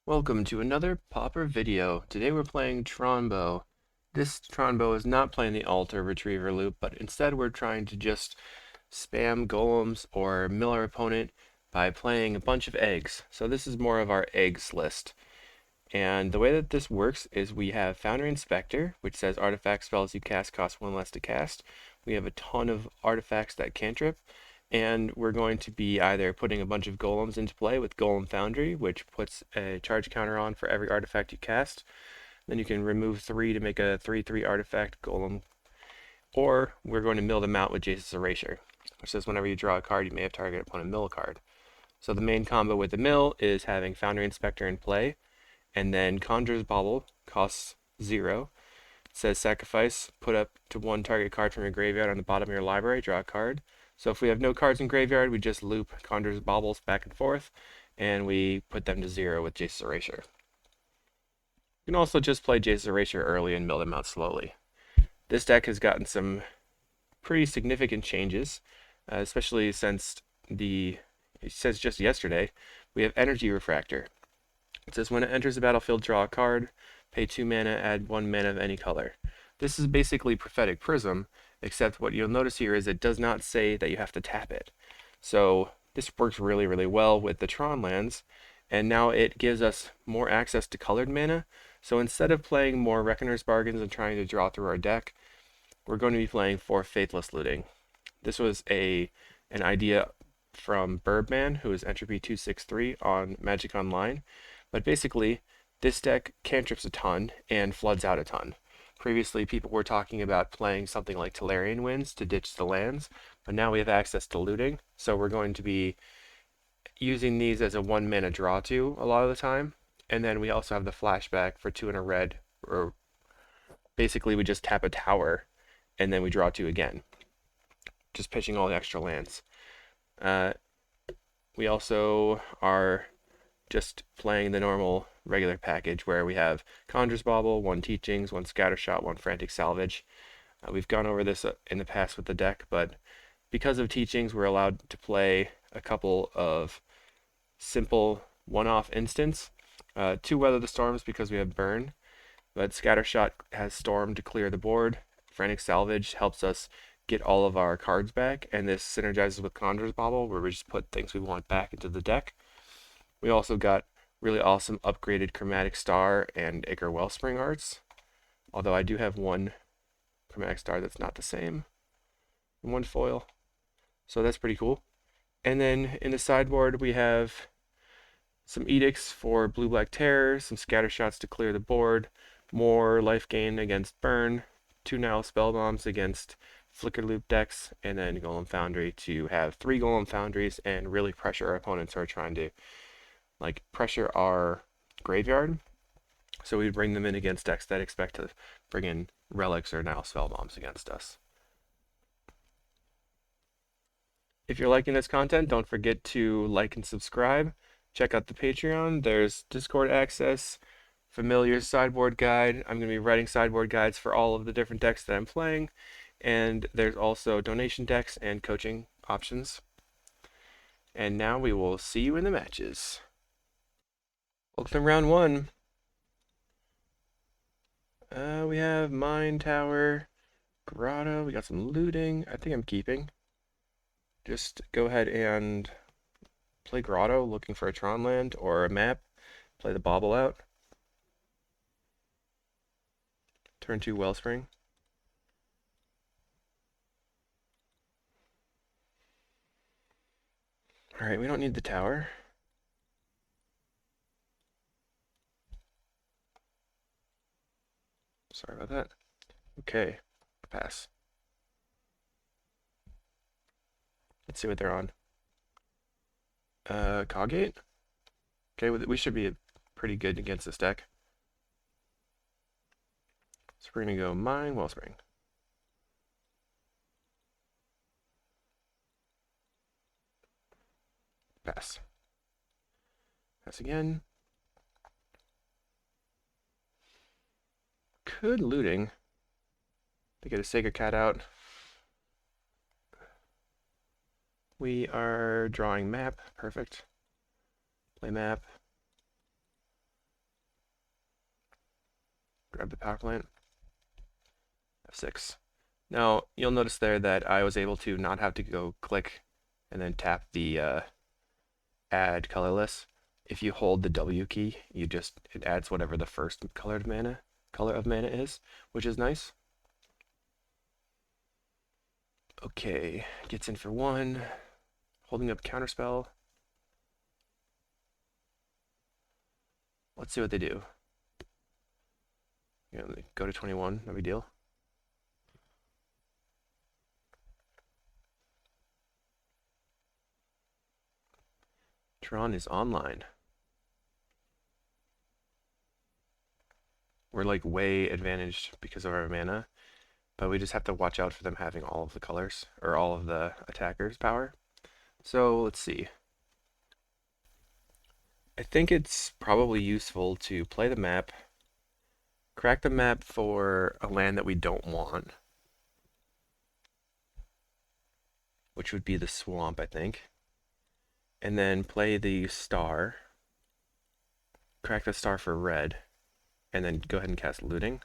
Welcome to another Pauper video. Today we're playing Tron. This Tron is not playing the altar retriever loop, but instead we're trying to just spam golems or mill our opponent by playing a bunch of eggs. So this is more of our eggs list. And the way that this works is we have Foundry Inspector, which says artifact spells you cast cost 1 less to cast. We have a ton of artifacts that cantrip, and we're going to be either putting a bunch of golems into play with Golem Foundry, which puts a charge counter on for every artifact you cast. Then you can remove 3 to make a 3/3 artifact golem. Or we're going to mill them out with Jace's Erasure, which says whenever you draw a card, you may have target opponent mill a card. So the main combo with the mill is having Foundry Inspector in play, and then Conjurer's Bauble costs 0. It says sacrifice, put up to 1 target card from your graveyard on the bottom of your library, draw a card. So if we have no cards in graveyard, we just loop Conjurer's Baubles back and forth, and we put them to 0 with Jace's Erasure. You can also just play Jace's Erasure early and mill them out slowly. This deck has gotten some pretty significant changes, especially since it says just yesterday, we have Energy Refractor. It says when it enters the battlefield, draw a card, pay 2 mana, add 1 mana of any color. This is basically Prophetic Prism, except what you'll notice here is it does not say that you have to tap it. So this works really, really well with the Tron lands, and now it gives us more access to colored mana. So instead of playing more Reckoner's Bargains and trying to draw through our deck, we're going to be playing 4 Faithless Looting. This was an idea from Birdman, who is Entropy 263 on Magic Online. But basically, this deck cantrips a ton and floods out a ton. Previously, people were talking about playing something like Tolarian Winds to ditch the lands, but now we have access to looting, so we're going to be using these as a 1 mana draw to a lot of the time. And then we also have the flashback for 2 and a red, or basically we just tap a tower and then we draw 2 again, just pitching all the extra lands. We also are just playing the normal regular package where we have Conjurer's Bauble, 1 Teachings, 1 Scattershot, 1 Frantic Salvage. We've gone over this in the past with the deck, but because of Teachings, we're allowed to play a couple of simple one-off instants. 2 Weather the Storms because we have Burn, but Scattershot has Storm to clear the board. Frantic Salvage helps us get all of our cards back, and this synergizes with Conjurer's Bauble, where we just put things we want back into the deck. We also got really awesome upgraded Chromatic Star and Acre Wellspring arts, although I do have 1 Chromatic Star that's not the same, and 1 foil, so that's pretty cool. And then in the sideboard we have some Edicts for Blue-Black Terror, some Scattershots to clear the board, more life gain against Burn, 2 Nile Spellbombs against Flicker Loop decks, and then Golem Foundry to have 3 Golem Foundries and really pressure our opponents who are trying to pressure our graveyard. So we'd bring them in against decks that expect to bring in relics or Nile Spellbombs against us. If you're liking this content, don't forget to like and subscribe. Check out the Patreon. There's Discord access, familiar sideboard guide. I'm going to be writing sideboard guides for all of the different decks that I'm playing. And there's also donation decks and coaching options. And now we will see you in the matches. Welcome to round 1. We have Mine Tower, Grotto. We got some looting. I think I'm keeping. Just go ahead and play Grotto, looking for a Tron land or a map. Play the Bauble out. Turn 2 Wellspring. Alright, we don't need the tower. Sorry about that. Okay, pass. Let's see what they're on. CawGate? Okay, we should be pretty good against this deck. So we're gonna go Mine, Wellspring. Pass. Pass again. Could looting. They get a Sacred Cat out. We are drawing map. Perfect. Play map. grab the power plant. F6. Now, you'll notice there that I was able to not have to go click and then tap the add colorless. If you hold the W key, it adds whatever the first color of mana is, which is nice. Okay, gets in for 1, holding up counterspell. Let's see what they do. Go to 21, no big deal. Tron is online. We're like way advantaged because of our mana, but we just have to watch out for them having all of the colors, or all of the attackers' power. So let's see. I think it's probably useful to play the map, crack the map for a land that we don't want, which would be the swamp, I think, and then play the star, crack the star for red, and then go ahead and cast looting.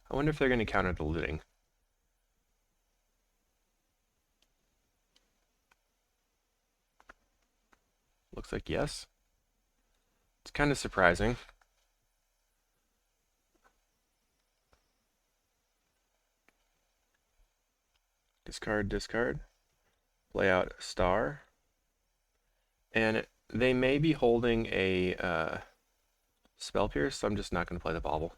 I wonder if they're going to counter the looting. Looks like yes. It's kind of surprising. Discard, discard. Play out a star. And they may be holding a Spell Pierce, so I'm just not going to play the bauble.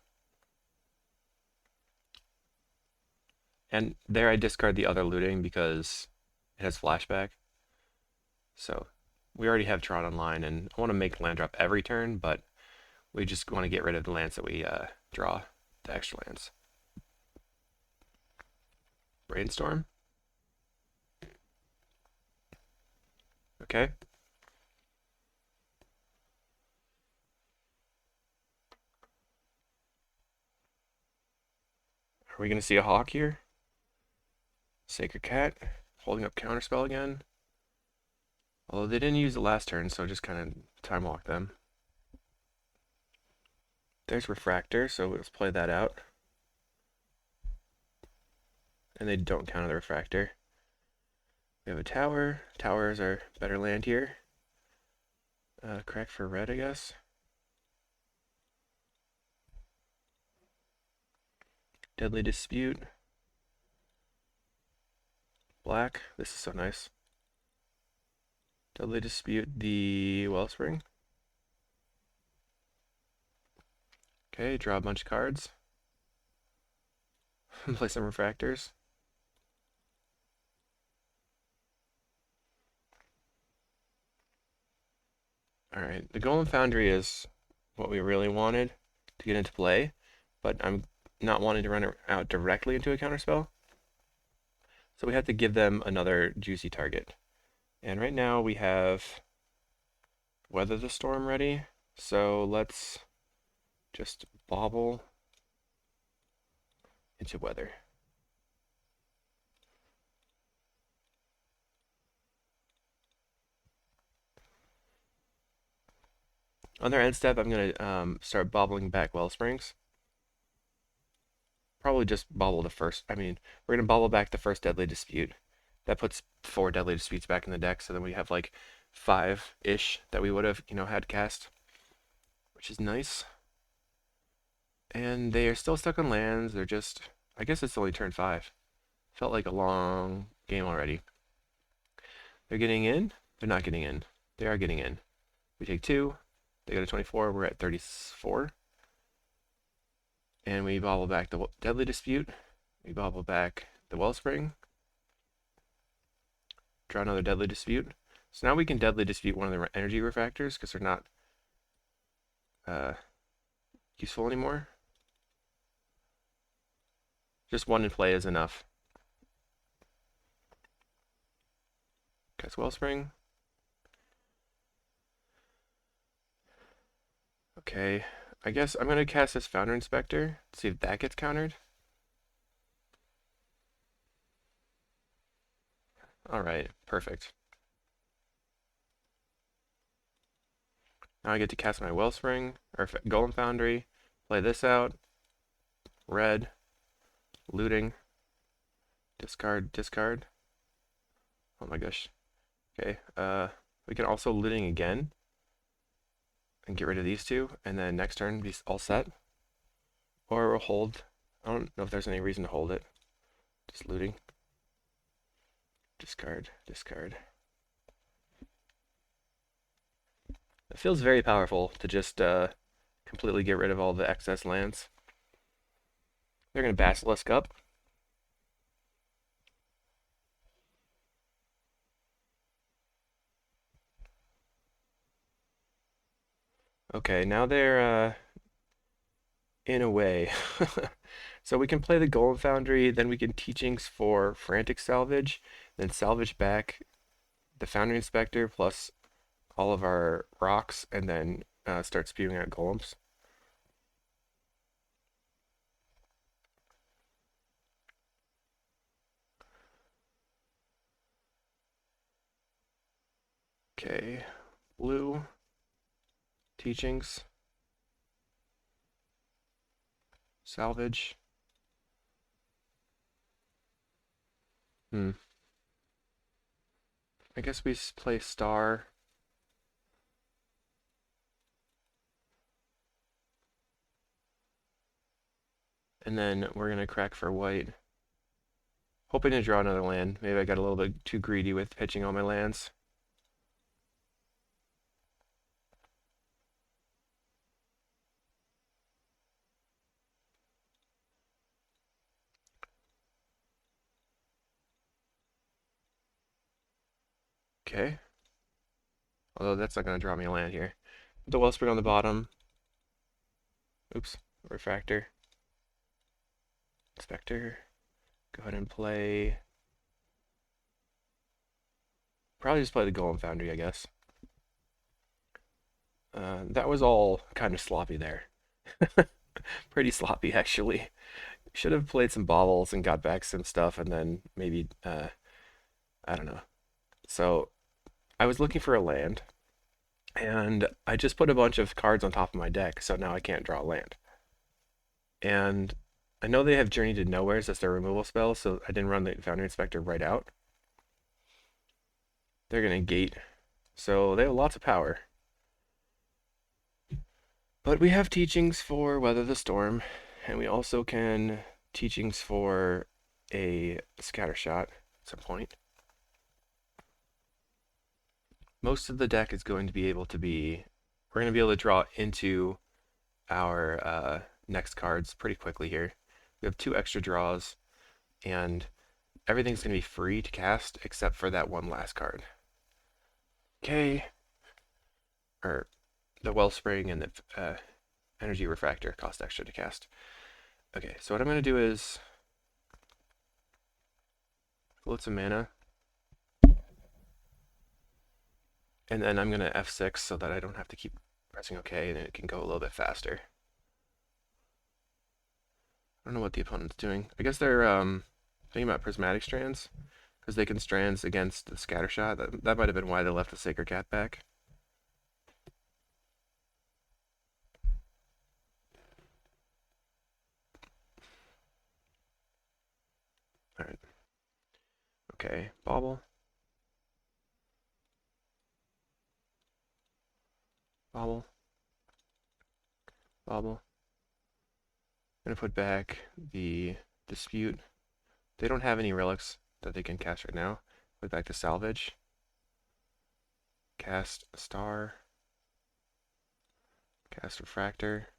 And there I discard the other looting because it has flashback. So we already have Tron online, and I want to make land drop every turn, but we just want to get rid of the lands that we draw, the extra lands. Brainstorm. Okay. Are we going to see a hawk here? Sacred Cat, holding up counterspell again. Although they didn't use the last turn, so just kind of time walk them. There's Refractor, so let's play that out. And they don't counter the Refractor. We have a tower. Towers are better land here. Crack for red, I guess. Deadly Dispute. Black. This is so nice. Deadly Dispute the Wellspring. Okay, draw a bunch of cards. Play some Refractors. Alright, the Golem Foundry is what we really wanted to get into play, but I'm not wanting to run it out directly into a counterspell. So we have to give them another juicy target. And right now we have Weather the Storm ready, so let's just bobble into Weather. On their end step, I'm going to start bobbling back Wellsprings. Probably just bobble the first. We're going to bobble back the first Deadly Dispute. That puts 4 Deadly Disputes back in the deck, so then we have like 5-ish that we would have, had cast, which is nice. And they are still stuck on lands. They're just, I guess it's only turn 5. Felt like a long game already. They're getting in. They're not getting in. They are getting in. We take 2. They go to 24. We're at 34. And we bobble back the Deadly Dispute. We bobble back the Wellspring. Draw another Deadly Dispute. So now we can Deadly Dispute one of the energy refractors because they're not useful anymore. Just one in play is enough. Cast Wellspring. Okay, I guess I'm going to cast this Founder Inspector, see if that gets countered. Alright, perfect. Now I get to cast my Wellspring, or Golem Foundry, play this out, red, looting, discard, discard. Oh my gosh. Okay, we can also looting again, and get rid of these two, and then next turn be all set. Or we'll hold. I don't know if there's any reason to hold it. Just looting. Discard, discard. It feels very powerful to just completely get rid of all the excess lands. They're going to Basilisk up. Okay, now they're in a way. So we can play the Golem Foundry, then we can Teachings for Frantic Salvage, then salvage back the Foundry Inspector plus all of our rocks, and then start spewing out golems. Okay, blue, Teachings, salvage. I guess we play star. And then we're going to crack for white. Hoping to draw another land. Maybe I got a little bit too greedy with pitching all my lands. Okay. Although that's not going to draw me a land here. The Wellspring on the bottom. Oops. Refractor. Inspector. Go ahead and play. Probably just play the Golem Foundry, I guess. That was all kind of sloppy there. Pretty sloppy, actually. Should have played some baubles and got back some stuff, and then maybe, I don't know. So, I was looking for a land, and I just put a bunch of cards on top of my deck, so now I can't draw a land. And I know they have Journey to Nowheres as their removal spell, so I didn't run the Foundry Inspector right out. They're going to gate, so they have lots of power. But we have Teachings for Weather the Storm, and we also can Teachings for a Scatter Shot at some point. Most of the deck is going to be able to be, we're going to be able to draw into our next cards pretty quickly here. We have 2 extra draws, and everything's going to be free to cast except for that one last card. Okay. Or the Wellspring and the Energy Refractor cost extra to cast. Okay, so what I'm going to do is float some mana, and then I'm going to F6 so that I don't have to keep pressing OK, and it can go a little bit faster. I don't know what the opponent's doing. I guess they're thinking about Prismatic Strands, because they can Strands against the Scatter Shot. That might have been why they left the Sacred Cat back. Alright. Okay, Bauble. Bauble. Bauble. I'm going to put back the Dispute. They don't have any relics that they can cast right now. Put back to Salvage. Cast Star. Cast Refractor.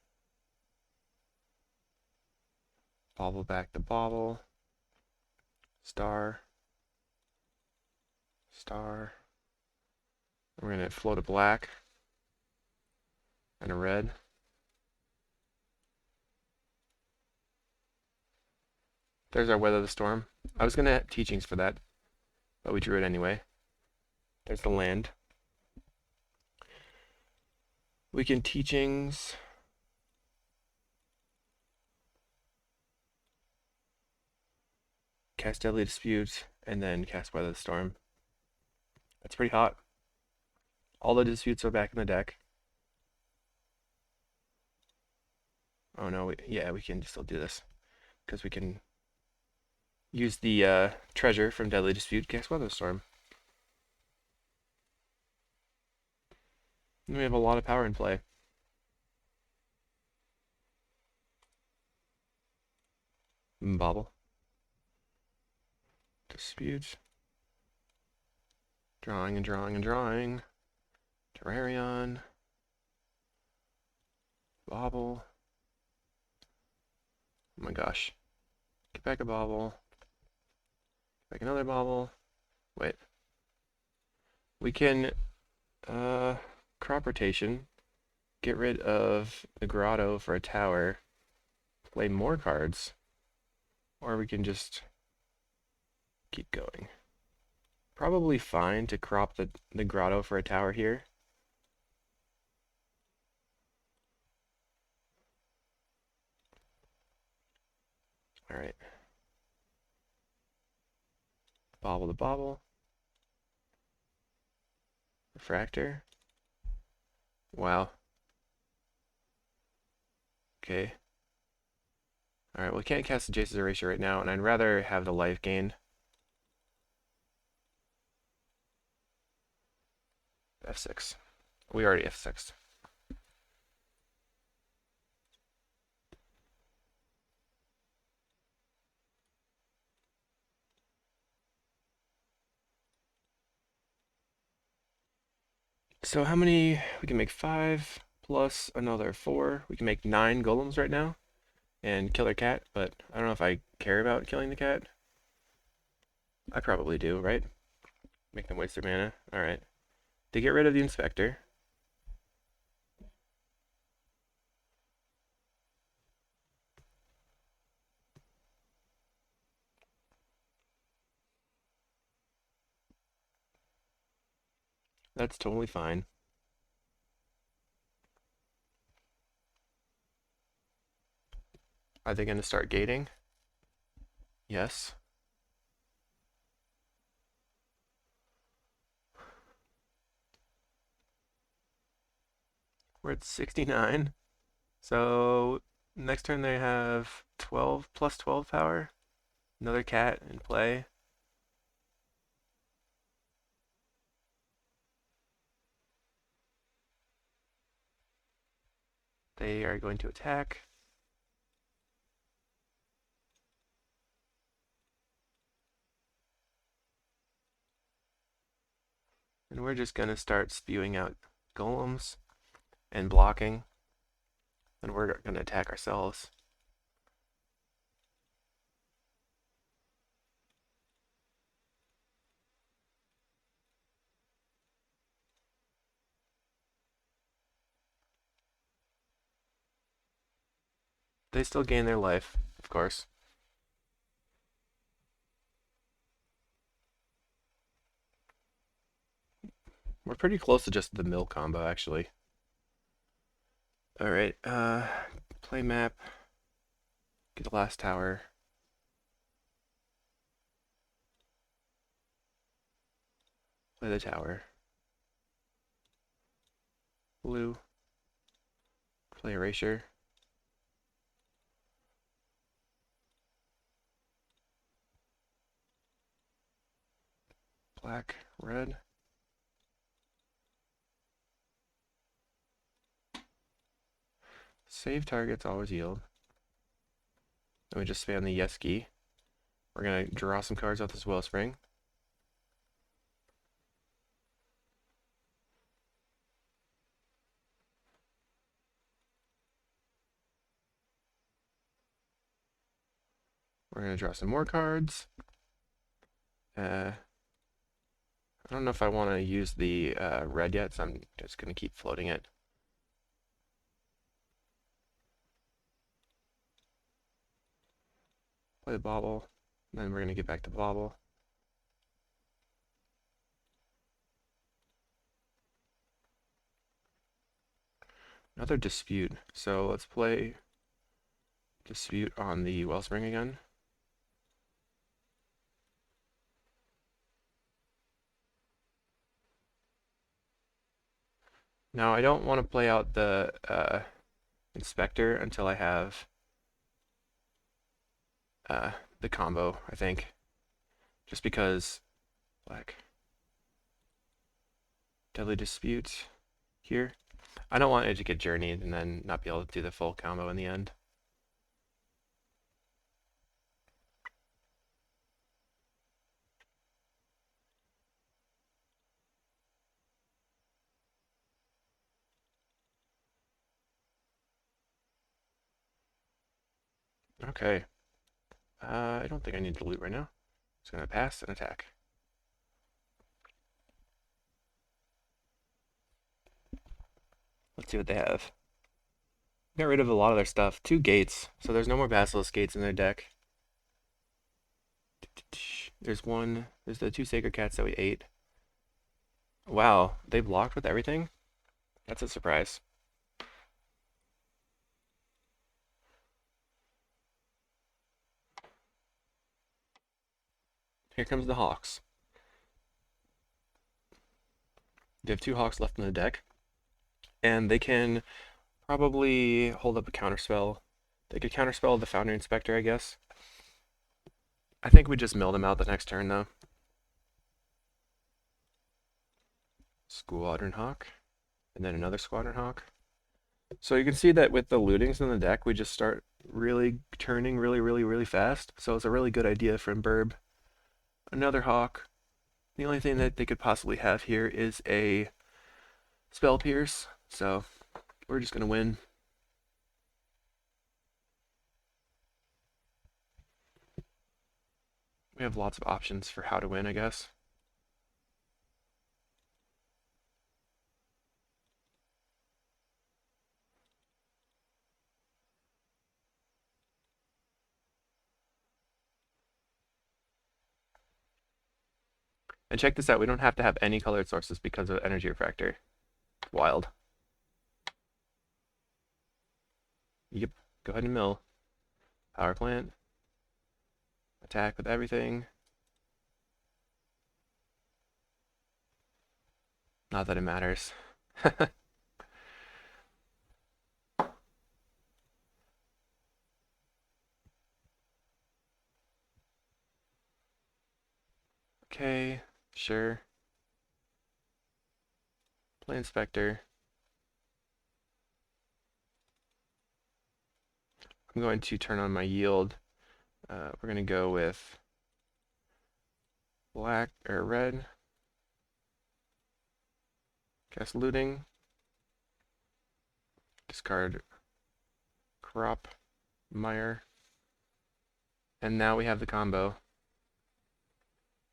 Bauble back the Bauble. Star. Star. We're going to float a black and a red. There's our Weather the Storm. I was going to have Teachings for that, but we drew it anyway. There's the land. We can Teachings. Cast Deadly Dispute, and then cast Weather the Storm. That's pretty hot. All the disputes are back in the deck. Oh no, yeah, we can still do this because we can use the treasure from Deadly Dispute, cast Weather Storm. And we have a lot of power in play. Bobble. Dispute. Drawing and drawing and drawing. Terrarion. Bobble. Oh my gosh. Get back a bobble. Get back another bobble. Wait. We can crop rotation. Get rid of the grotto for a tower. Play more cards. Or we can just keep going. Probably fine to crop the grotto for a tower here. Alright. Bobble the bobble. Refractor. Wow. Okay. Alright, well, we can't cast the Jace's Erasure right now, and I'd rather have the life gain. F6. We already F6'd. So how many? We can make 5 plus another 4. We can make 9 golems right now and kill their cat, but I don't know if I care about killing the cat. I probably do, right? Make them waste their mana. Alright. To get rid of the inspector. That's totally fine. Are they going to start gating? Yes. We're at 69. So next turn they have 12 plus 12 power. Another cat in play. They are going to attack. And we're just going to start spewing out golems and blocking. And we're going to attack ourselves. They still gain their life, of course. We're pretty close to just the mill combo, actually. Alright, play map. Get the last tower. Play the tower. Blue. Play erasure. Black, red. Save targets always yield. Then we just spam the yes key. We're going to draw some cards off this Wellspring. We're going to draw some more cards. I don't know if I want to use the red yet, so I'm just going to keep floating it. Play the bobble. Then we're going to get back to bobble. Another dispute. So let's play dispute on the Wellspring again. Now I don't want to play out the Inspector until I have the combo, I think. Just because black. Deadly Dispute here. I don't want it to get journeyed and then not be able to do the full combo in the end. Okay. I don't think I need to loot right now. Just gonna pass and attack. Let's see what they have. Got rid of a lot of their stuff. 2 gates, so there's no more Basilisk gates in their deck. There's the 2 Sacred Cats that we ate. Wow, they blocked with everything? That's a surprise. Here comes the Hawks. They have 2 Hawks left in the deck, and they can probably hold up a counterspell. They could counterspell the Foundry Inspector, I guess. I think we just mill them out the next turn, though. Squadron Hawk, and then another Squadron Hawk. So you can see that with the lootings in the deck, we just start really turning really fast. So it's a really good idea from Burb. Another Hawk. The only thing that they could possibly have here is a Spell Pierce. So we're just going to win. We have lots of options for how to win, I guess. And check this out, we don't have to have any colored sources because of Energy Refractor. Wild. Yep, go ahead and mill. Power plant. Attack with everything. Not that it matters. Okay, sure. Play Inspector. I'm going to turn on my yield. We're going to go with black or red. Cast Looting. Discard Crop Mire. And now we have the combo.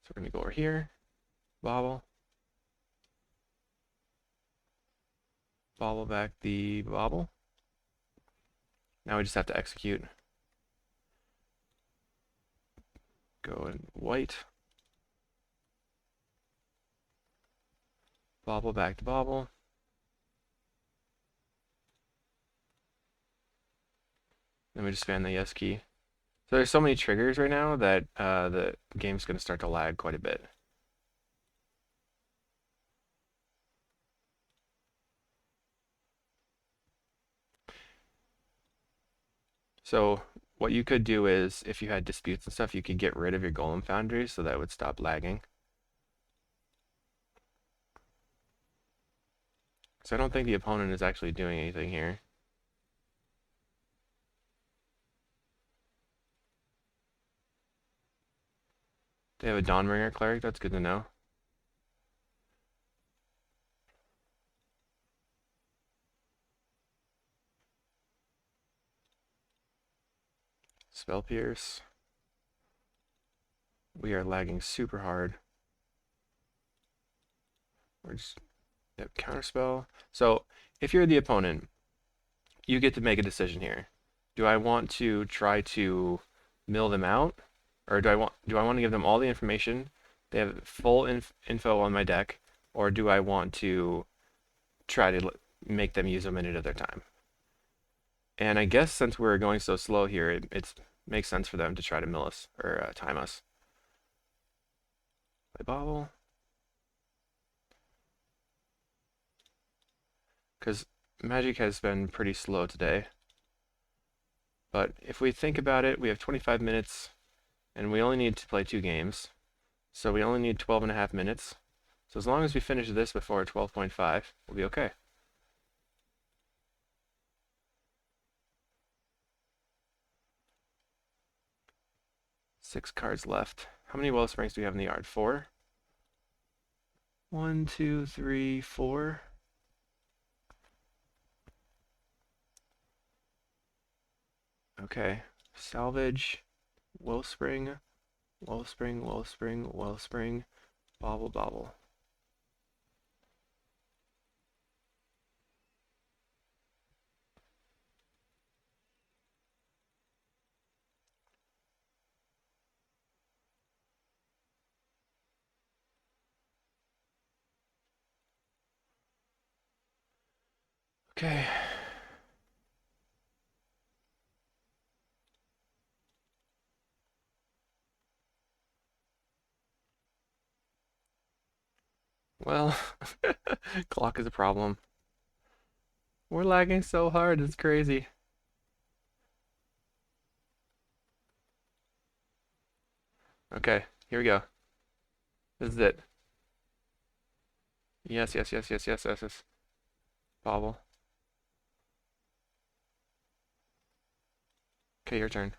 So we're going to go over here. Bobble. Bobble back the bobble. Now we just have to execute. Go in white. Bobble back to bobble. Then we just spam the yes key. So there's so many triggers right now that the game's going to start to lag quite a bit. So what you could do is, if you had disputes and stuff, you could get rid of your Golem Foundry so that would stop lagging. So I don't think the opponent is actually doing anything here. They have a Dawnbringer Cleric, that's good to know. Spell Pierce. We are lagging super hard. We're just counterspell. So if you're the opponent, you get to make a decision here. Do I want to try to mill them out, or do I want to give them all the information? They have full info on my deck, or do I want to try to make them use a minute of their time? And I guess since we're going so slow here, it makes sense for them to try to mill us or time us. Play bobble. because Magic has been pretty slow today. But if we think about it, we have 25 minutes, and we only need to play 2 games. So we only need 12.5 minutes. So as long as we finish this before 12.5, we'll be okay. Six cards left. How many Wellsprings do we have in the yard? 4? 1, 2, 3, 4. Okay. Salvage. Wellspring. Wellspring, Wellspring, Wellspring. Bobble, bobble. Okay. Well, clock is a problem. We're lagging so hard, it's crazy. Okay, here we go. This is it. Yes, yes, yes, yes, yes, yes, yes. Bobble. Okay, your turn.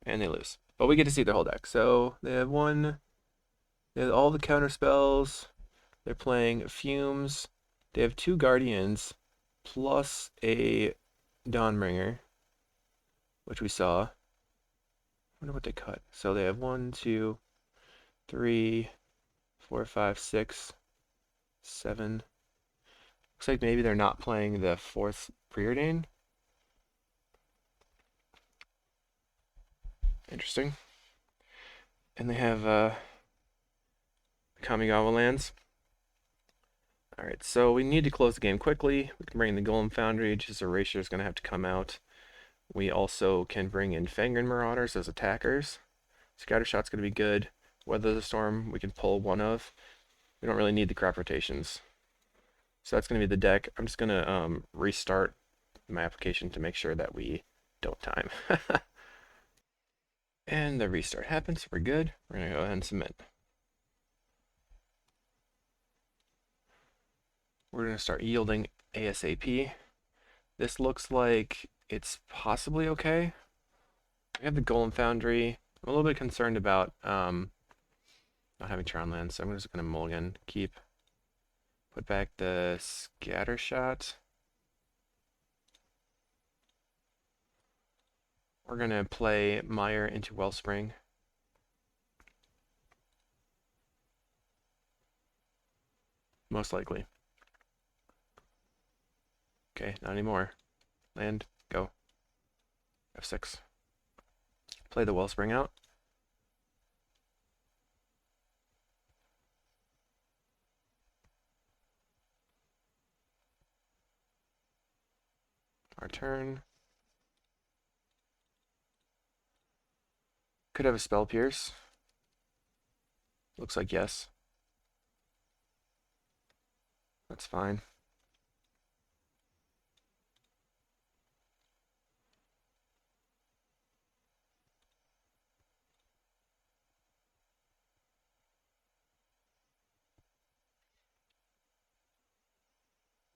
And they lose. But we get to see their whole deck. So they have they have all the counter spells. They're playing Fumes. They have 2 Guardians plus a Dawnbringer, which we saw. I wonder what they cut. So they have 1, 2, 3, 4, 5, 6, 7. Looks like maybe they're not playing the 4th Preordain. Interesting. And they have Kamigawa lands. Alright, so we need to close the game quickly. We can bring in the Golem Foundry, just Erasure is going to have to come out. We also can bring in Fangren Marauders as attackers. Scattershot's going to be good. Weather the Storm, we can pull one of. We don't really need the crop rotations. So that's going to be the deck. I'm just going to restart my application to make sure that we don't time. And the restart happens. We're good. We're going to go ahead and submit. We're going to start yielding ASAP. This looks like it's possibly okay. We have the Golem Foundry. I'm a little bit concerned about not having Tron lands, so I'm just going to mulligan, keep. Put back the Scattershot. We're going to play Mire into Wellspring. Most likely. Okay, not anymore. Land, go. F6. Play the Wellspring out. Our turn. Could have a Spell Pierce. Looks like yes. That's fine.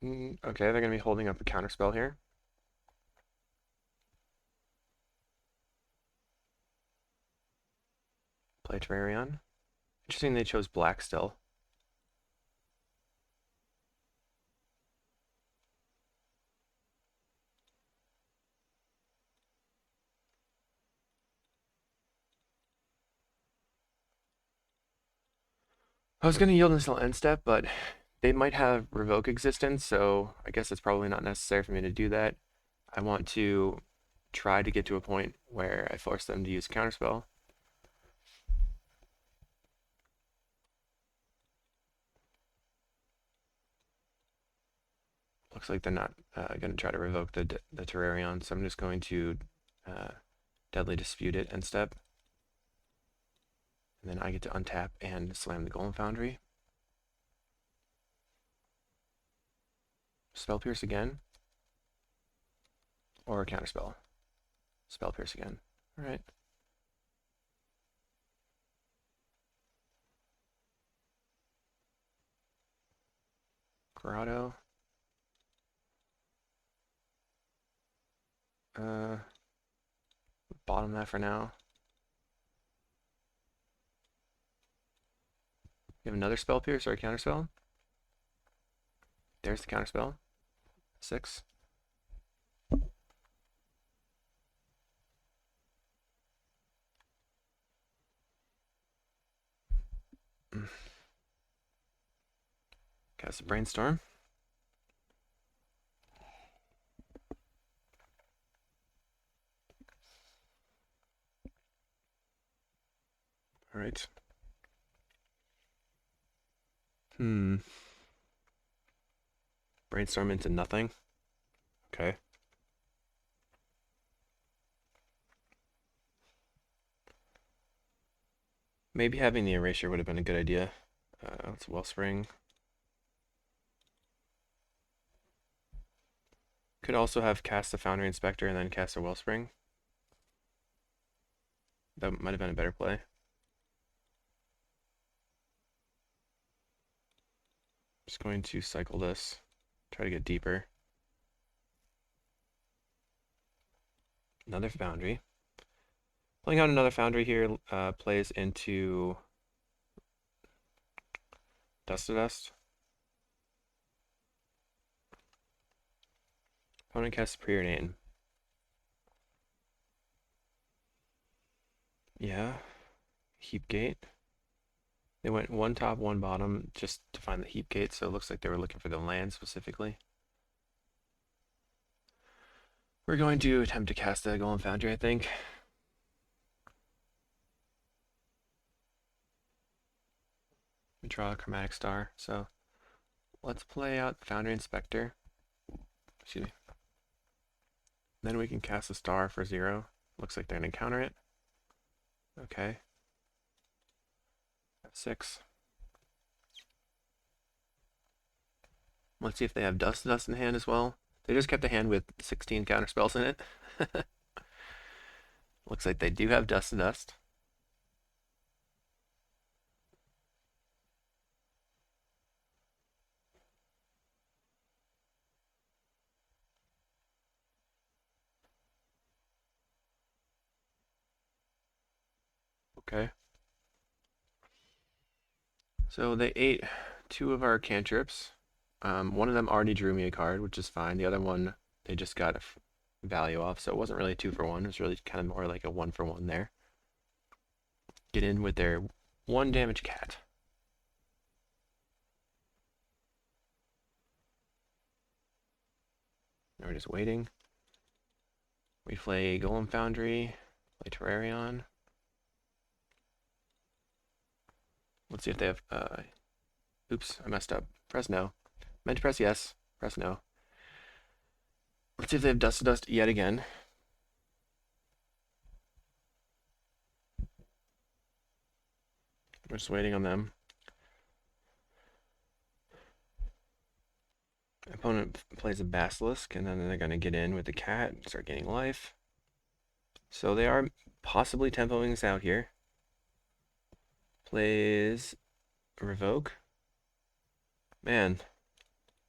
Okay, they're going to be holding up a counterspell here. Play Terrarion. Interesting they chose black still. I was going to yield until end step, but they might have revoke existence, so I guess it's probably not necessary for me to do that. I want to try to get to a point where I force them to use counterspell. Looks like they're not going to try to revoke the Terrarion, so I'm just going to Deadly Dispute it end step. And then I get to untap and slam the Golem Foundry. Spell Pierce again. Or Counterspell. Spell Pierce again. Alright. Grotto. Bottom that for now. You have another Spell Pierce or a Counterspell. There's the Counterspell. 6. Cast a Brainstorm. Alright. Brainstorm into nothing. Okay. Maybe having the Erasure would have been a good idea. It's Wellspring. Could also have cast a Foundry Inspector and then cast a Wellspring. That might have been a better play. Just going to cycle this. Try to get deeper. Another Foundry. Playing out another Foundry here plays into Dust to Dust. Opponent casts Preordain. Yeah. Heap Gate. They went one top, one bottom just to find the Heap Gate, so it looks like they were looking for the land specifically. We're going to attempt to cast a Golem Foundry, I think. We draw a Chromatic Star, so let's play out Foundry Inspector. Excuse me. Then we can cast a star for 0. Looks like they're going to counter it. Okay. 6. Let's see if they have Dust to Dust in hand as well. They just kept a hand with 16 counter spells in it. Looks like they do have Dust to Dust. Okay. So they ate 2 of our cantrips. One of them already drew me a card, which is fine. The other one, they just got a value off, so it wasn't really 2 for 1. It was really kind of more like a 1 for 1 there. Get in with their 1 damage cat. Now we're just waiting. We play Golem Foundry, play Terrarion. Let's see if they have, oops, I messed up. Press no. Meant to press yes. Press no. Let's see if they have Dust to Dust yet again. We're just waiting on them. Opponent plays a Basilisk, and then they're going to get in with the cat and start gaining life. So they are possibly tempoing this out here. Plays Revoke. Man.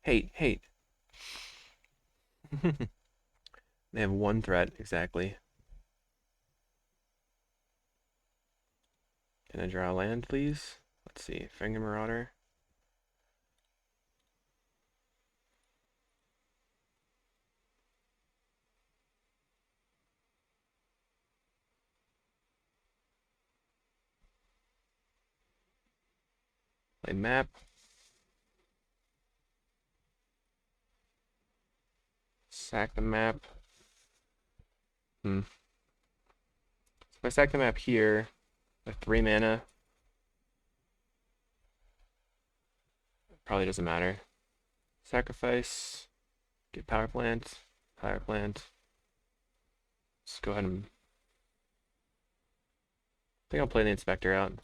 Hate. They have 1 threat, exactly. Can I draw a land, please? Let's see. Fangren Marauder. Play map. Sack the map. If I sack the map here, with 3 mana, probably doesn't matter. Sacrifice, get power plant. Let's go ahead and, I think I'll play the Inspector out.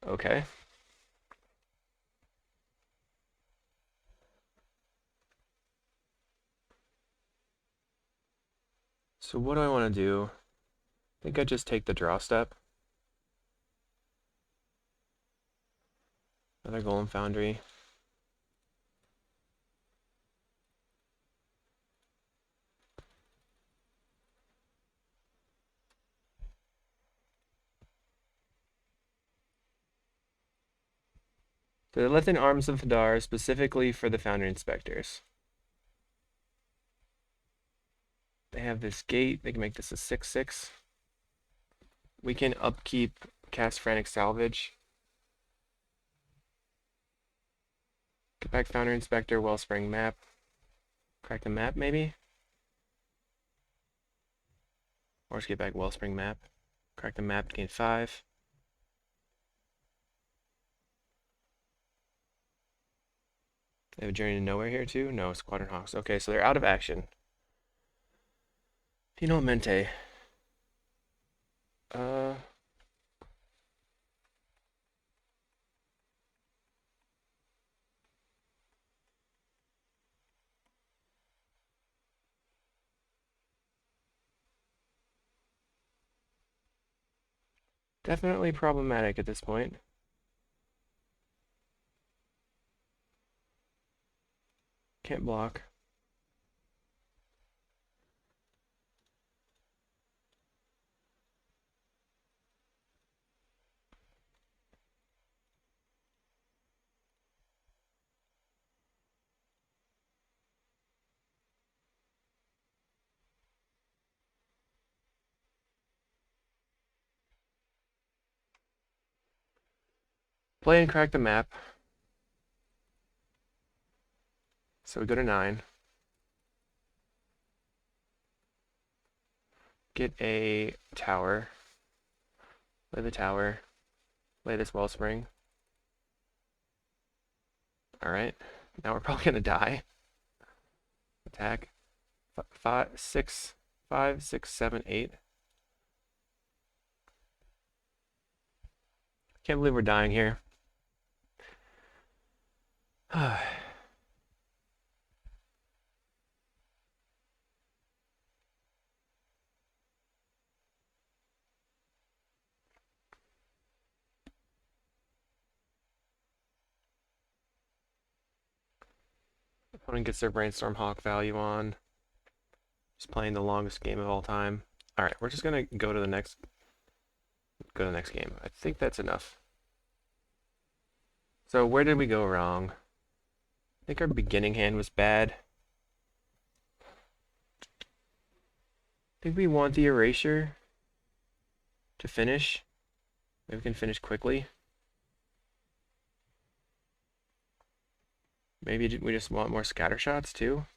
Okay. So what do I want to do? I think I just take the draw step. Another Golem Foundry. So they left in Arms of Hadar specifically for the Foundry Inspectors. They have this gate. They can make this a 6/6. We can upkeep, cast Frantic Salvage. Get back Foundry Inspector, Wellspring Map. Crack the map, maybe? Or just get back Wellspring Map. Crack the map to gain 5. They have a Journey to Nowhere here too? No, Squadron Hawks. Okay, so they're out of action. Finalmente. Definitely problematic at this point. Can't block. Play and crack the map. So we go to 9. Get a tower. Play the tower. Play this Wellspring. Alright. Now we're probably gonna die. Attack. 5, 6, 5, 6, 7, 8. Can't believe we're dying here. Opponent gets their Brainstorm Hawk value on. Just playing the longest game of all time. Alright, we're just gonna go to the next game. I think that's enough. So where did we go wrong? I think our beginning hand was bad. I think we want the erasure to finish. Maybe we can finish quickly. Maybe we just want more scatter shots too.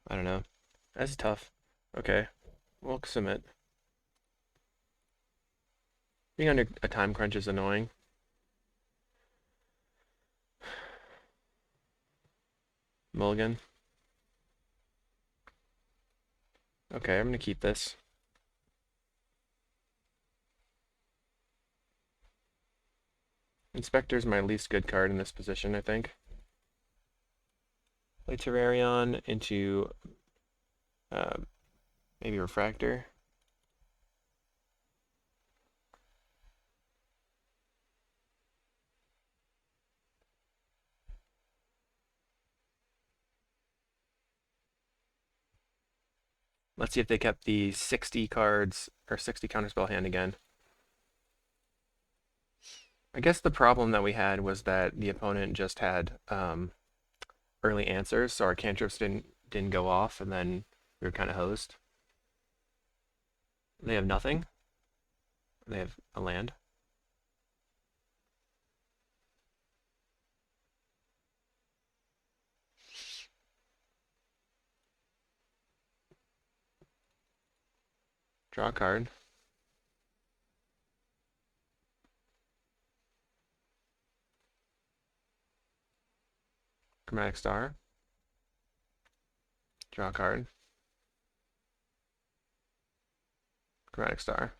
I don't know. That's tough. Okay, we'll submit. Being under a time crunch is annoying. Mulligan. Okay, I'm gonna keep this. Inspector's my least good card in this position, I think. Play Terrarion into maybe Refractor. Let's see if they kept the 60 cards or 60 counterspell hand again. I guess the problem that we had was that the opponent just had early answers, so our cantrips didn't go off, and then we were kind of hosed. They have nothing. They have a land. Draw a card. Chromatic Star. Draw a card. Chromatic Star.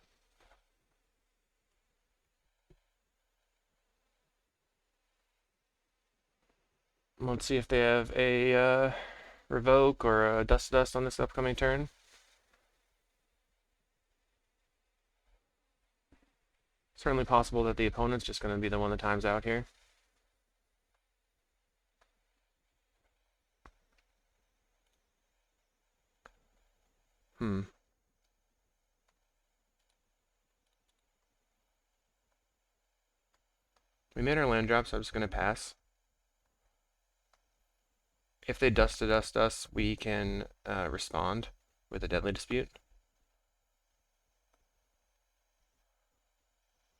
Let's see if they have a Revoke or a Dust Dust on this upcoming turn. Certainly possible that the opponent's just going to be the one that times out here. We made our land drop, so I'm just going to pass. If they Dust to Dust us, we can respond with a Deadly Dispute.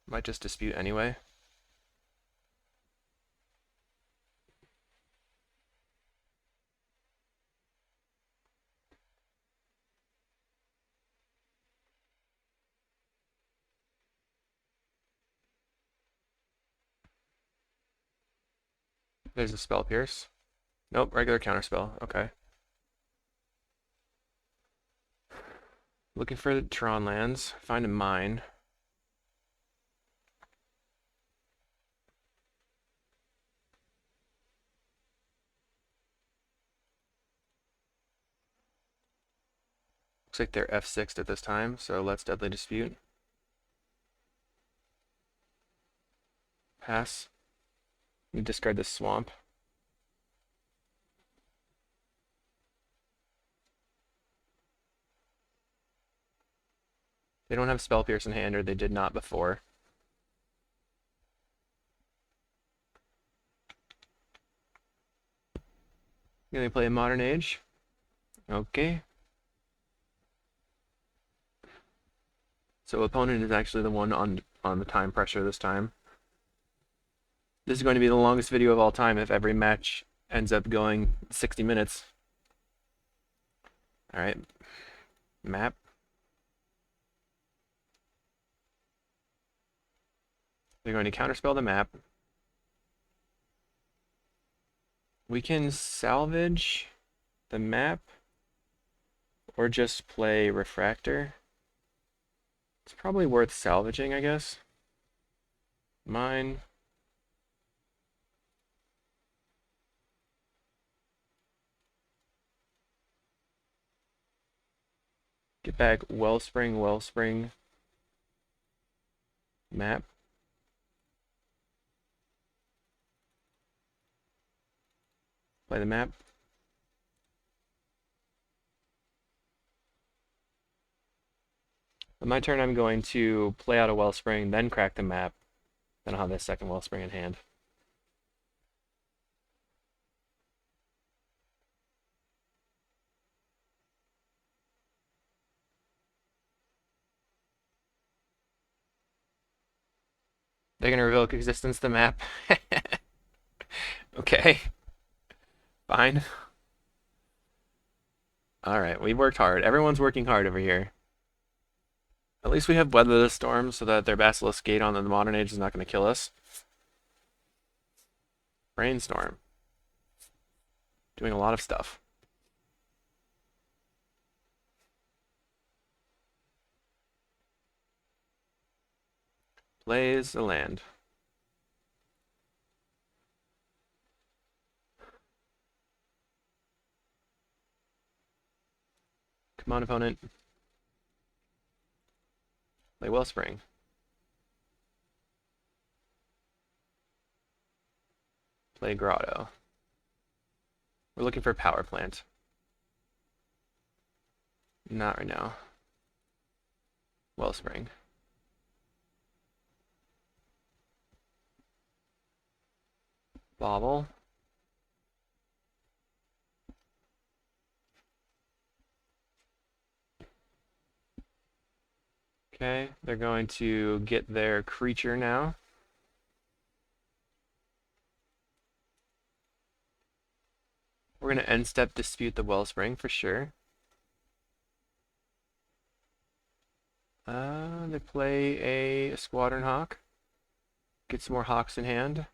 Might just dispute anyway. There's a Spell Pierce. Nope, regular counterspell. Okay. Looking for the Tron lands. Find a mine. Looks like they're F6'd at this time, so let's Deadly Dispute. Pass. We discard this swamp. They don't have Spell Pierce in hand, or they did not before. Gonna play Modern Age. Okay. So opponent is actually the one on the time pressure this time. This is going to be the longest video of all time if every match ends up going 60 minutes. Alright. Map. They're going to counterspell the map. We can salvage the map or just play Refractor. It's probably worth salvaging, I guess. Mine. Get back Wellspring, map. Play the map. On my turn, I'm going to play out a Wellspring, then crack the map. Then I'll have this second Wellspring in hand. They're going to revoke existence the map. Okay. Fine. Alright, we worked hard. Everyone's working hard over here. At least we have Weather the Storm so that their Basilisk Gate on the Modern Age is not going to kill us. Brainstorm. Doing a lot of stuff. Plays a land. Come on, opponent. Play Wellspring. Play Grotto. We're looking for a power plant. Not right now. Wellspring. Bobble. Okay, they're going to get their creature now. We're going to end step dispute the Wellspring for sure. They play a Squadron Hawk. Get some more Hawks in hand.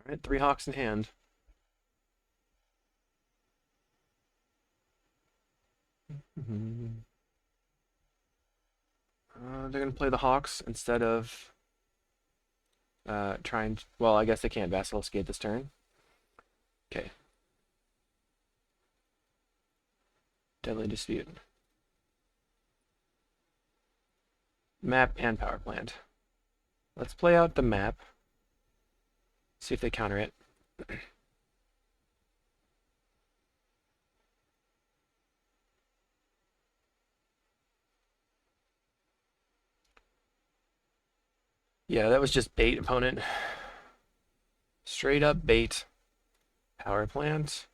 Alright, 3 Hawks in hand. They're going to play the Hawks instead of trying... Well, I guess they can't Basilisk Gate this turn. Okay. Deadly Dispute. Map and Power Plant. Let's play out the map. See if they counter it. Yeah, that was just bait, opponent. Straight up bait. Power Plant.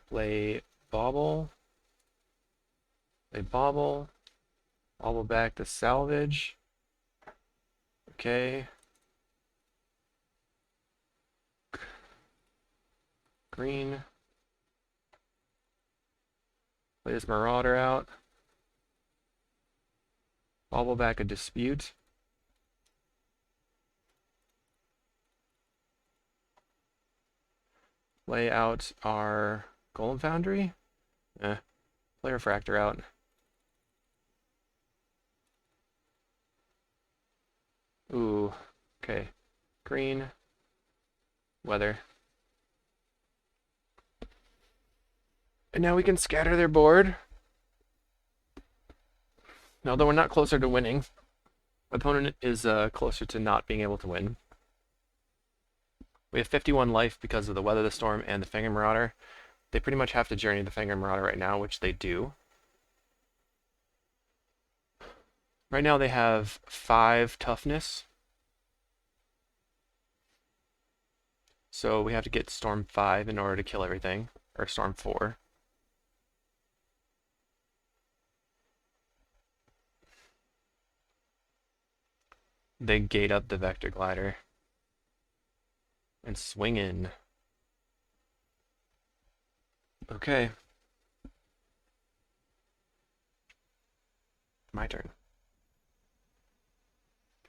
Play Bauble. Play Bauble. Bauble back to Salvage. Okay. Green. Play this Marauder out. Bauble back a Dispute. Play out our Golem Foundry. Play Refractor out. Ooh, okay. Green. Weather. And now we can scatter their board. Although we're not closer to winning. Opponent is closer to not being able to win. We have 51 life because of the Weather the Storm and the Fangren Marauder. They pretty much have to journey the Fangren Marauder right now, which they do. Right now they have 5 toughness. So we have to get Storm 5 in order to kill everything. Or Storm 4. They gate up the Vector Glider. And swing in. Okay. My turn.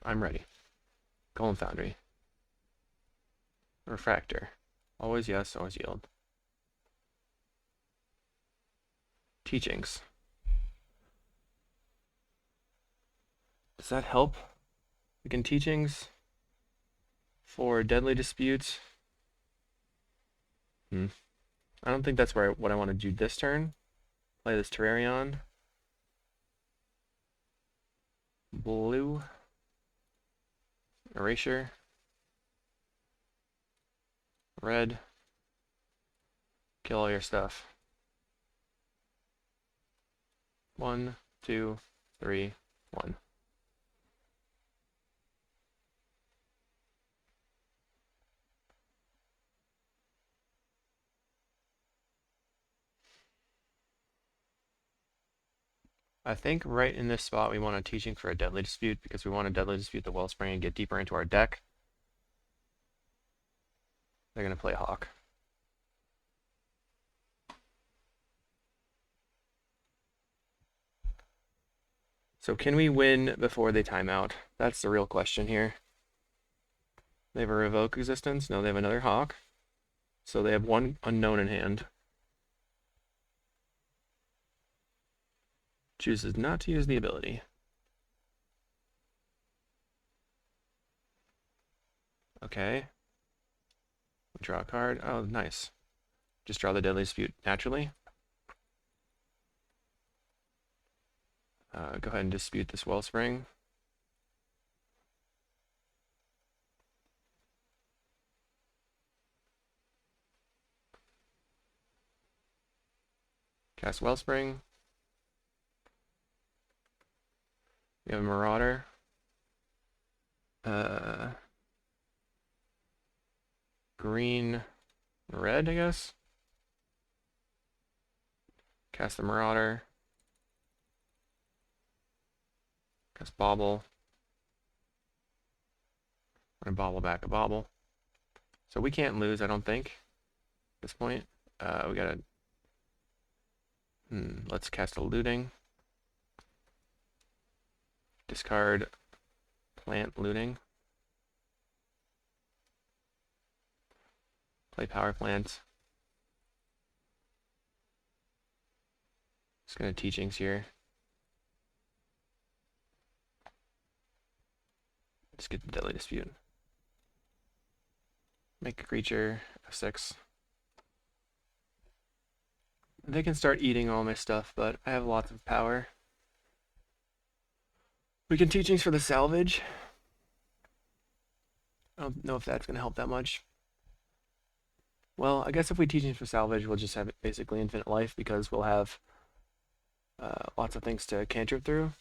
I'm ready. Golem Foundry. Refractor. Always yes, always yield. Teachings. Does that help? Again, Teachings for Deadly Dispute. I don't think that's what I want to do this turn. Play this Terrarion. Blue. Erasure. Red. Kill all your stuff. 1, 2, 3, 1. I think right in this spot we want a Teaching for a Deadly Dispute because we want to Deadly Dispute the Wellspring and get deeper into our deck. They're going to play Hawk. So can we win before they time out? That's the real question here. They have a Revoke Existence. No, they have another Hawk. So they have 1 unknown in hand. Chooses not to use the ability. Okay. Draw a card. Oh, nice. Just draw the Deadly Dispute naturally. Go ahead and dispute this Wellspring. Cast Wellspring. We have a Marauder. Green, red, I guess. Cast the Marauder. Cast Bauble. I'm gonna Bauble back a Bauble. So we can't lose, I don't think. this point. We gotta... let's cast a looting. Discard plant looting. Play power plant. Just gonna teachings here. Just get the Deadly Dispute. Make a creature, F6. They can start eating all my stuff, but I have lots of power. We can teachings for the salvage. I don't know if that's going to help that much. Well, I guess if we teachings for salvage, we'll just have basically infinite life because we'll have lots of things to cantrip through.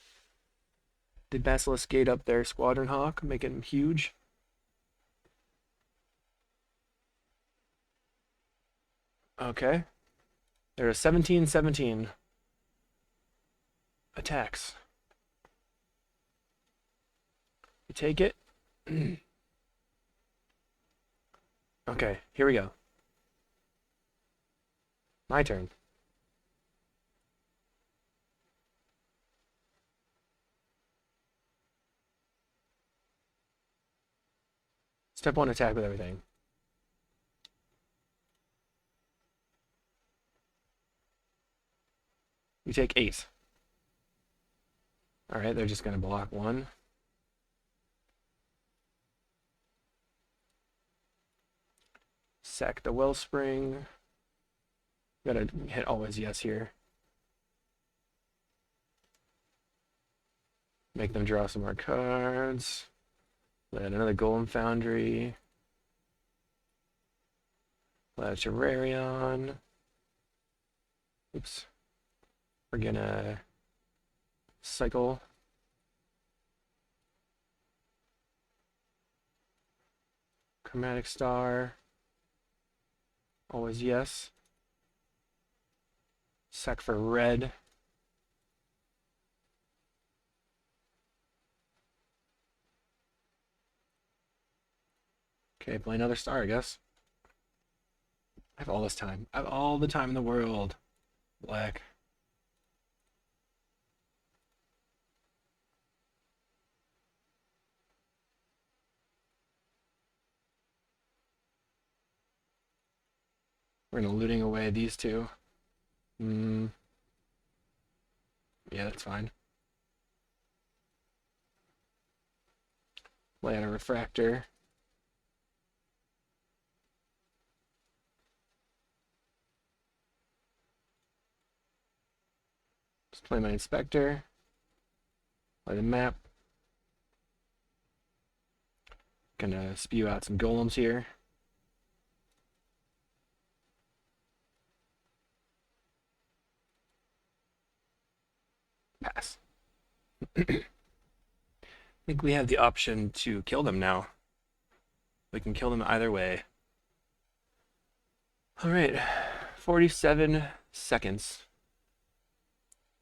Did Basilisk Gate up their Squadron Hawk, make him huge? Okay. There's 17/17 attacks. You take it. Okay, here we go. My turn. Step 1, attack with everything. You take 8. Alright, they're just going to block 1. Sack the Wellspring. Gotta hit always yes here. Make them draw some more cards. Let another Golem Foundry. Let a Terrarion. Oops. We're gonna cycle. Chromatic Star. Always yes. Sack for red. Okay, play another star, I guess. I have all this time. I have all the time in the world. Black. We're gonna looting away these two. Yeah, that's fine. Lay out a Refractor. Just play my Inspector. Play the map. Gonna spew out some golems here. Pass. I think we have the option to kill them now. We can kill them either way. All right, 47 seconds.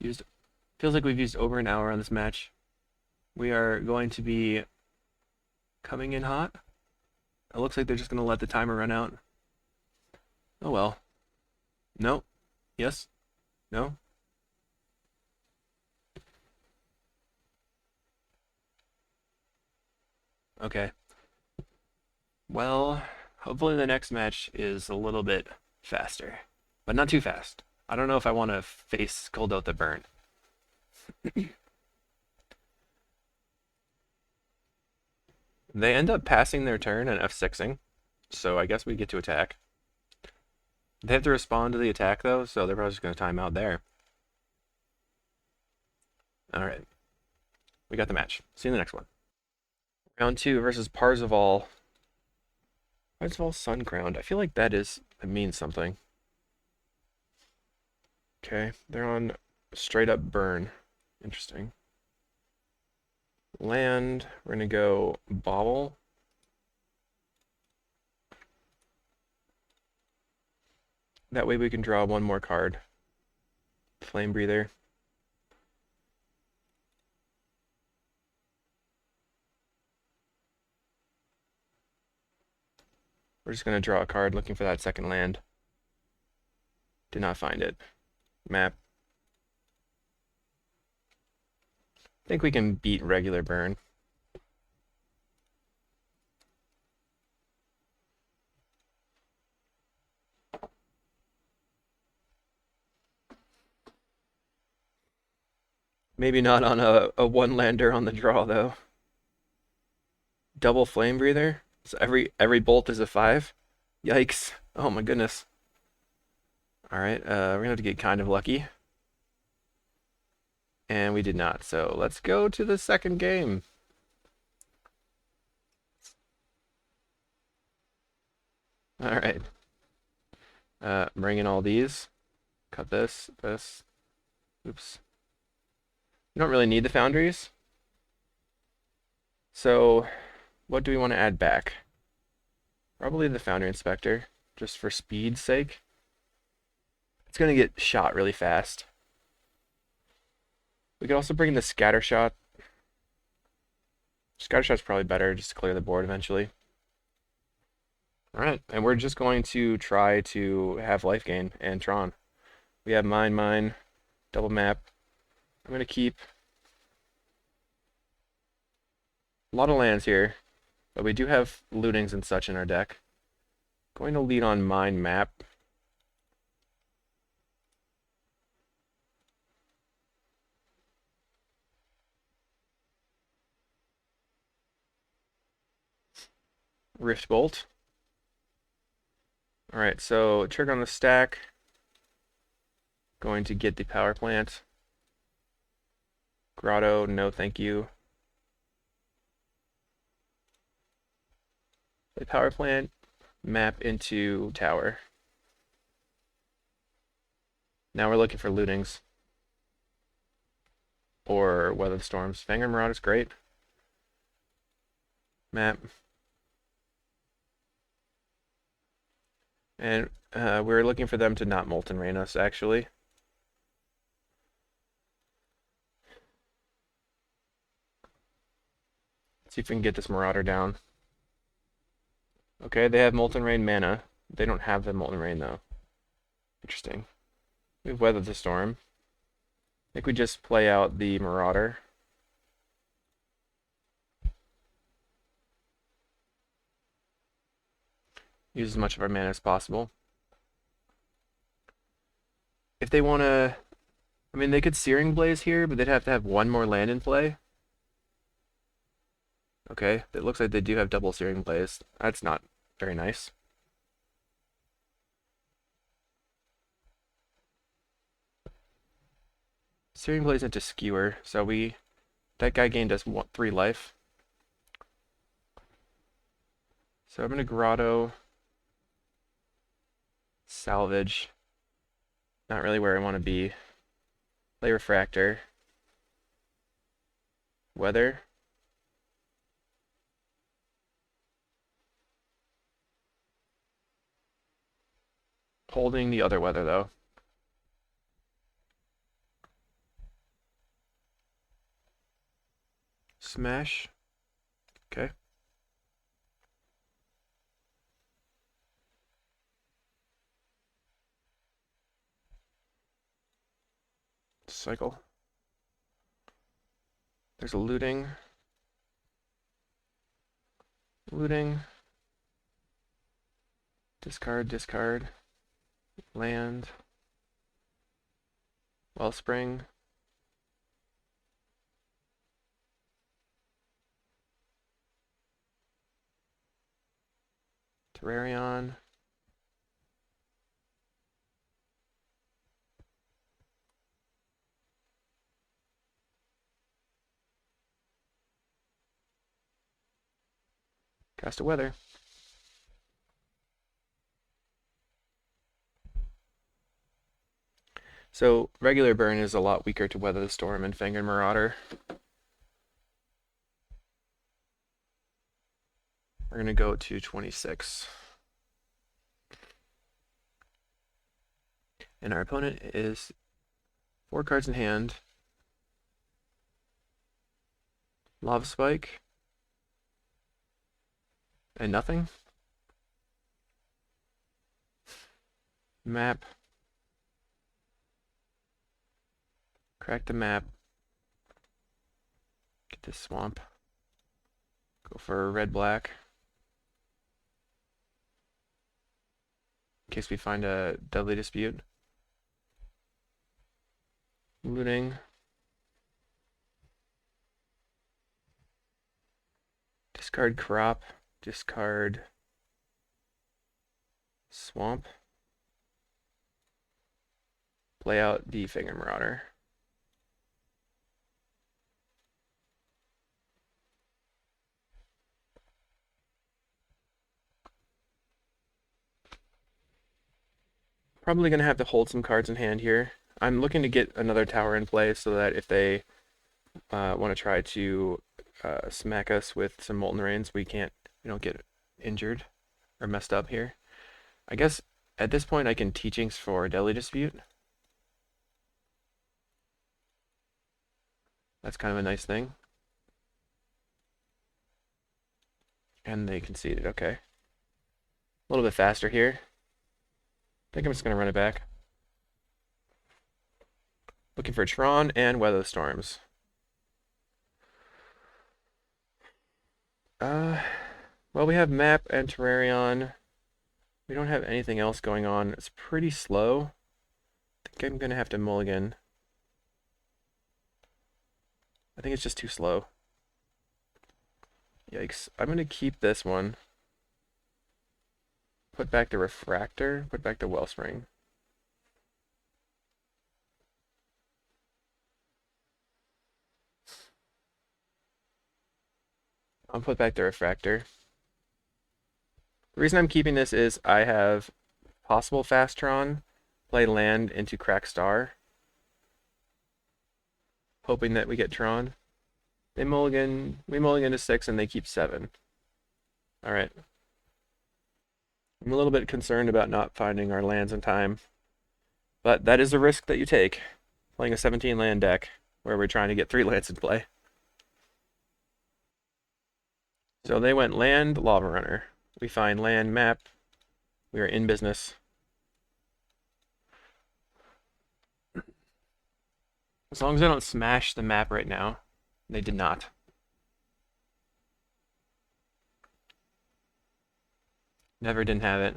Feels like we've used over an hour on this match. We are going to be coming in hot. It looks like they're just going to let the timer run out. Oh well. No. Yes. No. Okay. Well, hopefully the next match is a little bit faster, but not too fast. I don't know if I want to face Kuldotha burn. They end up passing their turn and F6ing, so I guess we get to attack. They have to respond to the attack though, so they're probably just going to time out there. Alright. We got the match. See you in the next one. Round 2 versus Parzival. Parzival Suncrowned. I feel like that means something. Okay, they're on straight up burn. Interesting. Land, we're gonna go Bobble. That way we can draw one more card. Flame Breather. We're just gonna draw a card looking for that second land. Did not find it. Map. I think we can beat regular burn. Maybe not on a one-lander on the draw, though. Double Flame Breather? So every bolt is a 5? Yikes. Oh my goodness. Alright, we're gonna have to get kind of lucky. And we did not, so let's go to the second game. Alright. Bring in all these. Cut this. Oops. You don't really need the foundries. So, what do we want to add back? Probably the Foundry Inspector, just for speed's sake. It's going to get shot really fast. We could also bring in the Scatter Shot. Scatter Shot's probably better, just to clear the board eventually. Alright, and we're just going to try to have life gain and Tron. We have mine, double map. I'm going to keep a lot of lands here, but we do have lootings and such in our deck. Going to lead on mine map. Rift Bolt. Alright, so trigger on the stack. Going to get the power plant. Grotto, no thank you. The power plant, map into tower. Now we're looking for lootings. Or weather the storms. Fangren Marauder's great. Map. And we're looking for them to not Molten Rain us, actually. Let's see if we can get this Marauder down. Okay, they have Molten Rain mana. They don't have the Molten Rain, though. Interesting. We've weathered the storm. I think we just play out the Marauder. Use as much of our mana as possible. If they want to... I mean, they could Searing Blaze here, but they'd have to have one more land in play. Okay, it looks like they do have double Searing Blaze. That's not very nice. Searing Blaze into Skewer, so that guy gained us 3 life. So I'm gonna Grotto, salvage. Not really where I want to be. Play Refractor. Weather. Holding the other weather though. Smash. Okay. Cycle. There's a looting. Looting. Discard. Land. Wellspring. Terrarion. Cast a weather. So regular burn is a lot weaker to weather the storm and Fangren Marauder. We're gonna go to 26. And our opponent is 4 cards in hand. Lava Spike. And nothing. Map. Crack the map. Get this swamp. Go for a red-black. In case we find a deadly dispute. Looting. Discard crop. Discard swamp. Play out the Fangren Marauder. Probably going to have to hold some cards in hand here. I'm looking to get another tower in play so that if they want to try to smack us with some Molten Rains, we don't get injured or messed up here. I guess at this point I can Teachings for Deadly Dispute. That's kind of a nice thing. And they conceded, okay. A little bit faster here. I think I'm just going to run it back. Looking for Tron and Weather the Storms. Well, we have Map and Terrarion. We don't have anything else going on. It's pretty slow. I think I'm going to have to mulligan. I think it's just too slow. Yikes. I'm going to keep this one. Put back the Refractor. Put back the Wellspring. I'll put back the Refractor. The reason I'm keeping this is I have possible Fast Tron, play land into Crack Star, hoping that we get Tron. We mulligan to 6 and they keep 7. Alright. I'm a little bit concerned about not finding our lands in time, but that is a risk that you take, playing a 17 land deck where we're trying to get 3 lands in play. So they went land, Lava Runner. We find land, map. We are in business. As long as I don't smash the map right now. They did not. Never didn't have it.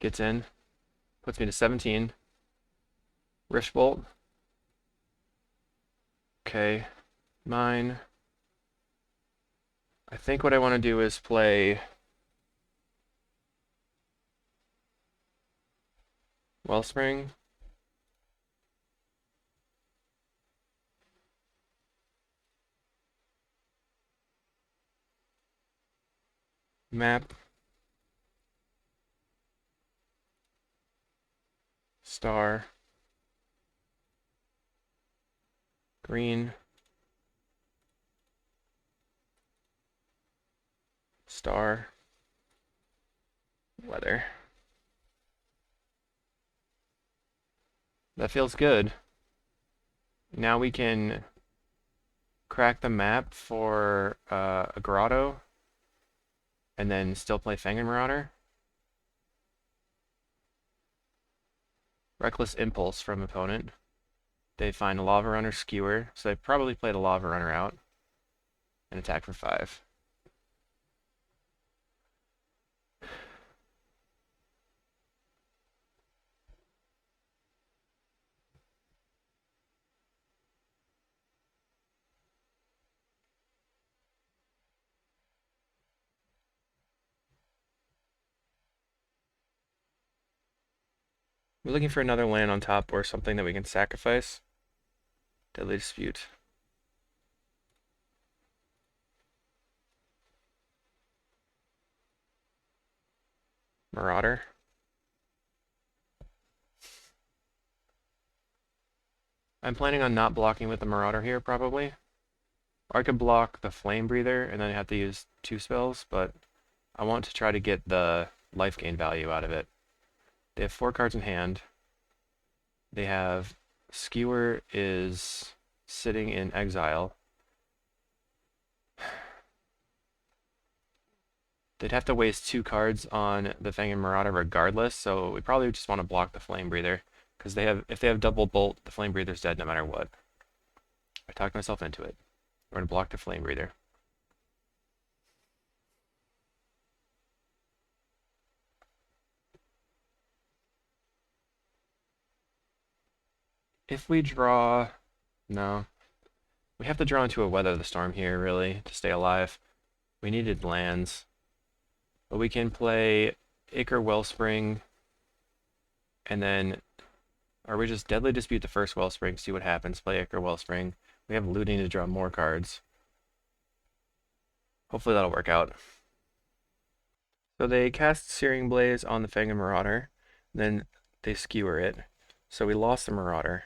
Gets in. Puts me to 17. Rift Bolt. Okay. Mine. I think what I want to do is play Wellspring. Map. Star. Green. Star. Weather. That feels good. Now we can crack the map for a grotto and then still play Fangren Marauder. Reckless Impulse from opponent. They find a Lava Runner Skewer, so they probably play the Lava Runner out and attack for 5. We're looking for another land on top or something that we can sacrifice. Deadly Dispute. Marauder. I'm planning on not blocking with the Marauder here, probably. Or I could block the Flame Breather and then I have to use 2 spells, but I want to try to get the life gain value out of it. They have 4 cards in hand. They have Skewer is sitting in exile. They'd have to waste 2 cards on the Fangren Marauder regardless, so we probably just want to block the Flame Breather, because if they have double bolt, the Flame Breather's dead no matter what. I talked myself into it. We're going to block the Flame Breather. If we draw... No. We have to draw into a Weather the Storm here, really, to stay alive. We needed lands. But we can play Ichor Wellspring, and then... Or we just Deadly Dispute the first Wellspring, see what happens, play Ichor Wellspring. We have looting to draw more cards. Hopefully that'll work out. So they cast Searing Blaze on the Fangren Marauder, then they skewer it. So we lost the Marauder.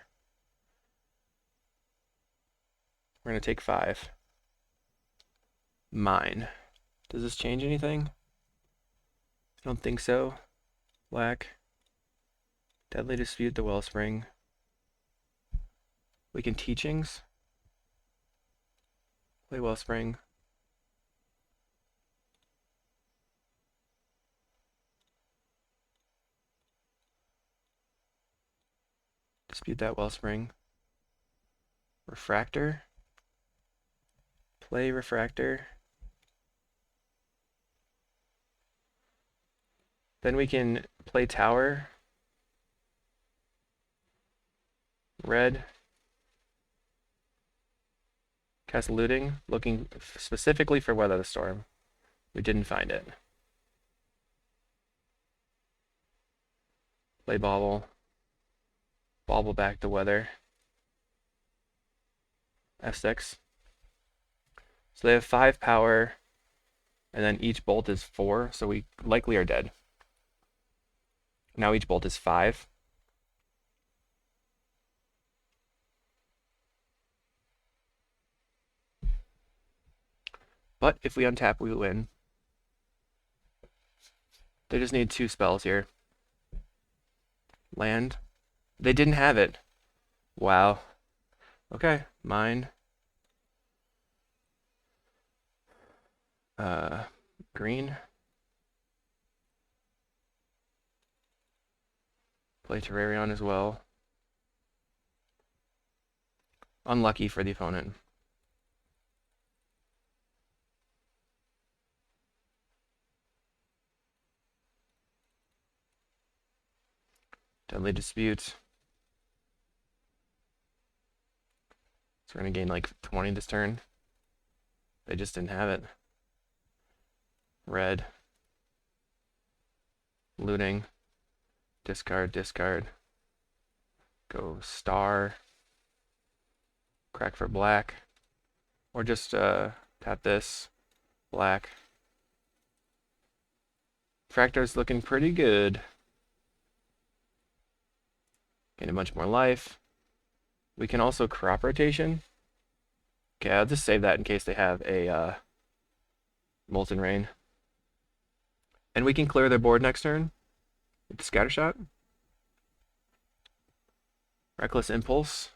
We're going to take 5. Mine. Does this change anything? I don't think so. Black. Deadly Dispute the Wellspring. We can Teachings. Play Wellspring. Dispute that Wellspring. Refractor. Play Refractor. Then we can play Tower. Red. Cast Looting, looking specifically for Weather the Storm. We didn't find it. Play Bauble. Bauble back the Weather. F6. So they have 5 power, and then each bolt is 4, so we likely are dead. Now each bolt is 5. But if we untap, we win. They just need 2 spells here. Land. They didn't have it. Wow. Okay, mine. Green. Play Terrarion as well. Unlucky for the opponent. Deadly Dispute. So we're going to gain like 20 this turn. They just didn't have it. Red. Looting. Discard, discard. Go star. Crack for black. Or just tap this. Black. Refractor's looking pretty good. Gain a bunch more life. We can also crop rotation. Okay, I'll just save that in case they have a Molten Rain. And we can clear their board next turn with the Scattershot. Reckless Impulse.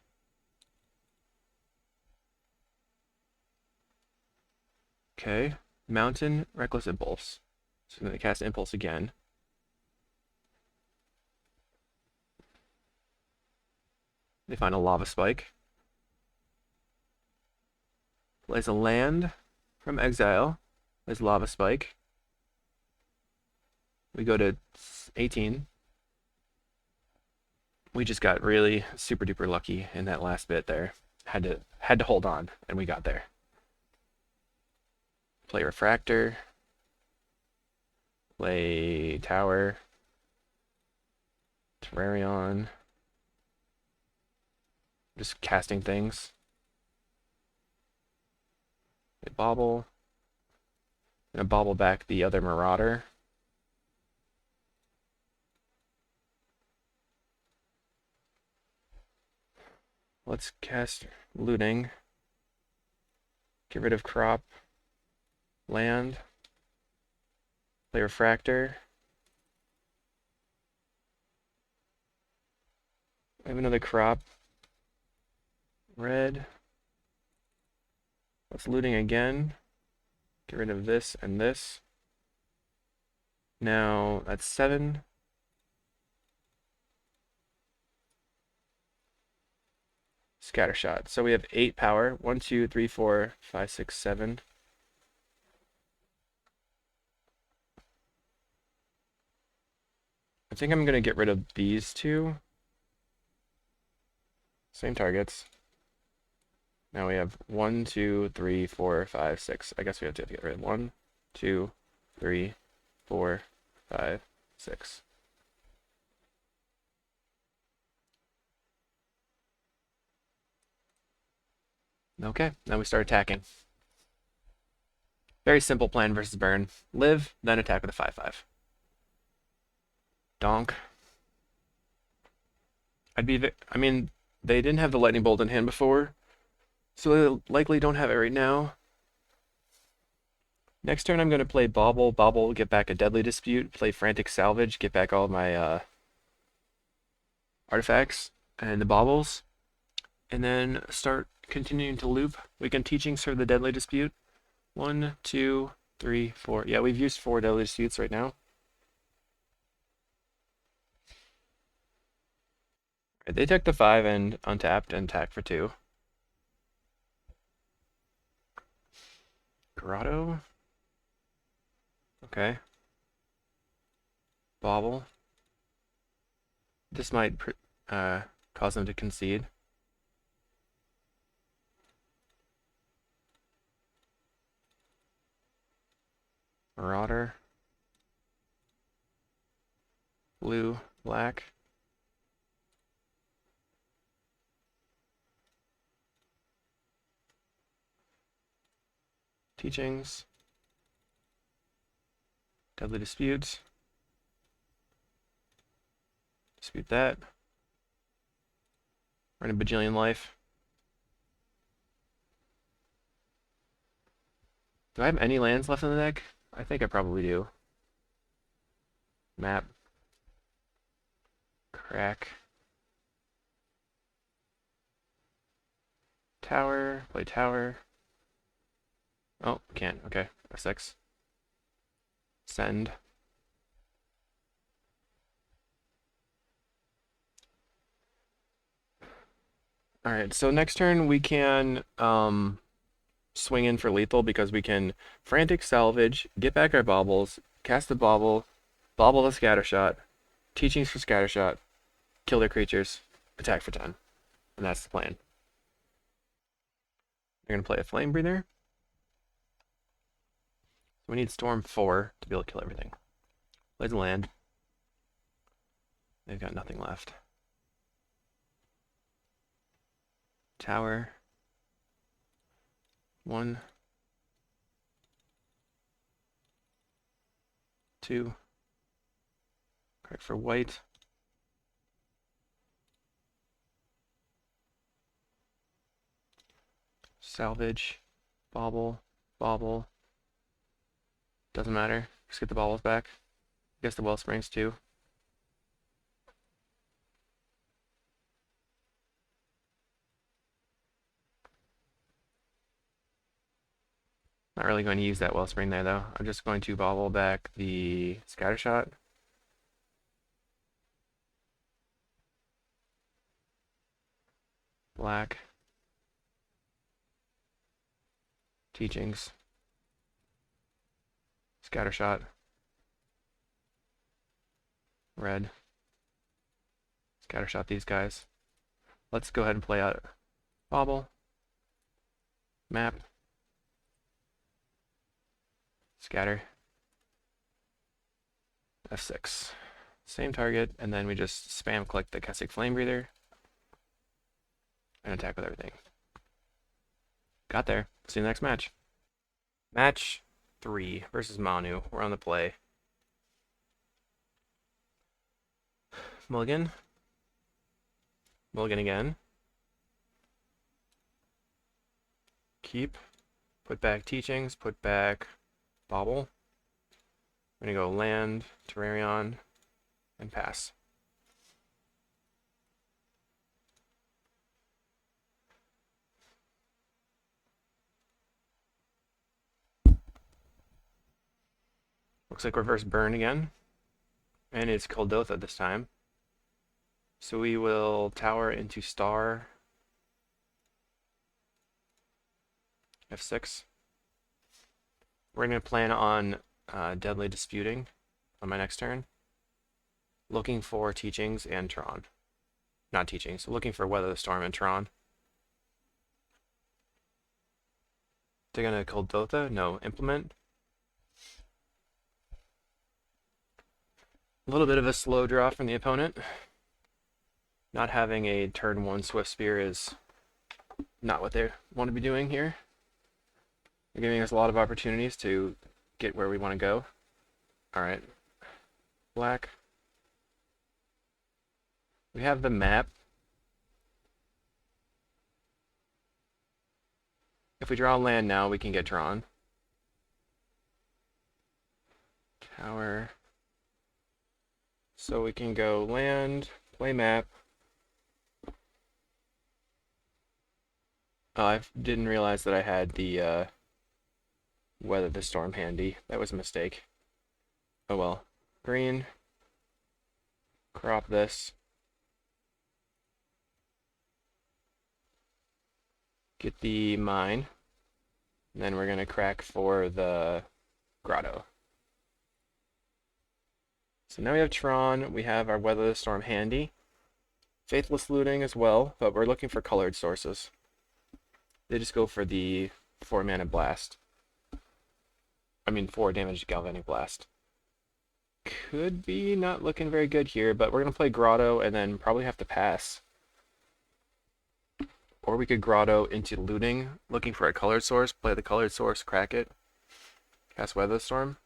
Okay, Mountain, Reckless Impulse. So I'm going to cast Impulse again. They find a Lava Spike. Plays a land from exile. Plays Lava Spike. We go to 18. We just got really super duper lucky in that last bit there. Had to hold on, and we got there. Play Refractor. Play Tower. Terrarion. Just casting things. Play Bauble. Gonna Bauble back the other Marauder. Let's cast Looting. Get rid of Crop. Land. Play Refractor. I have another Crop. Red. It's looting again. Get rid of this and this. Now that's 7. Scattershot. So we have 8 power. 1, 2, 3, 4, 5, 6, 7. I think I'm going to get rid of these two. Same targets. Now we have 1, 2, 3, 4, 5, 6. I guess we have to get rid of 1, 2, 3, 4, 5, 6. Okay, now we start attacking. Very simple plan versus burn. Live, then attack with a 5/5. Donk. I mean, they didn't have the lightning bolt in hand before, so they likely don't have it right now. Next turn I'm going to play Bobble. Bobble, get back a Deadly Dispute. Play Frantic Salvage, get back all of my artifacts and the baubles. And then start continuing to loop. We can Teachings for the Deadly Dispute. 1, 2, 3, 4. Yeah, we've used 4 Deadly Disputes right now. They took the 5 and untapped and attacked for 2. Grotto. Okay. Bobble. This might cause them to concede. Marauder. Blue, black. Teachings. Deadly Dispute. Dispute that. Run a bajillion life. Do I have any lands left in the deck? I think I probably do. Map. Crack. Tower. Play tower. Oh, can't. Okay. S6. Send. Alright, so next turn we can swing in for lethal because we can Frantic Salvage, get back our baubles, cast the bauble, bauble the Scattershot, Teachings for Scattershot, kill their creatures, attack for 10. And that's the plan. We're going to play a Flame Breather. So we need Storm 4 to be able to kill everything. Plays a land. They've got nothing left. Tower. 1, 2. Correct for white. Salvage. Bauble. Bauble. Doesn't matter. Just get the baubles back. I guess the Wellsprings too. Not really going to use that Wellspring there though. I'm just going to bauble back the Scattershot. Black. Teachings. Scattershot. Red. Scattershot these guys. Let's go ahead and play out Bauble. Map. Scatter. F6. Same target, and then we just spam click the Kessig Flame Breather and attack with everything. Got there. See you next match. Match 3 versus Manu. We're on the play. Mulligan. Mulligan again. Keep. Put back Teachings. Put back Bauble. I'm going to go land, Terrarion, and pass. Looks like reverse burn again. And it's Kuldotha this time. So we will tower into star. F6. We're going to plan on deadly disputing on my next turn. Looking for teachings and Tron. Not teachings, looking for Weather the Storm and Tron. They're going to Kuldotha? No, implement. A little bit of a slow draw from the opponent. Not having a turn 1 Swift Spear is not what they want to be doing here. They're giving us a lot of opportunities to get where we want to go. Alright. Black. We have the map. If we draw land now, we can get drawn. Tower. So we can go land, play map. Oh, I didn't realize that I had the Weather the Storm handy. That was a mistake. Oh well. Green. Crop this. Get the mine. And then we're going to crack for the grotto. So now we have Tron. We have our Weather the Storm handy. Faithless looting as well, but we're looking for colored sources. They just go for the 4 mana blast. 4 damage galvanic blast. Could be not looking very good here, but we're going to play grotto and then probably have to pass. Or we could grotto into looting, looking for a colored source, play the colored source, crack it, cast Weather the Storm.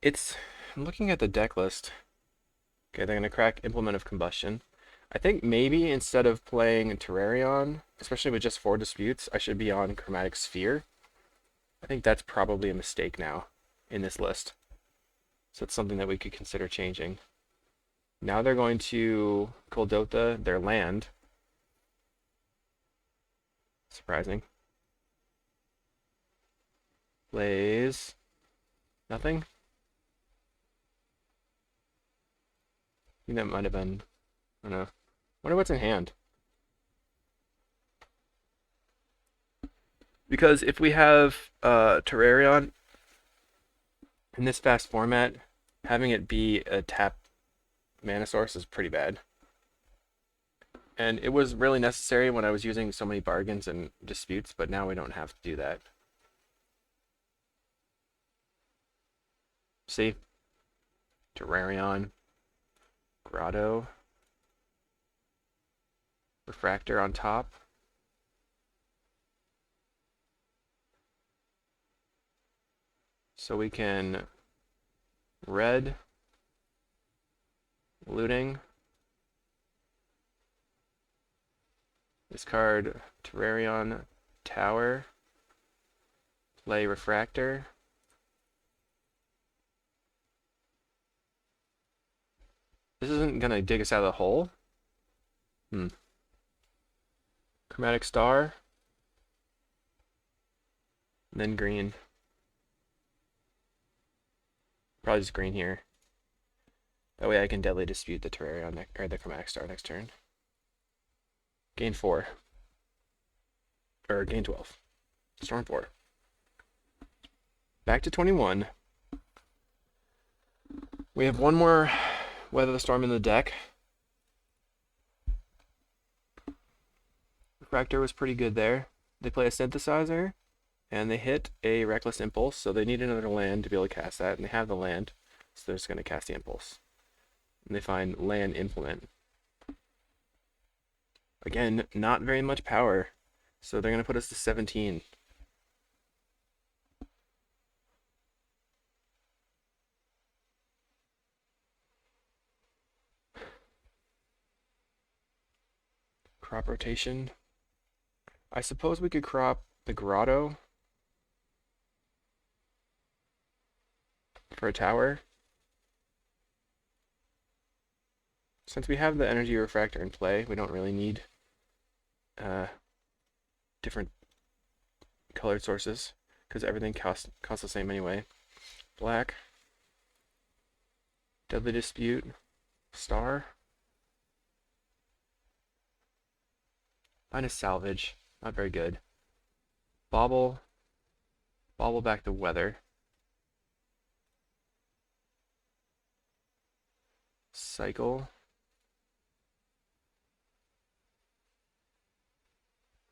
I'm looking at the deck list. Okay, they're going to crack Implement of Combustion. I think maybe instead of playing Terrarion, especially with just 4 disputes, I should be on Chromatic Sphere. I think that's probably a mistake now in this list. So it's something that we could consider changing. Now they're going to Kuldotha their land. Surprising. Plays nothing. I think that might have been, I don't know. Wonder what's in hand. Because if we have Terrarion in this fast format, having it be a tap mana source is pretty bad. And it was really necessary when I was using so many bargains and disputes, but now we don't have to do that. See? Terrarion. Grotto. Refractor on top. So we can red, looting, discard Terrarion Tower, play Refractor. This isn't gonna dig us out of the hole. Chromatic Star, and then green. Probably just green here. That way I can deadly dispute the Terrarion or the Chromatic Star next turn. Gain 4. Or gain 12. Storm 4. Back to 21. We have one more Weather the Storm in the deck. Refractor was pretty good there. They play a Synthesizer, and they hit a Reckless Impulse, so they need another land to be able to cast that, and they have the land, so they're just going to cast the Impulse. And they find Land Implement. Again, not very much power, so they're going to put us to 17. Crop rotation. I suppose we could crop the Grotto for a tower. Since we have the Energy Refractor in play, we don't really need different colored sources, because everything costs the same anyway. Black. Deadly Dispute. Star. Minus Salvage. Not very good. Bobble. Bobble back the Weather. Cycle.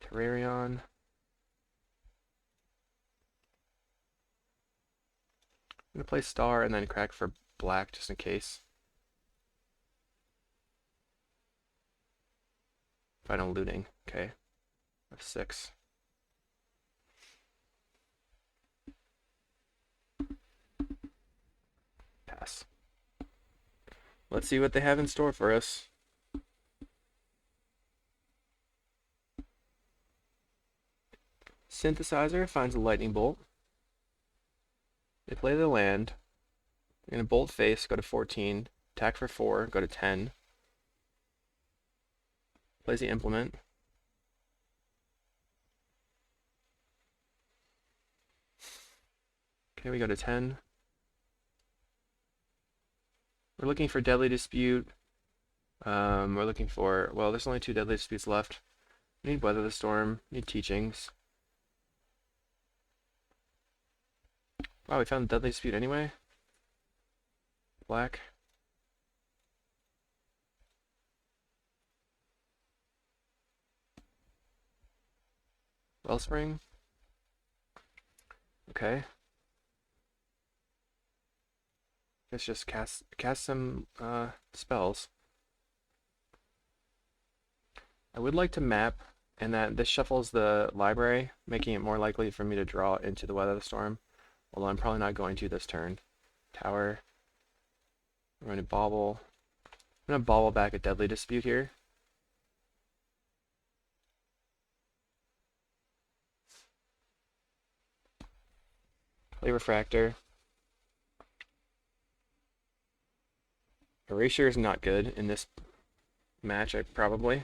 Terrarion. I'm going to play Star and then crack for black just in case. Final looting. Okay. F6. Pass. Let's see what they have in store for us. Synthesizer finds a lightning bolt. They play the land. They're going to bolt face, go to 14. Attack for 4, go to 10. Plays the implement. Okay, we go to 10. We're looking for Deadly Dispute. We're looking for, well, there's only 2 Deadly Disputes left. We need Weather the Storm, we need Teachings. Wow, we found Deadly Dispute anyway. Black. Wellspring. Okay. Let's just cast some spells. I would like to map, and that this shuffles the library, making it more likely for me to draw into the Weather the Storm. Although I'm probably not going to this turn. Tower. I'm going to bobble. I'm going to bobble back a Deadly Dispute here. Play Refractor. Erasure is not good in this match, probably.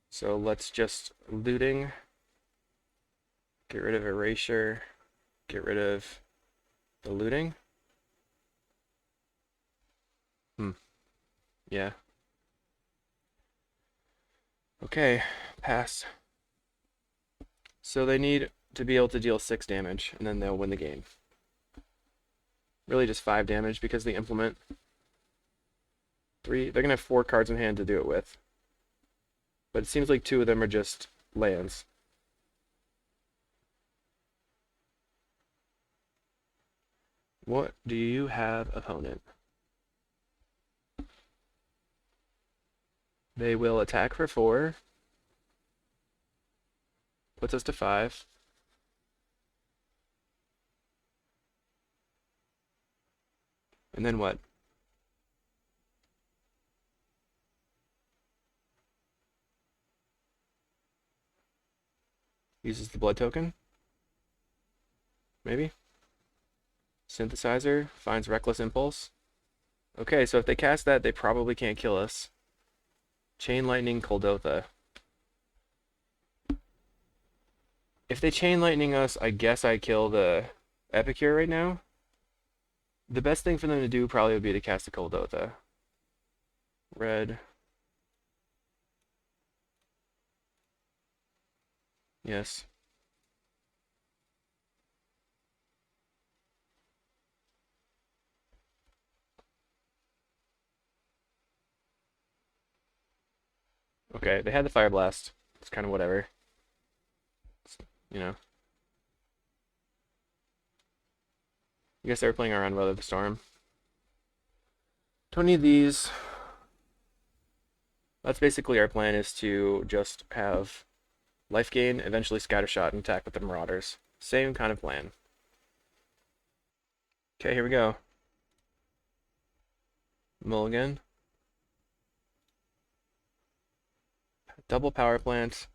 So let's just looting. Get rid of Erasure. Get rid of the looting. Yeah. Okay, pass. So they need to be able to deal 6 damage, and then they'll win the game. Really just 5 damage because they implement 3. They're going to have 4 cards in hand to do it with. But it seems like 2 of them are just lands. What do you have, opponent? They will attack for 4. Puts us to 5. And then what? Uses the blood token? Maybe? Synthesizer finds Reckless Impulse. Okay, so if they cast that, they probably can't kill us. Chain Lightning Kuldotha. If they Chain Lightning us, I guess I kill the Epicure right now. The best thing for them to do probably would be to cast a Kuldotha. Red. Yes. Okay, they had the Fire Blast. It's kind of whatever. You know. I guess they were playing around Weather the Storm. Don't need these. That's basically our plan, is to just have life gain, eventually Scattershot, and attack with the Marauders. Same kind of plan. Okay, here we go. Mulligan. Double Power Plant.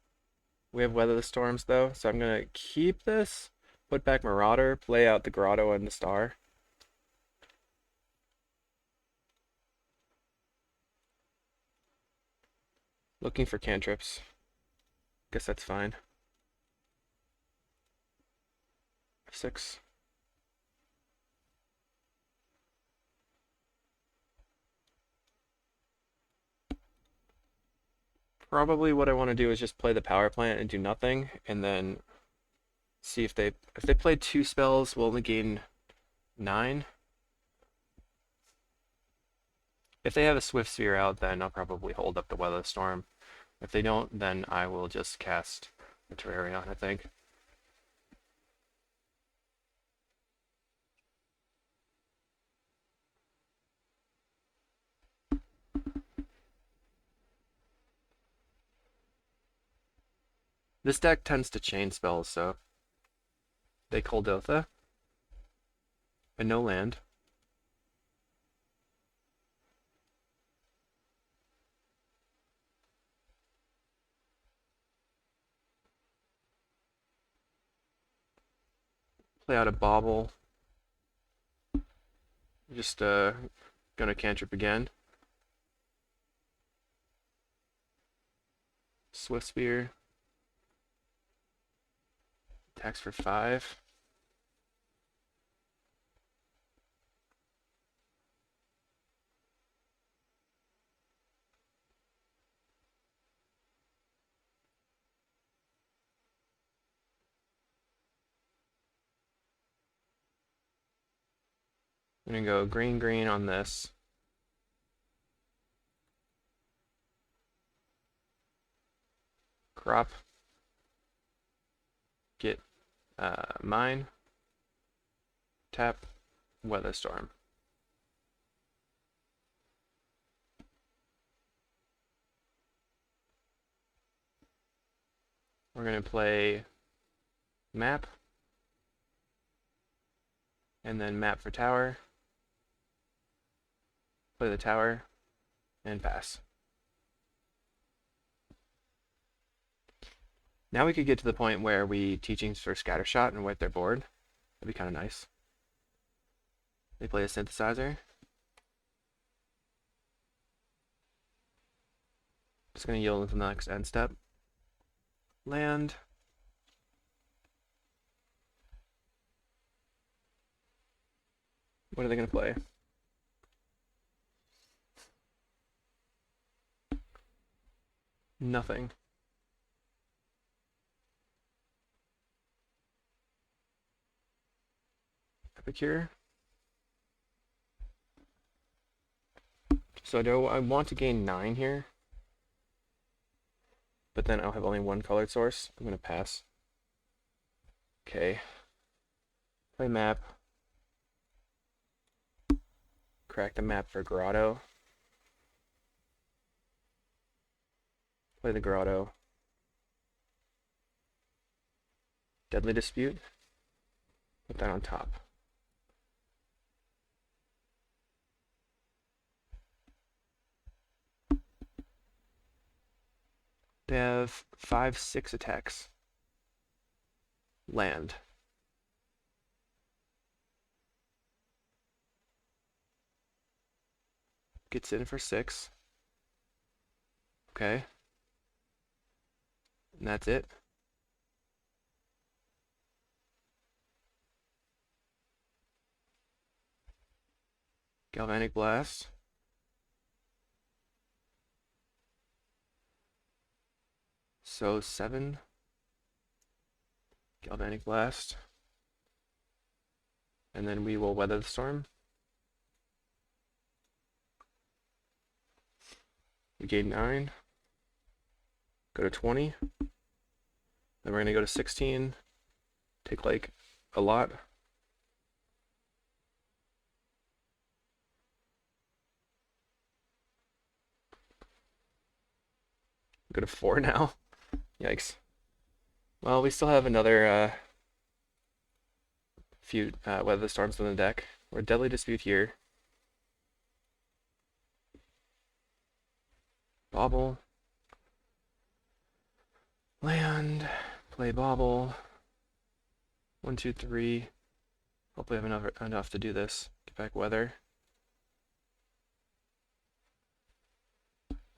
We have Weather the Storms, though, so I'm going to keep this, put back Marauder, play out the Grotto and the Star. Looking for cantrips. Guess that's fine. 6. Probably what I want to do is just play the power plant and do nothing, and then see if they play 2 spells, we'll only gain 9. If they have a Swift Sphere out, then I'll probably hold up the Weather Storm. If they don't, then I will just cast the Terrarion, I think. This deck tends to chain spells, so they Kuldotha and no land. Play out a Bauble. Just gonna cantrip again. Swift Spear. Attacks for 5. I'm gonna go green green on this. Crop. Get mine. Tap. Weather Storm. We're gonna play map. And then map for tower. Play the tower. And pass. Now we could get to the point where we teachings for Scattershot and wipe their board. That'd be kind of nice. They play a Synthesizer. Just going to yield until the next end step. Land. What are they going to play? Nothing. Epicure. So I want to gain 9 here, but then I'll have only 1 colored source. I'm going to pass. Okay. Play map. Crack the map for Grotto. Play the Grotto. Deadly Dispute. Put that on top. They have 5/6 attacks. Land. Gets in for 6. Okay. And that's it. Galvanic Blast. So 7. Galvanic Blast. And then we will Weather the Storm. We gain 9. Go to 20. Then we're going to go to 16. Take like a lot. Go to 4 now. Yikes. Well, we still have another few Weather Storms on the deck. We're Deadly Dispute here. Bauble. Land. Play Bauble. 1, 2, 3. Hopefully I have enough to do this. Get back Weather.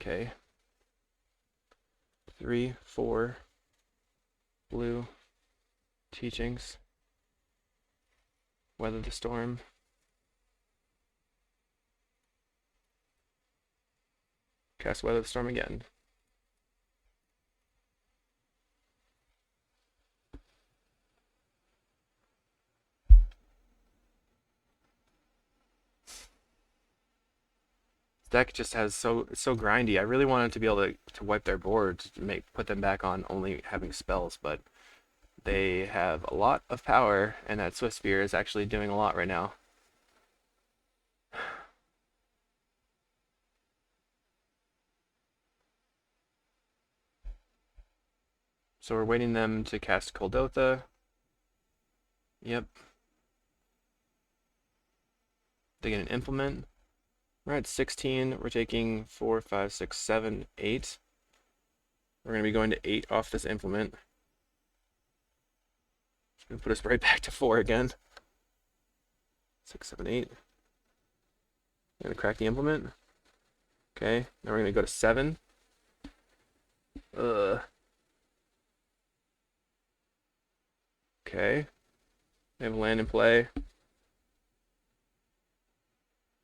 Okay. 3, 4. Blue. Teachings. Weather the Storm. Cast Weather the Storm again. deck just has it's so grindy. I really wanted to be able to wipe their board to put them back on only having spells, but they have a lot of power, and that Swift Spear is actually doing a lot right now. So we're waiting them to cast Kuldotha. Yep. They get an implement. We're at 16. We're taking 4, 5, 6, 7, 8. We're going to be going to 8 off this implement. It's going to put us right back to 4 again. 6, 7, 8. I'm going to crack the implement. Okay, now we're going to go to 7. Okay. They have land in play.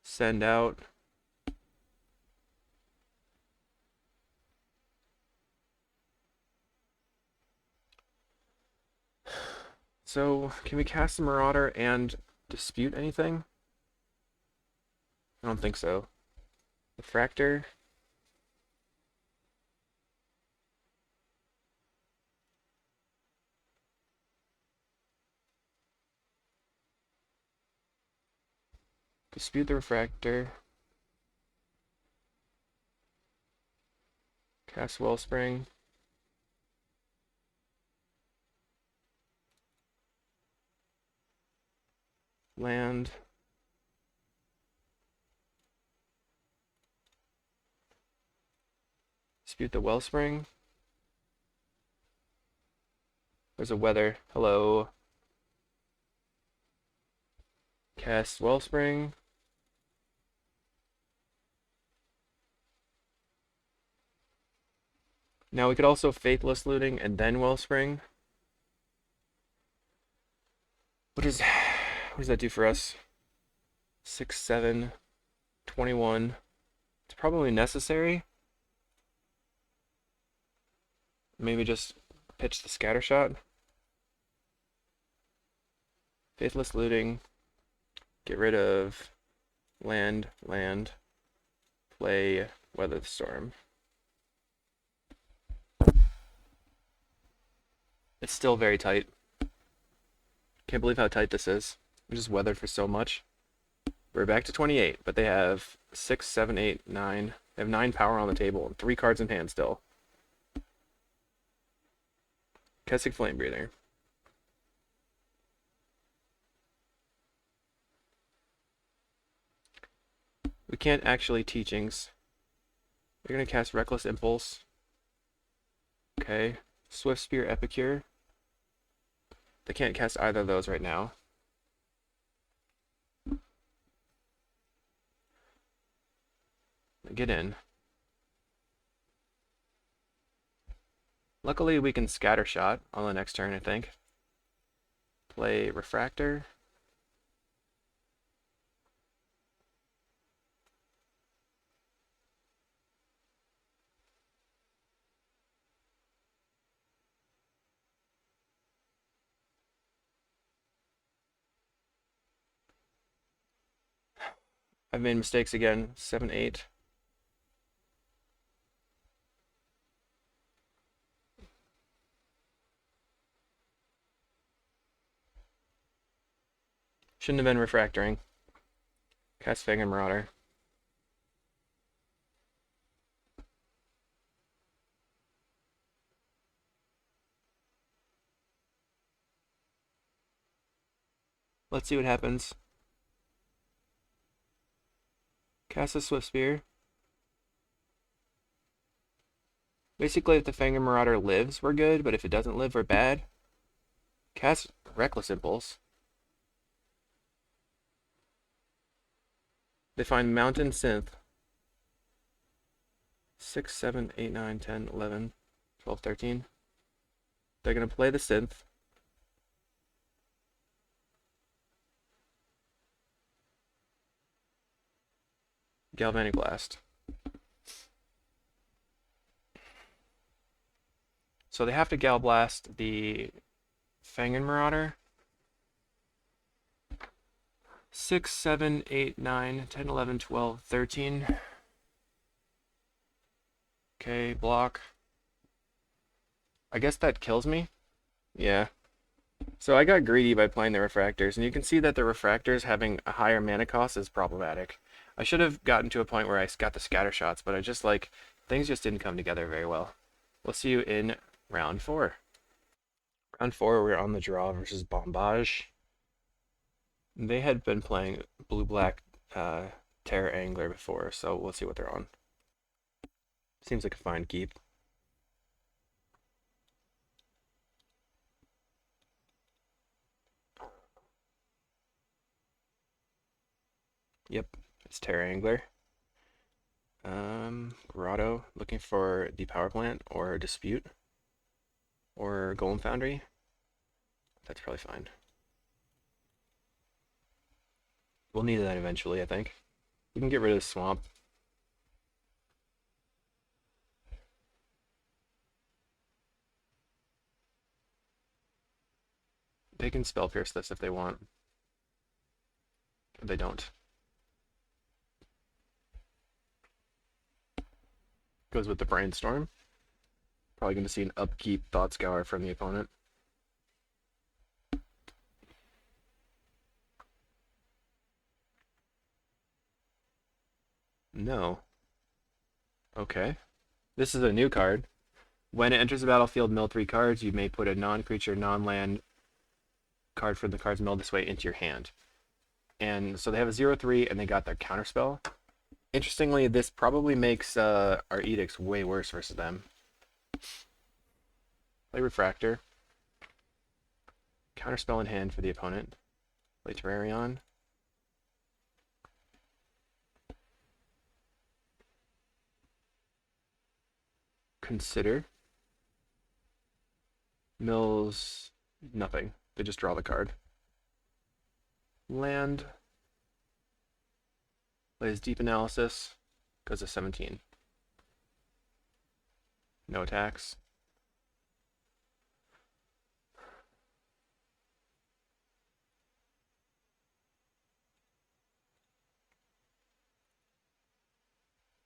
Send out. So, can we cast the Marauder and dispute anything? I don't think so. Refractor. Dispute the Refractor. Cast Wellspring. Land. Dispute the Wellspring. There's a weather. Hello. Cast Wellspring. Now we could also Faithless Looting and then Wellspring. What does that do for us? 6, 7, 21. It's probably necessary. Maybe just pitch the scatter shot. Faithless Looting. Get rid of land. Play Weather the Storm. It's still very tight. Can't believe how tight this is. We just weathered for so much. We're back to 28, but they have 6, 7, 8, 9. They have 9 power on the table and 3 cards in hand still. Kessig Flame Breather. We can't actually Teachings. They're going to cast Reckless Impulse. Okay. Swift Spear Epicure. They can't cast either of those right now. Get in. Luckily, we can Scatter Shot on the next turn, I think. Play Refractor. I've made mistakes again. 7, 8. Shouldn't have been Refractoring. Cast Fangren Marauder. Let's see what happens. Cast a Swift Spear. Basically, if the Fangren Marauder lives, we're good, but if it doesn't live, we're bad. Cast Reckless Impulse. They find Mountain Synth. 6, 7, 8, 9, 10, 11, 12, 13. They're going to play the Synth. Galvanic Blast. So they have to Gal Blast the Fangren Marauder. 6, 7, 8, 9, 10, 11, 12, 13. Okay, block. I guess that kills me. Yeah. So I got greedy by playing the Refractors, and you can see that the Refractors having a higher mana cost is problematic. I should have gotten to a point where I got the scatter shots, but I just like, things just didn't come together very well. We'll see you in round 4. Round 4, we're on the draw versus Bombage. They had been playing blue-black Terror Angler before, so we'll see what they're on. Seems like a fine keep. Yep, it's Terror Angler. Grotto, looking for the power plant or dispute or Golem Foundry. That's probably fine. We'll need that eventually, I think. We can get rid of the swamp. They can spell pierce this if they want. But they don't. Goes with the brainstorm. Probably going to see an upkeep Thought Scour from the opponent. No. Okay. This is a new card. When it enters the battlefield, mill 3 cards. You may put a non-creature, non-land card from the cards milled this way into your hand. And so they have a 0/3 and they got their counterspell. Interestingly, this probably makes our edicts way worse versus them. Play Refractor. Counterspell in hand for the opponent. Play Terrarion. Consider. Mills nothing. They just draw the card. Land. Plays Deep Analysis. Goes to 17. No attacks.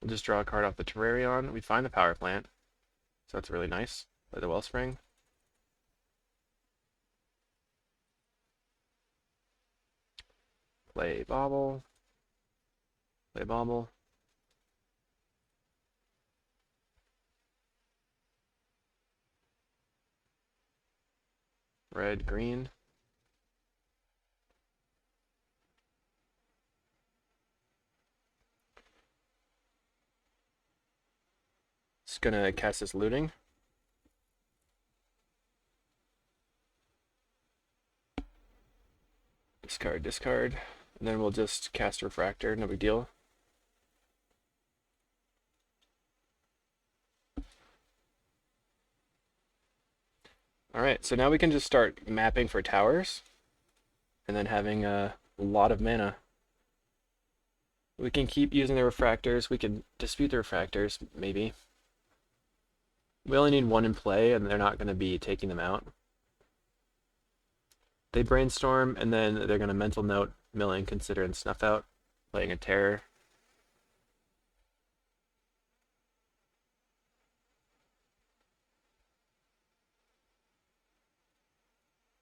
We'll just draw a card off the Terrarion. We find the power plant. So that's really nice. Play the Wellspring. Play Bauble. Play Bauble. Red, green. Just gonna cast this Looting. Discard, discard. And then we'll just cast Refractor, no big deal. Alright, so now we can just start mapping for towers. And then having a lot of mana. We can keep using the Refractors. We can dispute the Refractors, maybe. We only need 1 in play, and they're not going to be taking them out. They brainstorm, and then they're going to mental note, milling, consider, and snuff out, playing a terror.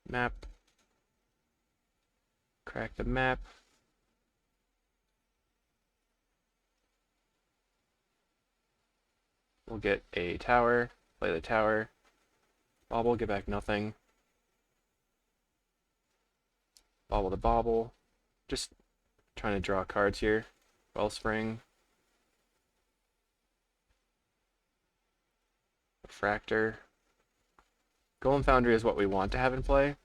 Map. Crack the map. We'll get a tower, play the tower. Bauble, get back nothing. Bauble the Bauble. Just trying to draw cards here. Wellspring. Refractor. Golem Foundry is what we want to have in play.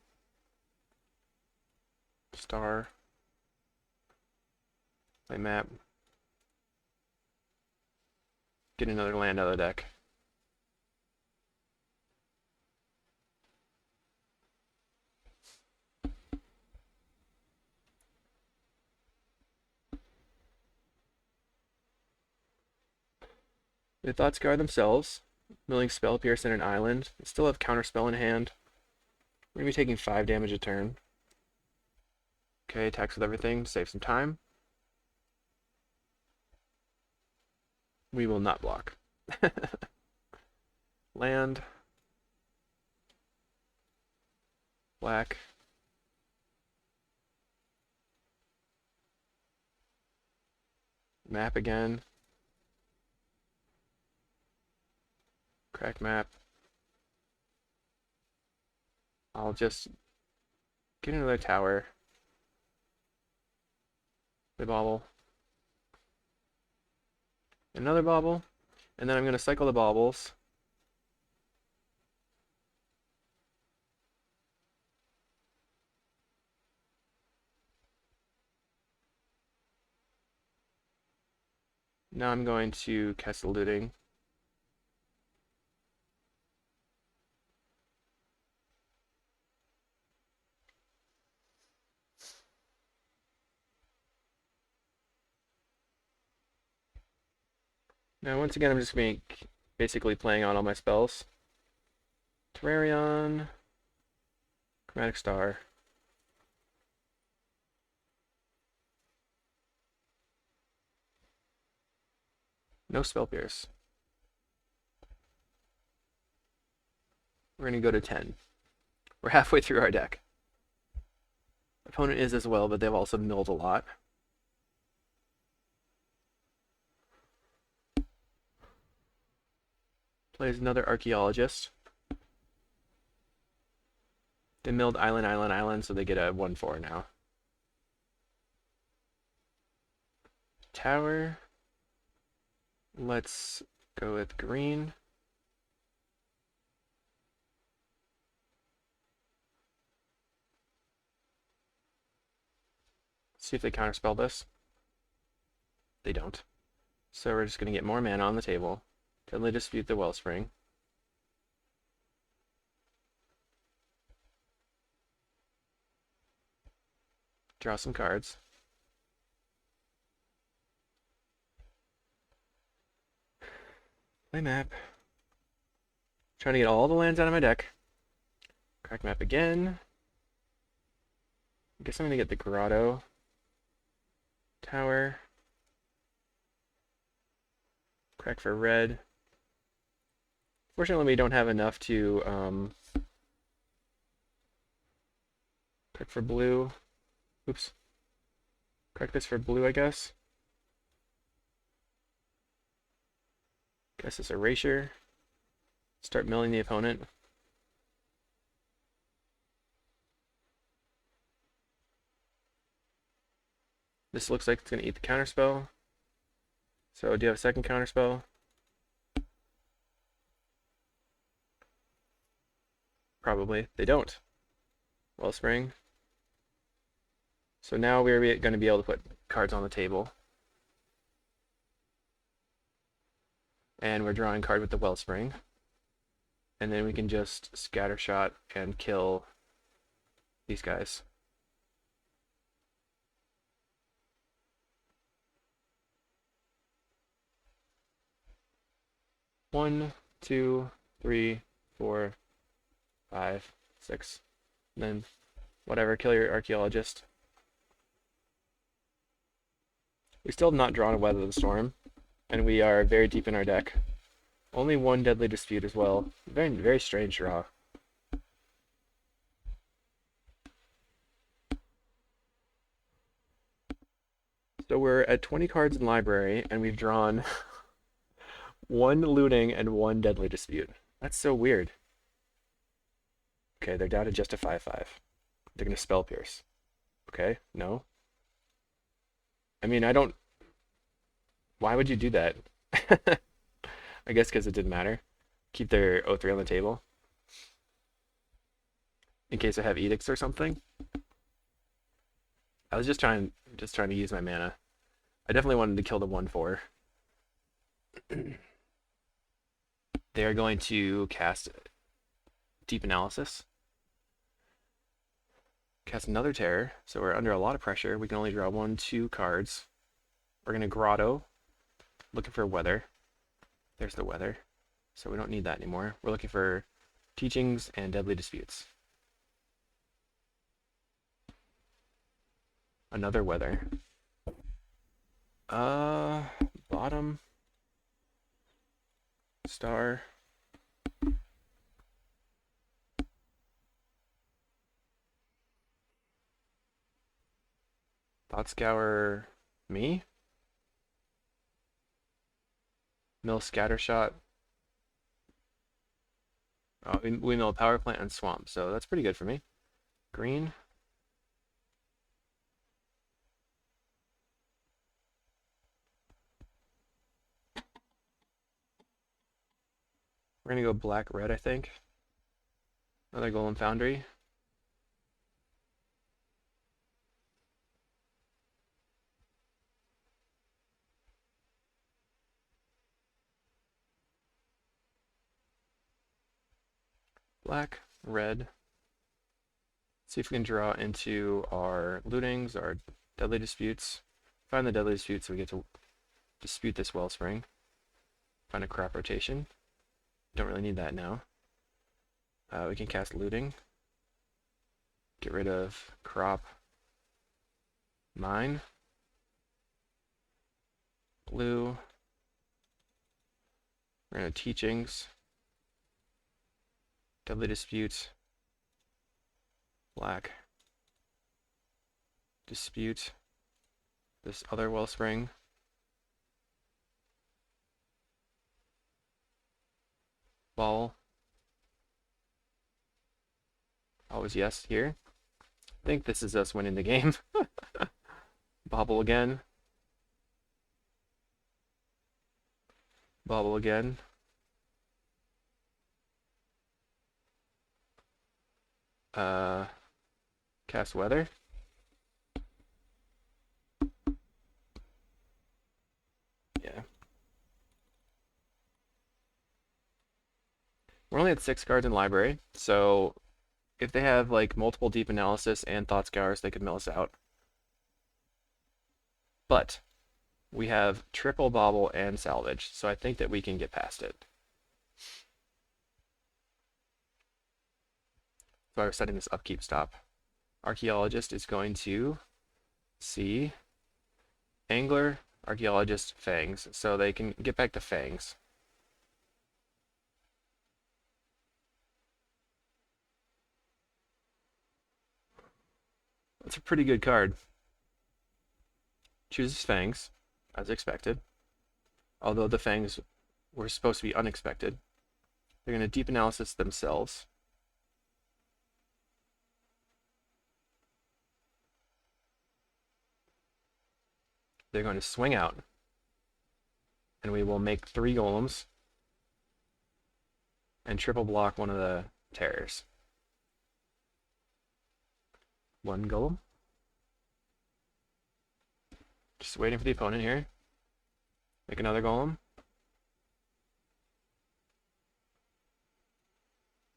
Star. Play map. Get another land out of the deck. They Thought Scour themselves, milling Spell Pierce in an island. They still have Counterspell in hand. We're going to be taking 5 damage a turn. Okay, attacks with everything, save some time. We will not block. Land. Black. Map again. Crack map. I'll just get another tower. The bauble. Another bauble. And then I'm going to cycle the baubles. Now I'm going to cast the looting. Now once again I'm just basically playing on all my spells. Terrarion, Chromatic Star. No Spell Pierce. We're going to go to 10. We're halfway through our deck. Opponent is as well, but they've also milled a lot. Plays another Archaeologist. They milled Island, Island, Island, so they get a 1/4 now. Tower. Let's go with green. See if they counterspell this. They don't. So we're just going to get more mana on the table. Deadly Dispute the Wellspring. Draw some cards. Play map. Trying to get all the lands out of my deck. Crack map again. I guess I'm going to get the Grotto. Tower. Crack for red. Fortunately, we don't have enough to crack for blue. Oops. Crack this for blue, I guess. Guess it's Erasure. Start milling the opponent. This looks like it's going to eat the counterspell. So do you have a second counterspell? Probably. They don't. Wellspring. So now we're going to be able to put cards on the table. And we're drawing card with the Wellspring. And then we can just Scattershot and kill these guys. One, two, three, 4, 5, 6. And then whatever, kill your Archaeologist. We still have not drawn a Weather the Storm, and we are very deep in our deck. Only one Deadly Dispute as well. Very, very strange draw. So we're at 20 cards in library, and we've drawn one looting and one Deadly Dispute. That's so weird. Okay, they're down to just a 5/5. They're going to Spell Pierce. Okay, no. I mean, I don't... Why would you do that? I guess because it didn't matter. Keep their O3 on the table. In case I have edicts or something. I was just trying to use my mana. I definitely wanted to kill the 1/4. They are going to cast Deep Analysis. Cast another Terror, so we're under a lot of pressure. We can only draw 1, 2 cards. We're going to Grotto, looking for Weather. There's the Weather, so we don't need that anymore. We're looking for Teachings and Deadly Disputes. Another Weather. Bottom. Star. Thought Scour me. Mill Scattershot. Oh, we mill Power Plant and Swamp, so that's pretty good for me. Green. We're gonna go black-red, I think. Another Golem Foundry. Black, red. See if we can draw into our lootings, our deadly disputes. Find the deadly disputes so we get to dispute this wellspring. Find a crop rotation. Don't really need that now. We can cast looting. Get rid of crop. Mine. Blue. We're going to teachings. Deadly dispute. Black. Dispute. This other wellspring. Ball. Always yes here. I think this is us winning the game. Bobble again. Bobble again. Cast weather. Yeah. We're only at 6 cards in library, so if they have like multiple deep analysis and thought scours, they could mill us out. But we have triple bobble and salvage, so I think that we can get past it. So I was setting this upkeep stop. Archaeologist is going to see Angler, Archaeologist, Fangs, so they can get back to Fangs. That's a pretty good card. Chooses Fangs, as expected. Although the Fangs were supposed to be unexpected. They're going to deep analysis themselves. They're going to swing out. And we will make 3 golems. And triple block one of the terrors. 1 golem. Just waiting for the opponent here. Make another golem.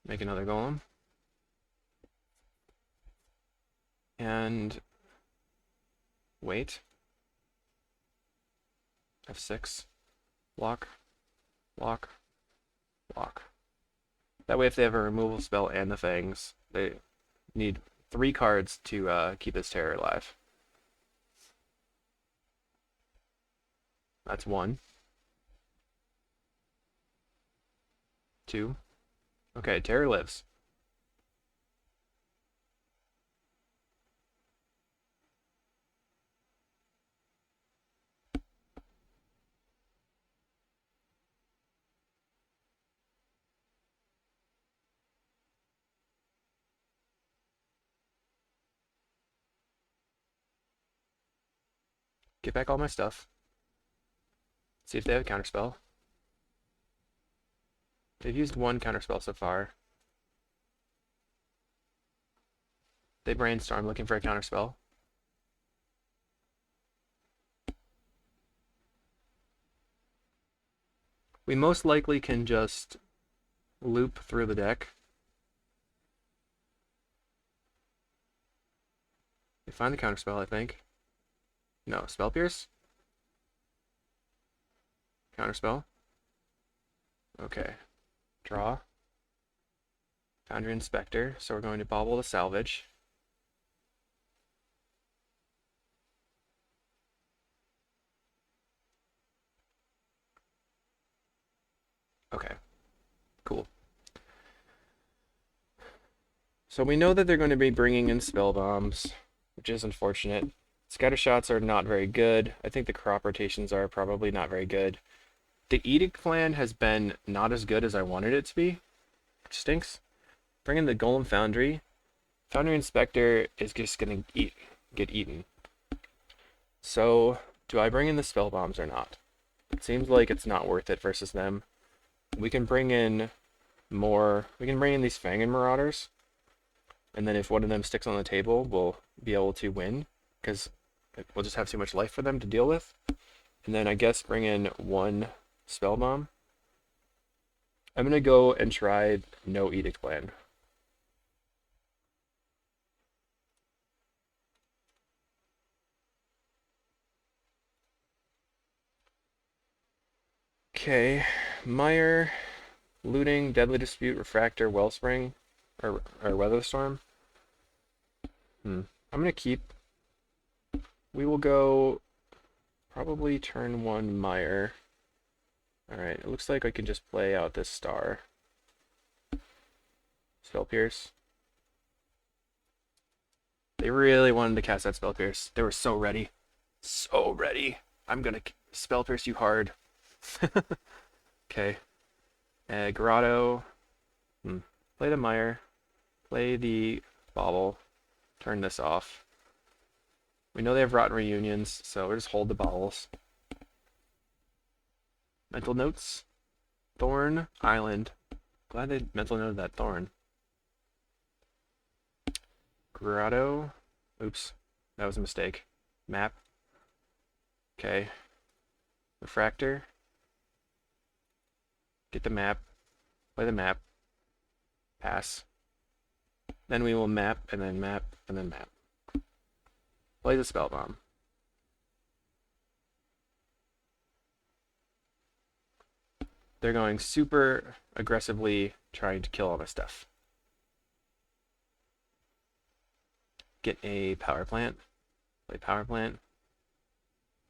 Make another golem. And wait. F6. Block. Block. Block. That way if they have a removal spell and the Fangs, they need 3 cards to keep this terror alive. That's 1. 2. Okay, terror lives. Get back all my stuff. See if they have a counterspell. They've used 1 counterspell so far. They brainstorm looking for a counterspell. We most likely can just loop through the deck. They find the counterspell, I think. No, Spell Pierce? Counterspell. Okay. Draw. Foundry Inspector. So we're going to bobble the salvage. Okay, cool. So we know that they're going to be bringing in spell bombs, which is unfortunate. Scatter shots are not very good. I think the crop rotations are probably not very good. The Edict plan has been not as good as I wanted it to be, which stinks. Bring in the Golem Foundry. Foundry Inspector is just going to get eaten. So, do I bring in the spell bombs or not? It seems like it's not worth it versus them. We can bring in more. We can bring in these Fangren Marauders. And then if one of them sticks on the table, we'll be able to win. Because we'll just have too much life for them to deal with. And then I guess bring in one spell bomb. I'm going to go and try no Edict plan. Okay, Mire, Looting, Deadly Dispute, Refractor, Wellspring, or Weatherstorm. I'm gonna keep. We will go probably turn 1 Mire. Alright, it looks like I can just play out this star. Spell Pierce. They really wanted to cast that Spell Pierce. They were so ready. So ready. I'm gonna Spell Pierce you hard. Okay. Grotto. Play the Mire. Play the Bauble. Turn this off. We know they have Rotten Reunions, so we'll just hold the baubles. Mental notes. Thorn Island. Glad they mental noted that Thorn. Grotto. Oops. That was a mistake. Map. Okay. Refractor. Get the map. Play the map. Pass. Then we will map, and then map, and then map. Play the spell bomb. They're going super aggressively trying to kill all my stuff. Get a power plant. Play power plant.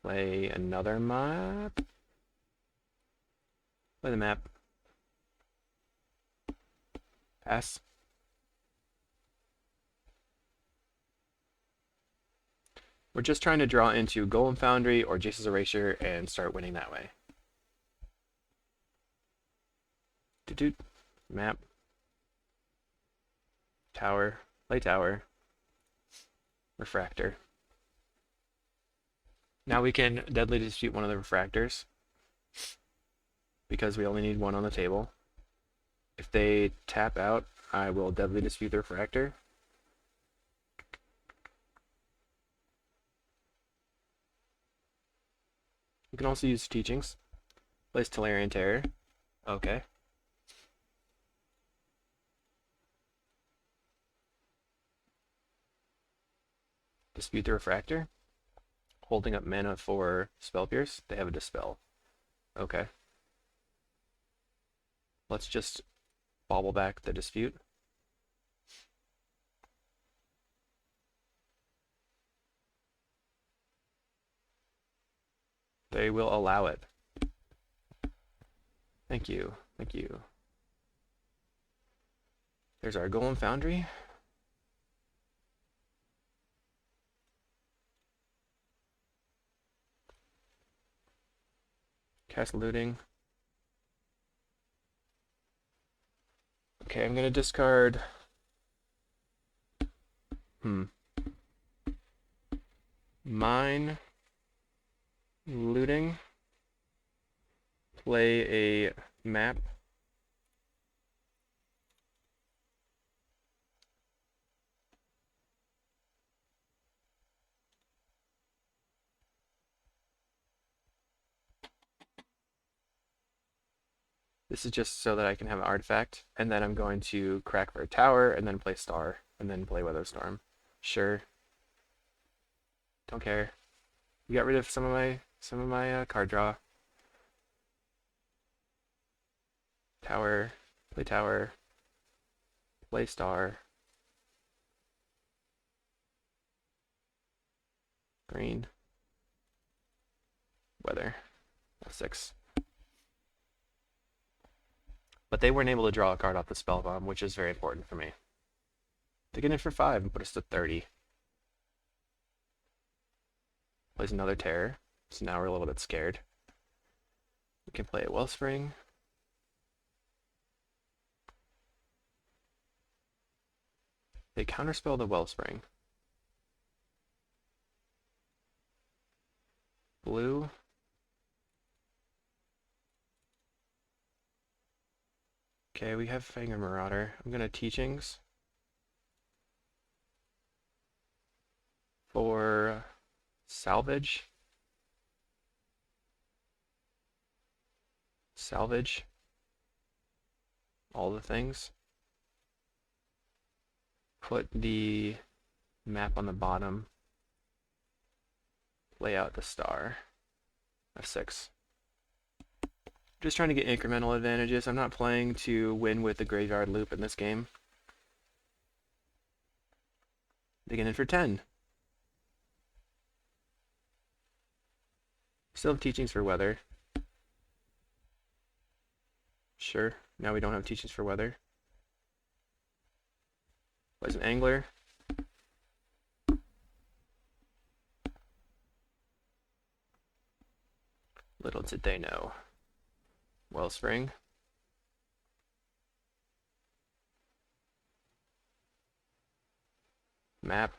Play another map. Play the map. Pass. We're just trying to draw into Golem Foundry or Jace's Erasure and start winning that way. Doot. Map. Tower. Play tower. Refractor. Now we can Deadly Dispute one of the Refractors, because we only need one on the table. If they tap out, I will Deadly Dispute the Refractor. You can also use Teachings. Place Tolarian Terror. Okay. Dispute the Refractor. Holding up mana for Spell Pierce. They have a Dispel. Okay. Let's just bobble back the Dispute. They will allow it. Thank you. Thank you. There's our Golem Foundry. Cast Looting. Okay, I'm gonna discard. Mine. Looting. Play a map. This is just so that I can have an artifact, and then I'm going to crack for a tower, and then play star, and then play Weatherstorm. Sure. Don't care. We got rid of some of my card draw. Tower, play star. Green. Weather. F6. But they weren't able to draw a card off the spell bomb, which is very important for me. They get in for 5 and put us to 30. Plays another terror, so now we're a little bit scared. We can play a Wellspring. They counterspell the Wellspring. Blue. Okay, we have Fangren Marauder. I'm gonna Teachings for Salvage. Salvage all the things. Put the map on the bottom. Lay out the star. F6. Just trying to get incremental advantages. I'm not playing to win with the graveyard loop in this game. They get in for 10. Still have Teachings for Weather. Sure, now we don't have Teachings for Weather. Plays an Angler. Little did they know. Wellspring. Map.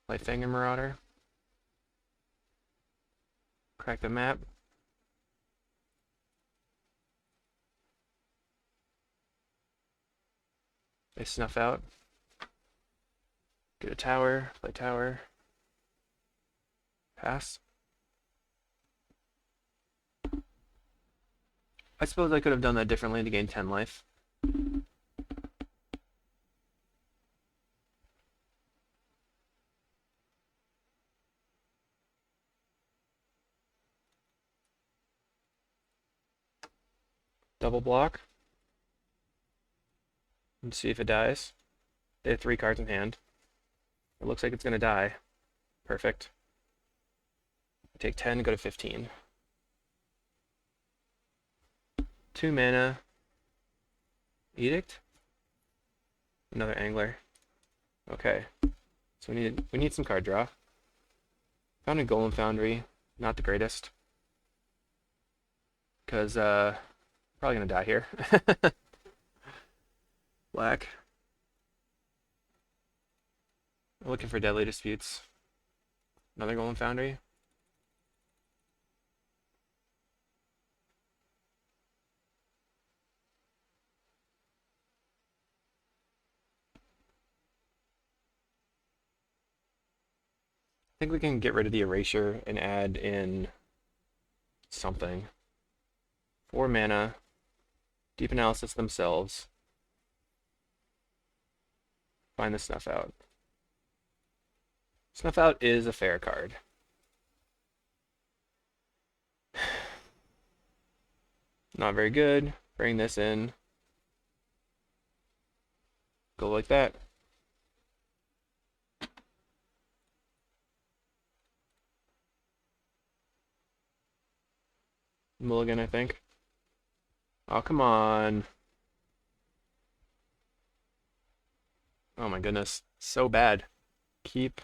Play Fangren Marauder. Crack the map. They snuff out. Get a tower, play tower. Pass. I suppose I could have done that differently to gain 10 life. Double block. Let's see if it dies. They have 3 cards in hand. It looks like it's going to die. Perfect. Take 10, go to 15. 2 mana. Edict? Another Angler. Okay. So we need some card draw. Found a Golem Foundry. Not the greatest. Because, probably going to die here. Black. Looking for Deadly Disputes. Another Golem Foundry. I think we can get rid of the Erasure and add in something. 4 mana. Deep Analysis themselves. Find the Snuff Out. Snuff Out is a fair card. Not very good. Bring this in. Go like that. Mulligan, I think. Oh, come on. Oh my goodness. So bad. Keep.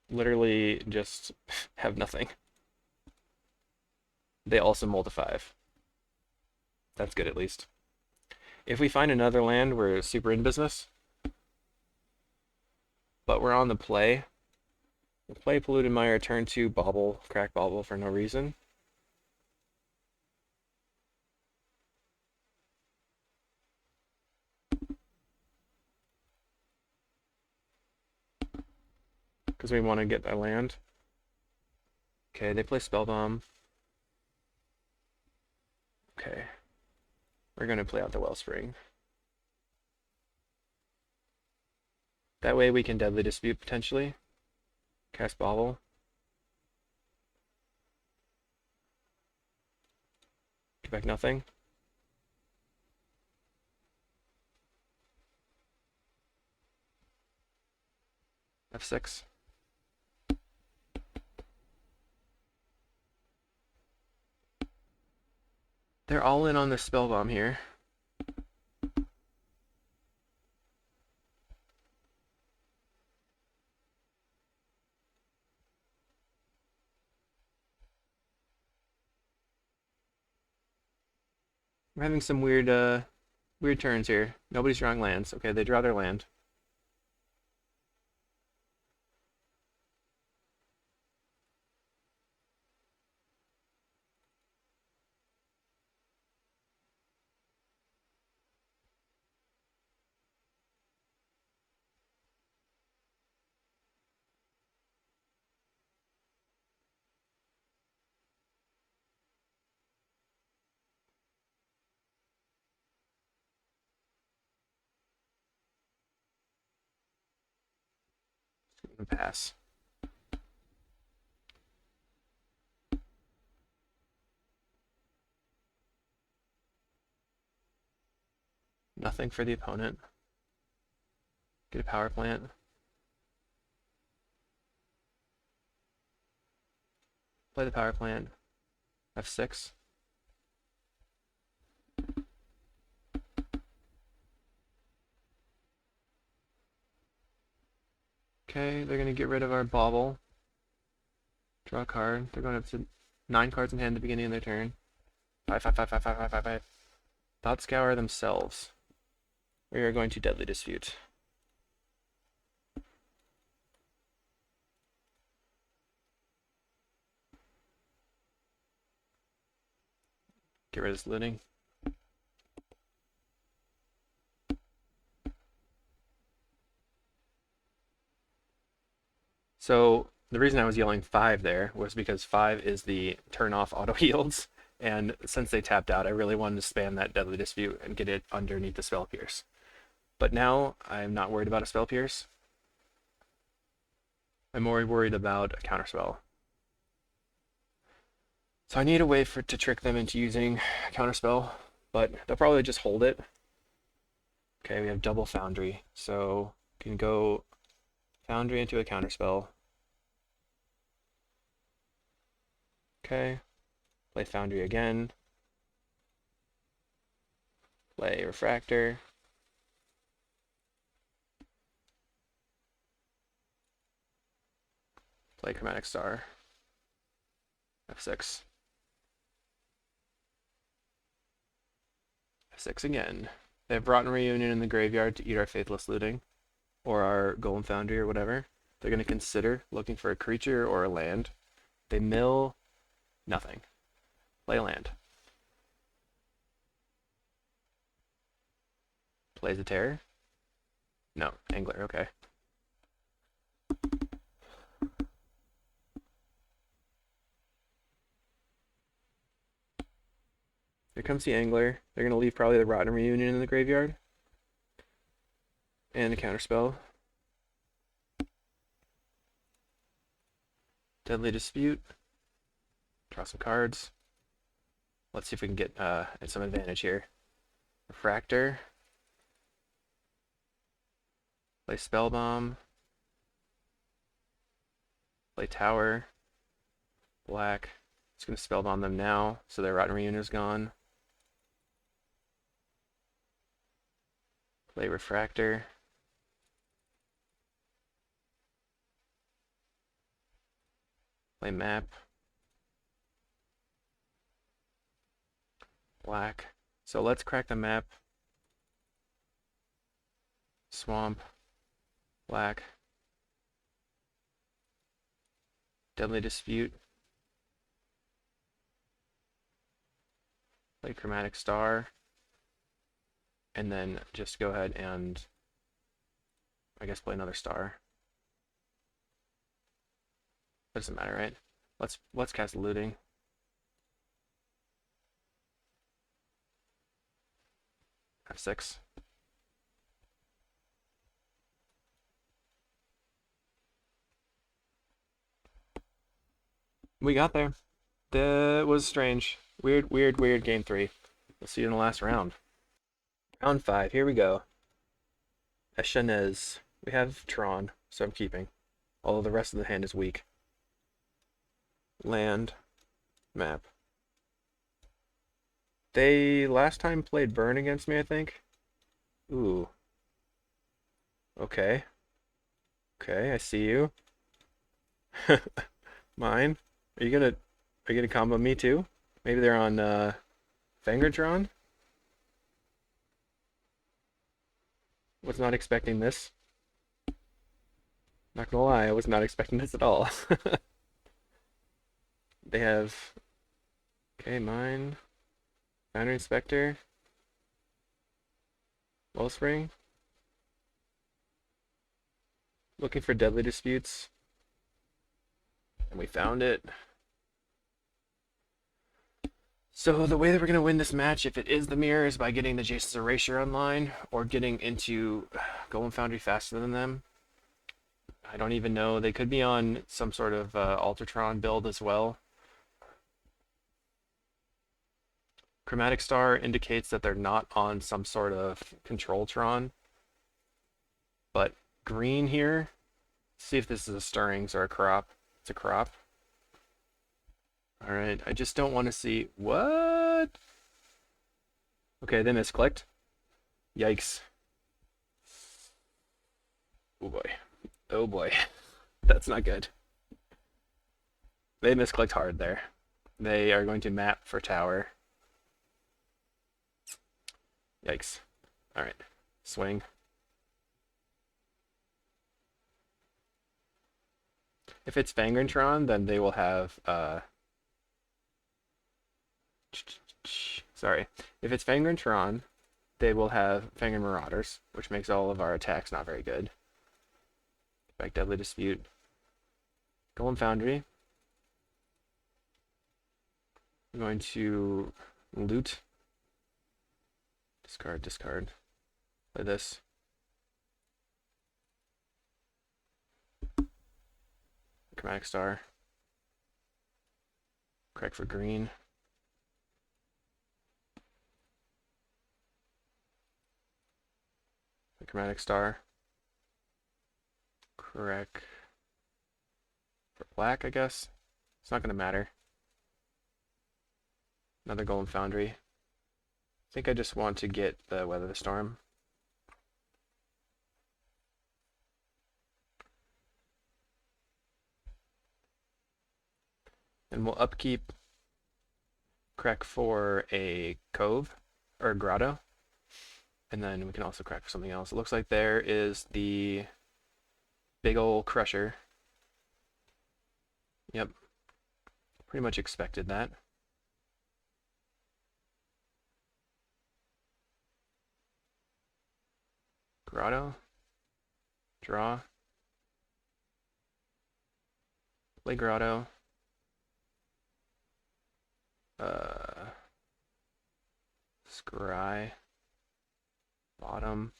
Literally just have nothing. They also mull to 5. That's good at least. If we find another land, we're super in business. But we're on the play. We'll play Polluted Mire, turn 2, Bauble, crack Bauble for no reason. Because we want to get that land. Okay, they play Spellbomb. Okay. We're going to play out the Wellspring. That way we can Deadly Dispute potentially. Cast Bauble. Get back nothing. F6. They're all in on this spell bomb here. We're having some weird turns here. Nobody's drawing lands. Okay, they draw their land. Pass. Nothing for the opponent. Get a power plant. Play the power plant. F6. Okay, they're gonna get rid of our bauble. Draw a card. They're going up to 9 cards in hand at the beginning of their turn. 5, 5, 5, 5, 5, 5, 5, 5. Thought Scour themselves. We are going to Deadly Dispute. Get rid of this looting. So the reason I was yelling 5 there was because 5 is the turn off auto heals, and since they tapped out, I really wanted to spam that Deadly Dispute and get it underneath the Spell Pierce. But now I'm not worried about a Spell Pierce. I'm more worried about a Counterspell. So I need a way to trick them into using Counterspell, but they'll probably just hold it. Okay, we have double Foundry, so can go Foundry into a Counterspell. Okay, play Foundry again. Play Refractor. Play Chromatic Star. F6. F6 again. They have Rotten Reunion in the graveyard to eat our Faithless Looting, or our Golem Foundry, or whatever. They're going to consider looking for a creature or a land. They mill nothing. Play a land. Plays a Terror? No, Angler, okay. Here comes the Angler. They're going to leave probably the Rotten Reunion in the graveyard. And a Counterspell. Deadly Dispute. Draw some cards. Let's see if we can get some advantage here. Refractor. Play Spell Bomb. Play Tower. Black. It's going to Spell Bomb them now, so their Rotten Reunion is gone. Play Refractor. Play Map. Black. So let's crack the map. Swamp. Black. Deadly Dispute. Play Chromatic Star. And then just go ahead and, I guess, play another star. Doesn't matter, right? Let's cast Looting. F6. We got there. That was strange. Weird game 3. We'll see you in the last round. Round 5, here we go. Eshanez. We have Tron, so I'm keeping. although the rest of the hand is weak. Land, map. They last time played burn against me, I think. Ooh. Okay. Okay, I see you. Mine. Are you gonna combo me too? Maybe they're on Fangren Tron? Was not expecting this. Not gonna lie, I was not expecting this at all. They have okay, mine. Boundary Inspector. Wellspring. Looking for deadly disputes. And we found it. So the way that we're going to win this match, if it is the mirror, is by getting the Jason's Erasure online, or getting into Golem Foundry faster than them. I don't even know. They could be on some sort of Altertron build as well. Chromatic Star indicates that they're not on some sort of Controltron. But green here, see if this is a Stirrings or a Crop. It's a Crop. Alright, I just don't want to see... What? Okay, they misclicked. Yikes. Oh boy. Oh boy. That's not good. They misclicked hard there. They are going to map for tower. Yikes. Alright. Swing. If it's Fangren Tron, then they will have sorry. If it's Fangren Tron, they will have Fangren Marauders, which makes all of our attacks not very good. Back Deadly Dispute. Golem Foundry. I'm going to loot. Discard, discard. Play this. Chromatic Star. Correct for green. The Chromatic Star. Correct for black, I guess. It's not going to matter. Another Golem Foundry. I think I just want to get the Weather the Storm. And we'll upkeep crack for a cove or a grotto. And then we can also crack for something else. It looks like there is the big ol' crusher. Yep. Pretty much expected that. Grotto. Draw. Play grotto. Scry. Bottom.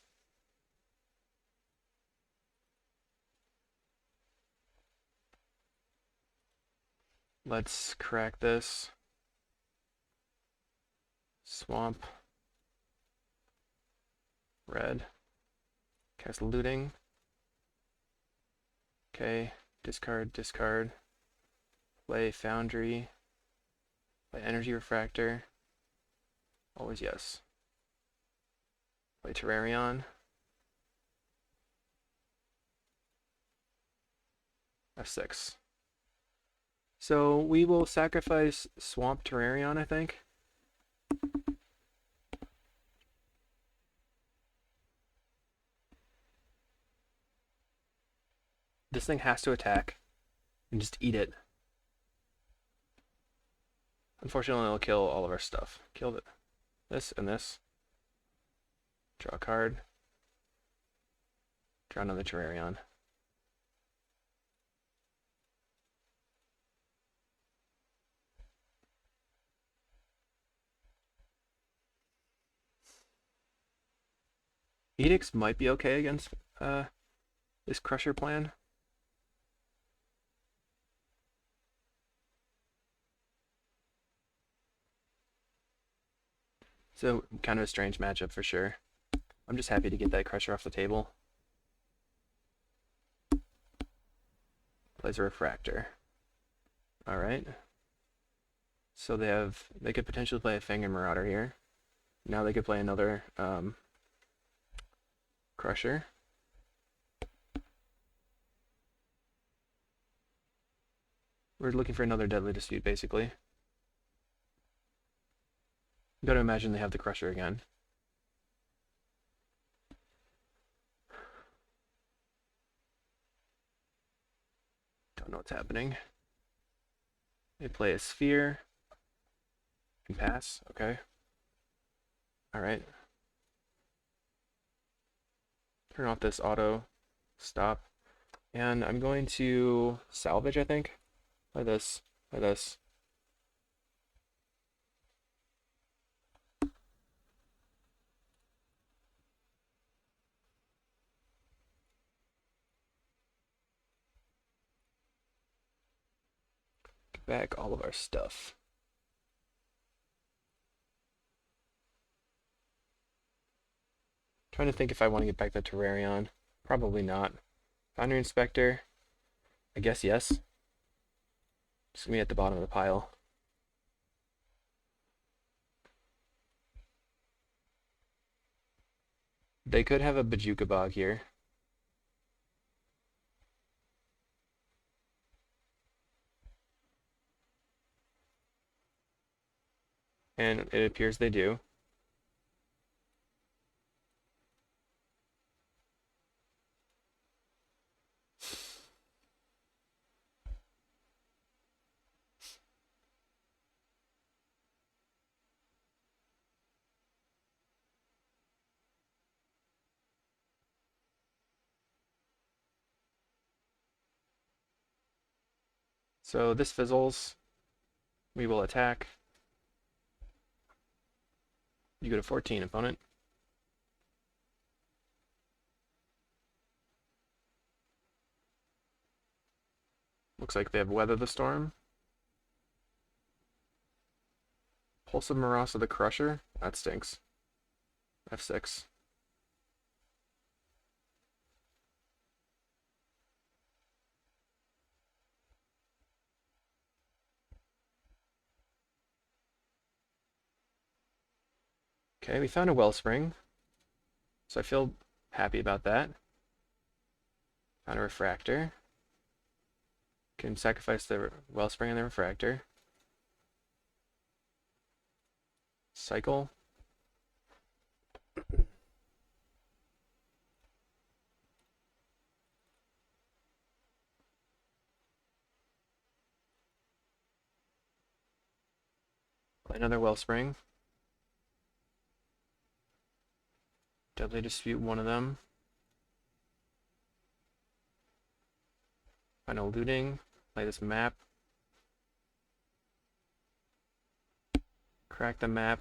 Let's crack this. Swamp. Red. Cast Looting. Okay. Discard, discard. Play Foundry. Play Energy Refractor. Always yes. Play Terrarion. F6. So we will sacrifice Swamp Terrarion, I think. This thing has to attack and just eat it. Unfortunately, it'll kill all of our stuff. Kill this and this. Draw a card. Draw another Terrarion. Edicts might be okay against this Crusher plan. So kind of a strange matchup for sure. I'm just happy to get that Crusher off the table. Plays a Refractor. Alright. So they could potentially play a Fangren Marauder here. Now they could play another Crusher. We're looking for another Deadly Dispute, basically. You gotta imagine they have the Crusher again. Don't know what's happening. They play a Sphere. And pass, okay. Alright. Turn off this auto stop. And I'm going to salvage, I think. Play this. Play this. Get back all of our stuff. Trying to think if I want to get back the Terrarion. Probably not. Foundry Inspector. I guess yes. It's gonna be at the bottom of the pile. They could have a Bajuka Bog here. And it appears they do. So this fizzles. We will attack. You go to 14, opponent. Looks like they have Weather the Storm. Pulse of Marasa the Crusher. That stinks. F6. Okay, we found a Wellspring. So I feel happy about that. Found a Refractor. Can sacrifice the Wellspring and the Refractor. Cycle. Play another Wellspring. Deadly Dispute one of them. Final Looting. Play this map. Crack the map.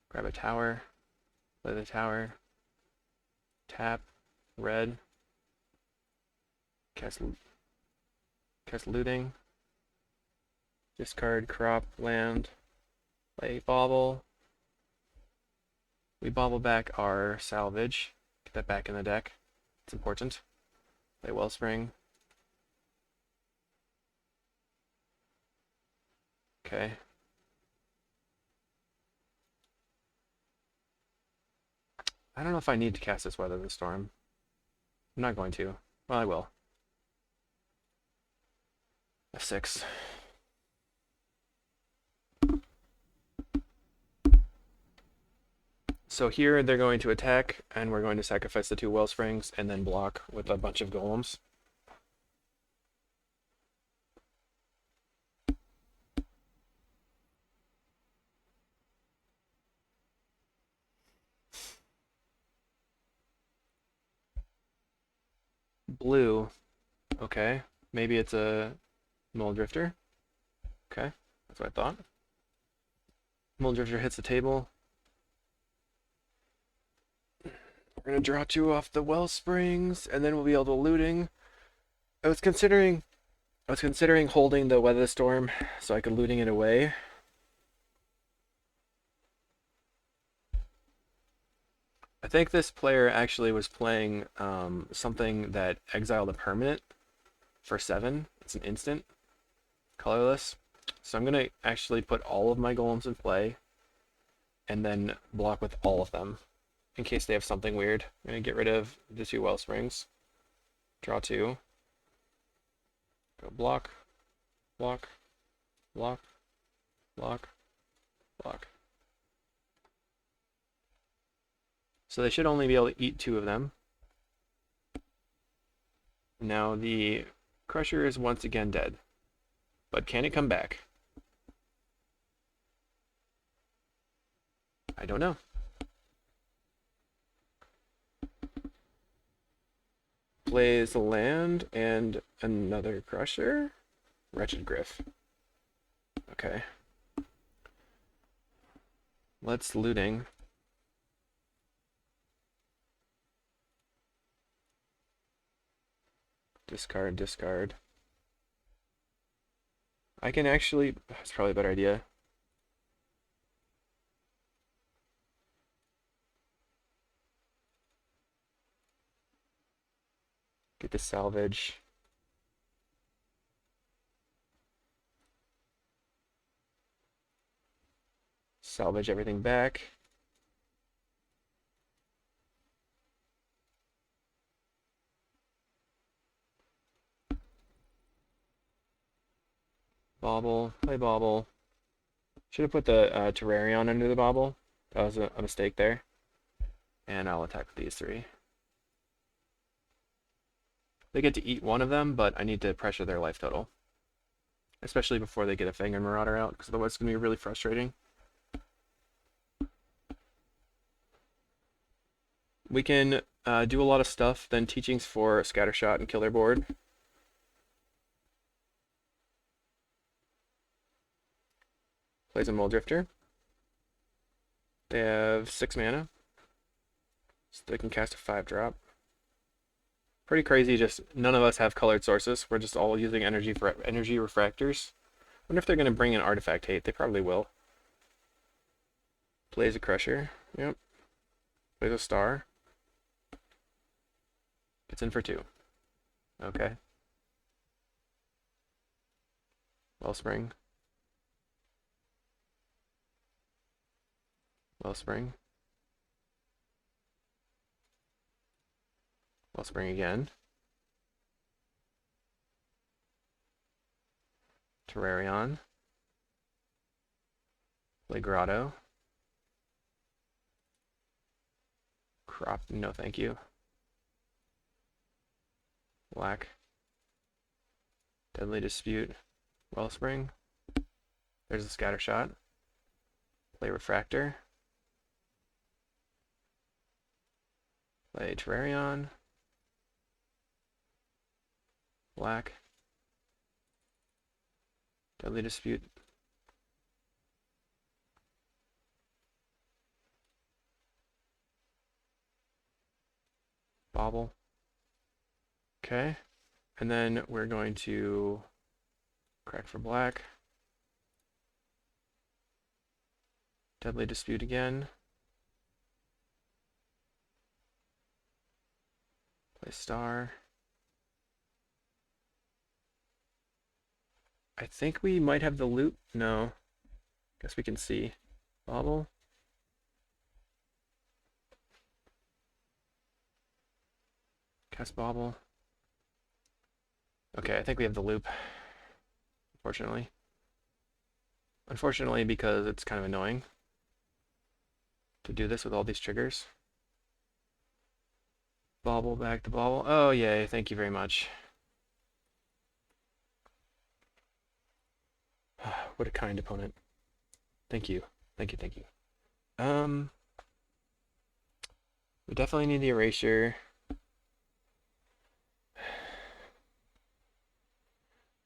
Grab a tower. Play the tower. Tap. Red. Cast Looting. Discard crop land. Play Bauble. We bobble back our salvage. Get that back in the deck. It's important. Play Wellspring. Okay. I don't know if I need to cast this Weather the Storm. I'm not going to. Well, I will. F6. So here they're going to attack, and we're going to sacrifice the two Wellsprings and then block with a bunch of golems. Blue. Okay. Maybe it's a Muldrifter. Okay. That's what I thought. Muldrifter hits the table. We're gonna draw two off the Wellsprings, and then we'll be able to looting. I was considering holding the Weather Storm so I could looting it away. I think this player actually was playing something that exiled a permanent, for 7. It's an instant, colorless. So I'm going to actually put all of my golems in play and then block with all of them in case they have something weird. I'm going to get rid of the 2 Wellsprings. Draw 2. Go block, block, block, block, block. So they should only be able to eat 2 of them. Now the Crusher is once again dead. But can it come back? I don't know. Plays a land and another Crusher? Wretched Griff. Okay. Let's looting. Discard, discard. I can actually... That's probably a better idea. Get the salvage. Salvage everything back. Bauble, play Bauble. Should have put the Terrarion under the Bauble. That was a mistake there. And I'll attack with these 3. They get to eat 1 of them, but I need to pressure their life total. Especially before they get a Fangren Marauder out, because otherwise it's going to be really frustrating. We can do a lot of stuff, then teachings for Scattershot and kill their board. Plays a Mole Drifter. They have 6 mana, so they can cast a 5-drop. Pretty crazy, just none of us have colored sources. We're just all using energy refractors. Wonder if they're going to bring in Artifact Hate. They probably will. Plays a Crusher. Yep. Plays a Star. It's in for 2. Okay. Wellspring. Wellspring. Wellspring again. Terrarion. Play Grotto. Crop, no thank you. Black. Deadly Dispute. Wellspring. There's a Scattershot. Play Refractor. Play Terrarion. Black. Deadly Dispute. Bauble. Okay. And then we're going to crack for black. Deadly Dispute again. Play Star. I think we might have the loop. No. Guess we can see. Bauble. Cast Bauble. Okay, I think we have the loop. Unfortunately. Unfortunately, because it's kind of annoying to do this with all these triggers. Bauble back to Bauble. Oh, yay. Thank you very much. What a kind opponent. Thank you. Thank you, thank you. We definitely need the erasure.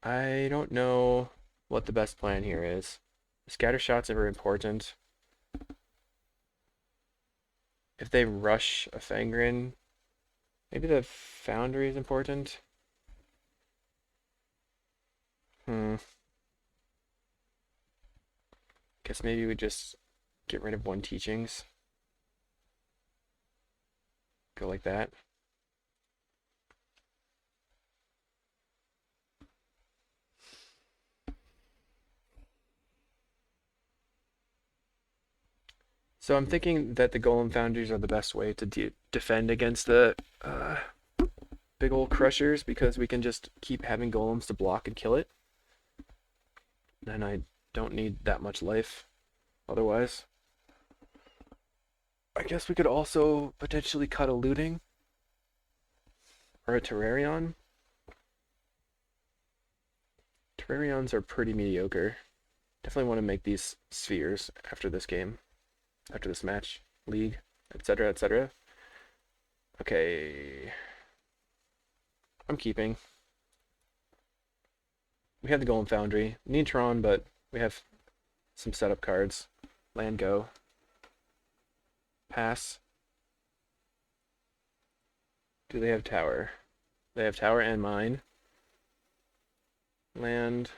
I don't know what the best plan here is. Scatter shots are important. If they rush a Fangren, maybe the Foundry is important. Guess maybe we just get rid of 1 teachings. Go like that. So I'm thinking that the Golem Foundries are the best way to defend against the big old crushers, because we can just keep having golems to block and kill it. And I don't need that much life otherwise. I guess we could also potentially cut a looting or a Terrarion. Terrarions are pretty mediocre. Definitely want to make these spheres after this game, after this match, league, etc., etc. Okay. I'm keeping. We have the Golem Foundry. Need Tron, but we have some setup cards. Land go. Pass. Do they have tower? They have tower and mine. Land.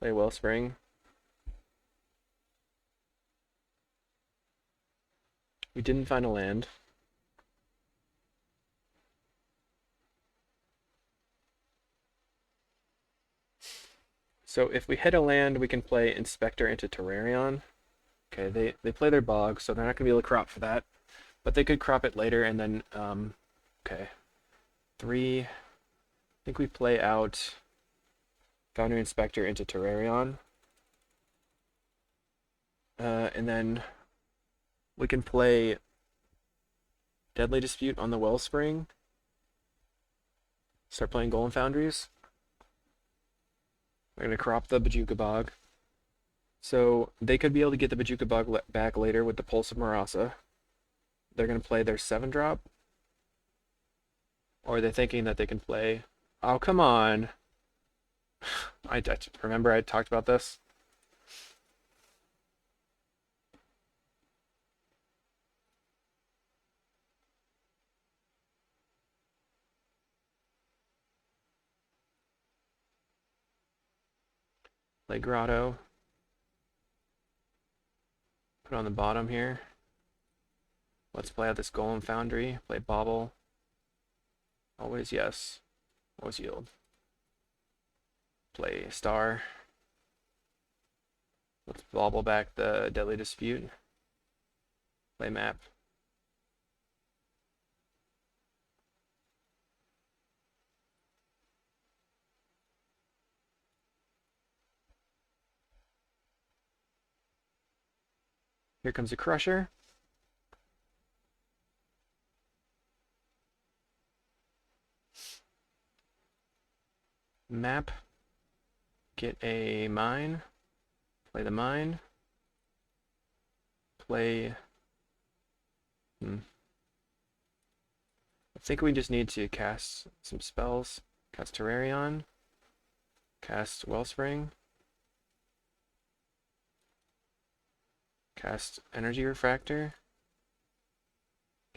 Play Wellspring. We didn't find a land. So if we hit a land, we can play Inspector into Terrarion. Okay, they play their bog, so they're not going to be able to crop for that. But they could crop it later, and then, okay. 3, I think we play out Foundry Inspector into Terrarion. And then we can play Deadly Dispute on the Wellspring. Start playing Golem Foundries. We're going to crop the Bojuka Bog. So they could be able to get the Bojuka Bog back later with the Pulse of Marasa. They're going to play their 7-drop. Or they're thinking that they can play... Oh, come on! I remember I talked about this? Play Grotto. Put on the bottom here. Let's play out this Golem Foundry. Play Bobble. Always yes. Always yield. Play Star. Let's bobble back the Deadly Dispute. Play Map. Here comes a Crusher. Map. Get a mine. Play the mine. Play... I think we just need to cast some spells. Cast Terrarion. Cast Wellspring. Cast Energy Refractor.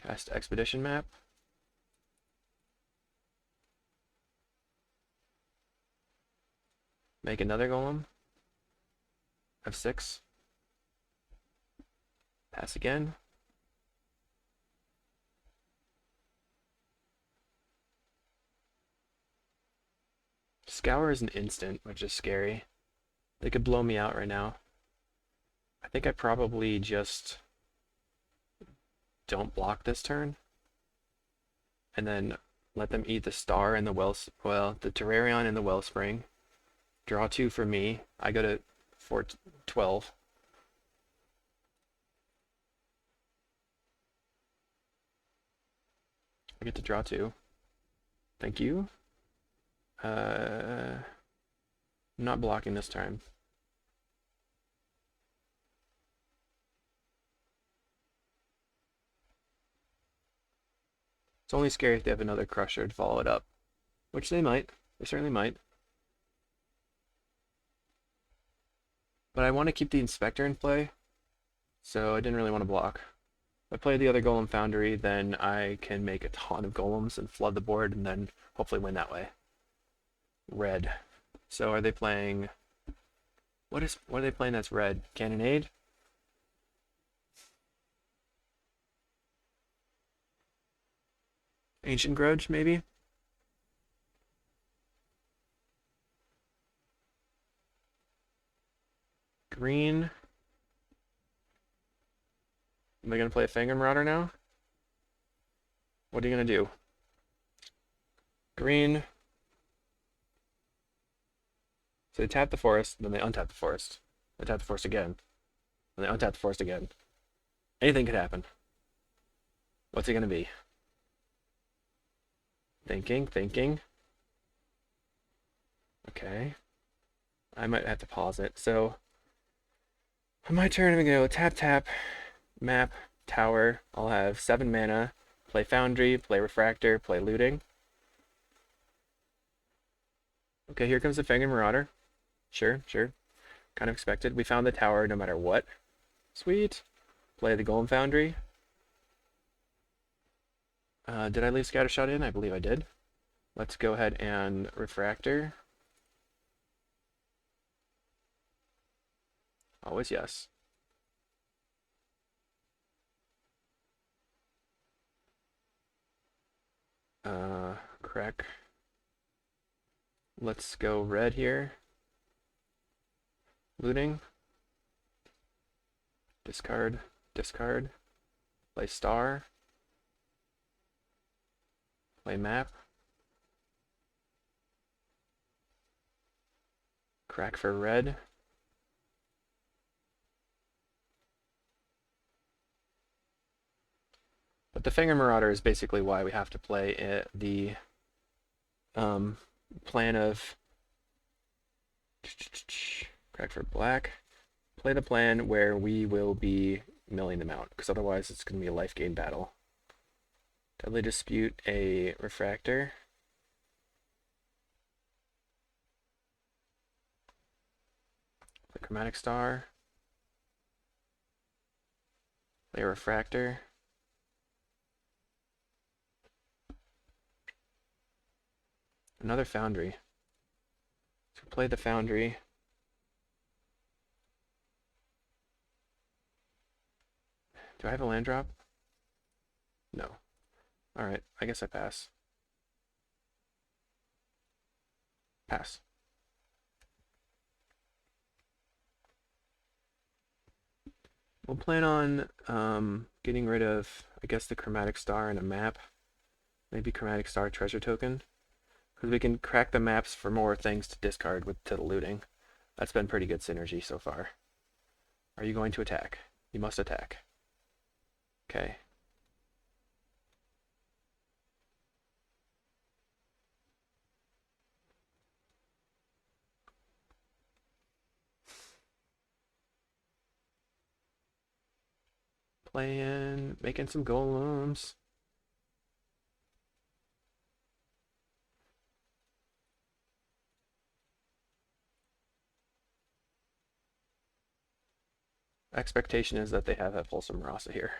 Cast Expedition Map. Make another golem. F6. Pass again. Scour is an instant, which is scary. They could blow me out right now. I think I probably just don't block this turn. And then let them eat the star and the the Terrarion and the Wellspring. Draw 2 for me. I go to 412. I get to draw 2. Thank you. I'm not blocking this time. It's only scary if they have another Crusher to follow it up. Which they might. They certainly might. But I want to keep the Inspector in play, so I didn't really want to block. If I play the other Golem Foundry, then I can make a ton of golems and flood the board, and then hopefully win that way. Red. So are they playing... What are they playing that's red? Cannonade? Ancient Grudge, maybe? Green. Am I gonna play a Fangren Marauder now? What are you gonna do? Green. So they tap the forest, then they untap the forest. They tap the forest again. And they untap the forest again. Anything could happen. What's it gonna be? Thinking. Okay. I might have to pause it. So on my turn, I'm gonna go tap, map, tower. I'll have 7 mana. Play Foundry, play Refractor, play Looting. Okay, here comes the Fangren Marauder. Sure. Kind of expected. We found the tower no matter what. Sweet. Play the Golem Foundry. Did I leave Scattershot in? I believe I did. Let's go ahead and Refractor. Always yes. Crack. Let's go red here. Looting. Discard. Play star. Play map. Crack for red. But the Fangren Marauder is basically why we have to play the plan of crack for black. Play the plan where we will be milling them out, because otherwise it's going to be a life gain battle. Deadly Dispute a Refractor. Play Chromatic Star. Play a Refractor. Another Foundry. So play the Foundry. Do I have a land drop? No. Alright, I guess I pass. Pass. We'll plan on getting rid of, I guess, the Chromatic Star and a map. Maybe Chromatic Star Treasure Token. Because we can crack the maps for more things to discard to the looting. That's been pretty good synergy so far. Are you going to attack? You must attack. Okay. Making some golems. Expectation is that they have that Pulsar Marasa here.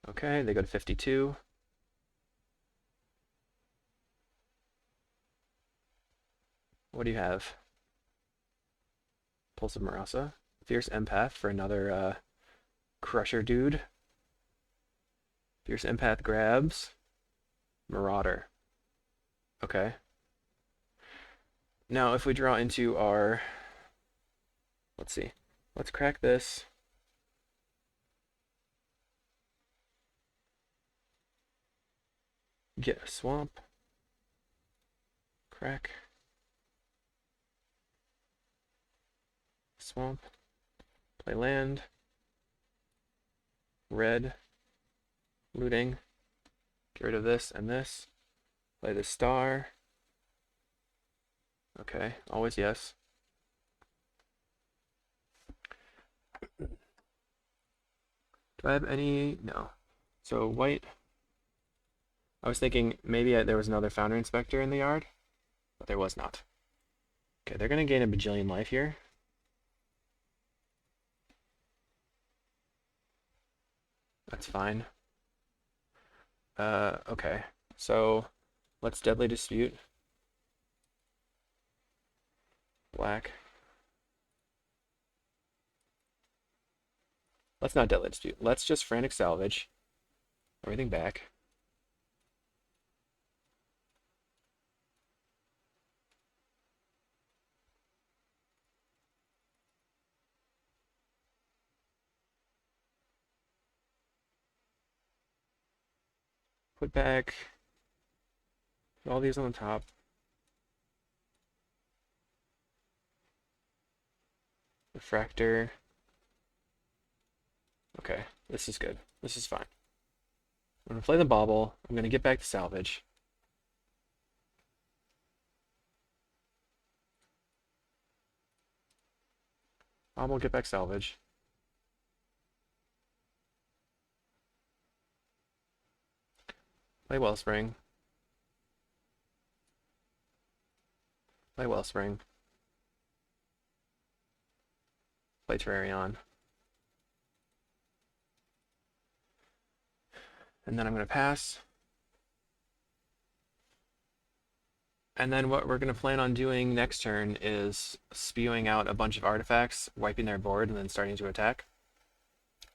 Okay, they go to 52. What do you have? Pulse of Marasa. Fierce Empath for another Crusher dude. Fierce Empath grabs. Marauder. Okay. Now if we draw into our... Let's see. Let's crack this. Get a swamp. Crack. Swamp. Play land. Red. Looting. Get rid of this and this. Play the star. Okay, always yes. Do I have any? No. So white. I was thinking maybe there was another Foundry Inspector in the yard, but there was not. Okay, they're going to gain a bajillion life here. That's fine. Okay. So let's Deadly Dispute. Black. Let's not Deadly Dispute. Let's just Frantic Salvage. Everything back. put back all these on the top. Refractor. Okay, this is good. This is fine. I'm going to play the bauble. I'm going to get back to salvage. Bauble, get back salvage. Play Wellspring. Play Wellspring. Play Terrarion. And then I'm going to pass. And then what we're going to plan on doing next turn is spewing out a bunch of artifacts, wiping their board, and then starting to attack.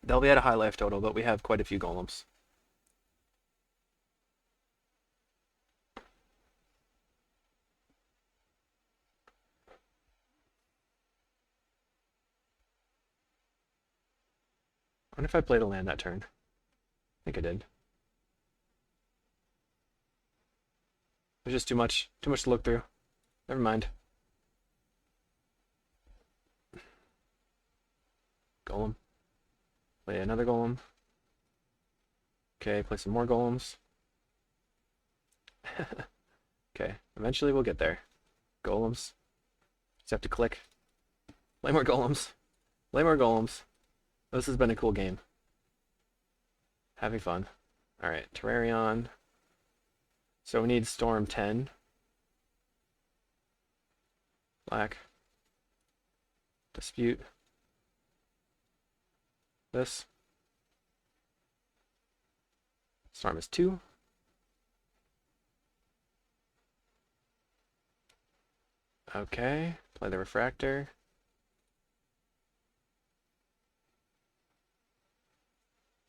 They'll be at a high life total, but we have quite a few golems. I wonder if I played a land that turn. I think I did. There's just too much to look through. Never mind. Golem. Play another golem. Okay, play some more golems. Okay, eventually we'll get there. Golems. Just have to click. Play more golems. Play more golems. This has been a cool game. Having fun. Alright, Terrarion. So we need Storm 10. Black. Dispute. This. Storm is 2. Okay, play the Refractor.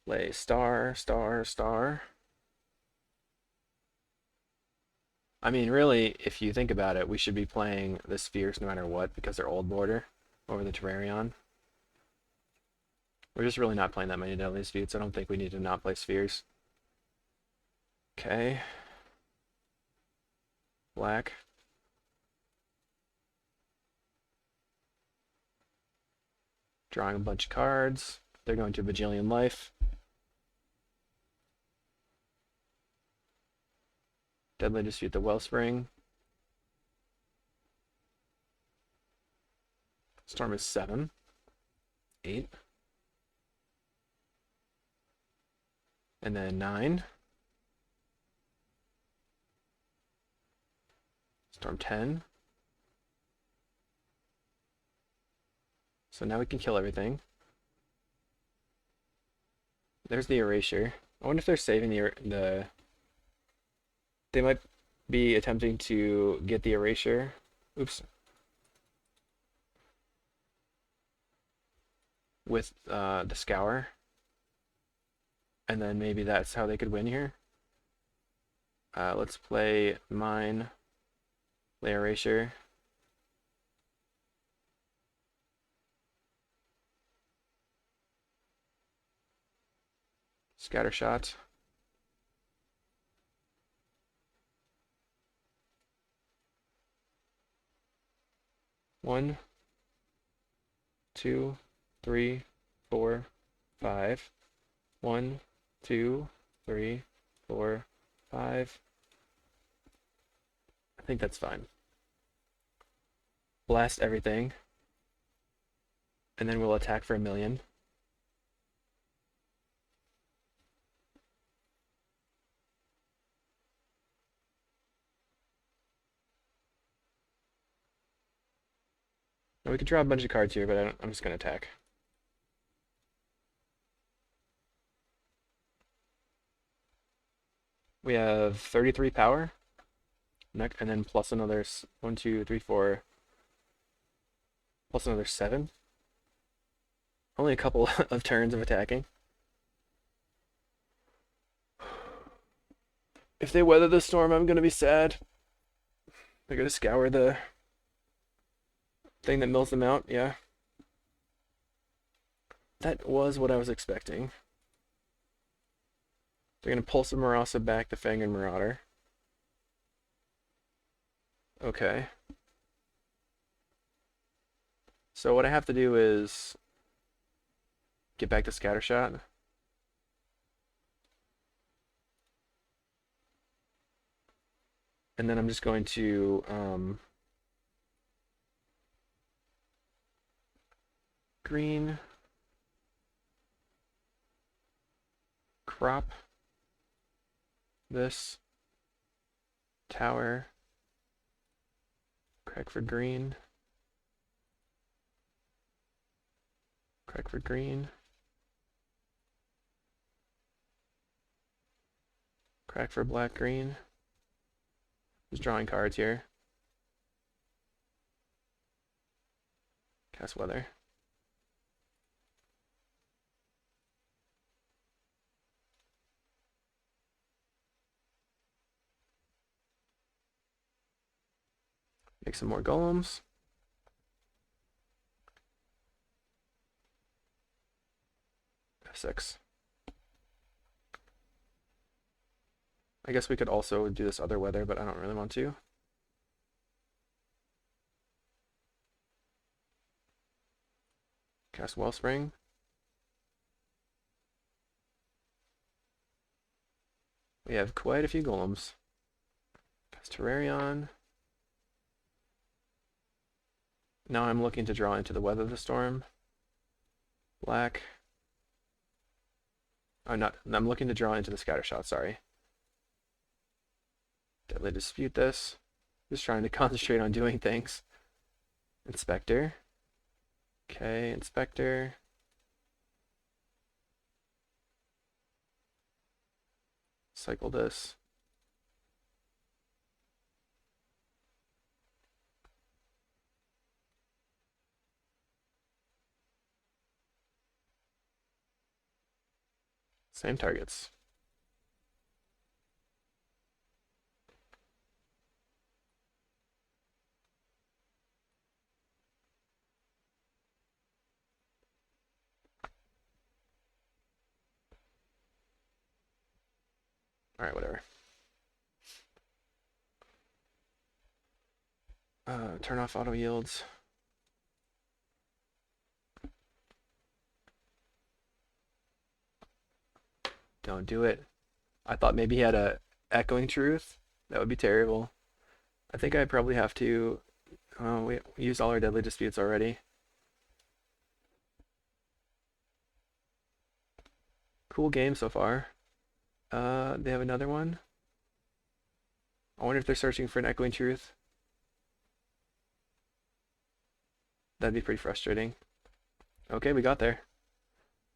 Play star, star, star. I mean, really, if you think about it, we should be playing the Spheres no matter what because they're old border over the Terrarion. We're just really not playing that many Deadly Disputes. I don't think we need to not play Spheres. Okay. Black. Drawing a bunch of cards. They're going to Bajillion Life. Deadly Dispute the Wellspring. Storm is 7. 8. And then 9. Storm 10. So now we can kill everything. There's the Erasure. I wonder if they're saving the they might be attempting to get the Erasure. Oops. With the Scour. And then maybe that's how they could win here. Let's play mine. Play Erasure. Scatter shot. One, 2, 3, 4, 5. 1, 2, 3, 4, 5. I think that's fine. Blast everything. And then we'll attack for 1,000,000. Now we could draw a bunch of cards here, but I'm just going to attack. We have 33 power. And then plus another 1, 2, 3, 4. Plus another 7. Only a couple of turns of attacking. If they weather the storm, I'm going to be sad. They're going to scour the thing that mills them out, yeah. That was what I was expecting. They're going to Pulse of Marasa back the Fangren Marauder. Okay. So what I have to do is get back to Scattershot. And then I'm just going to green, crop this, tower, crack for green, crack for green, crack for black-green. Just drawing cards here. Cast Weather. Make some more golems. F6. I guess we could also do this other weather, but I don't really want to. Cast Wellspring. We have quite a few golems. Cast Terrarion. Now I'm looking to draw into the Weather the Storm. Black. I'm looking to draw into the Scattershot, sorry. Deadly Dispute this. Just trying to concentrate on doing things. Inspector. Okay, Inspector. Cycle this. Same targets. Alright, whatever. Turn off auto yields. Don't do it. I thought maybe he had a Echoing Truth. That would be terrible. I think I probably have to... we used all our Deadly Disputes already. Cool game so far. They have another one. I wonder if they're searching for an Echoing Truth. That'd be pretty frustrating. Okay, we got there.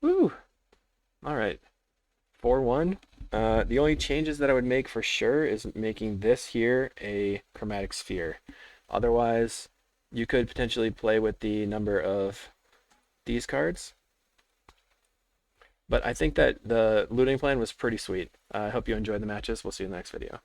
Woo! Alright. 4-1. The only changes that I would make for sure is making this here a chromatic sphere. Otherwise, you could potentially play with the number of these cards. But I think that the looting plan was pretty sweet. I hope you enjoyed the matches. We'll see you in the next video.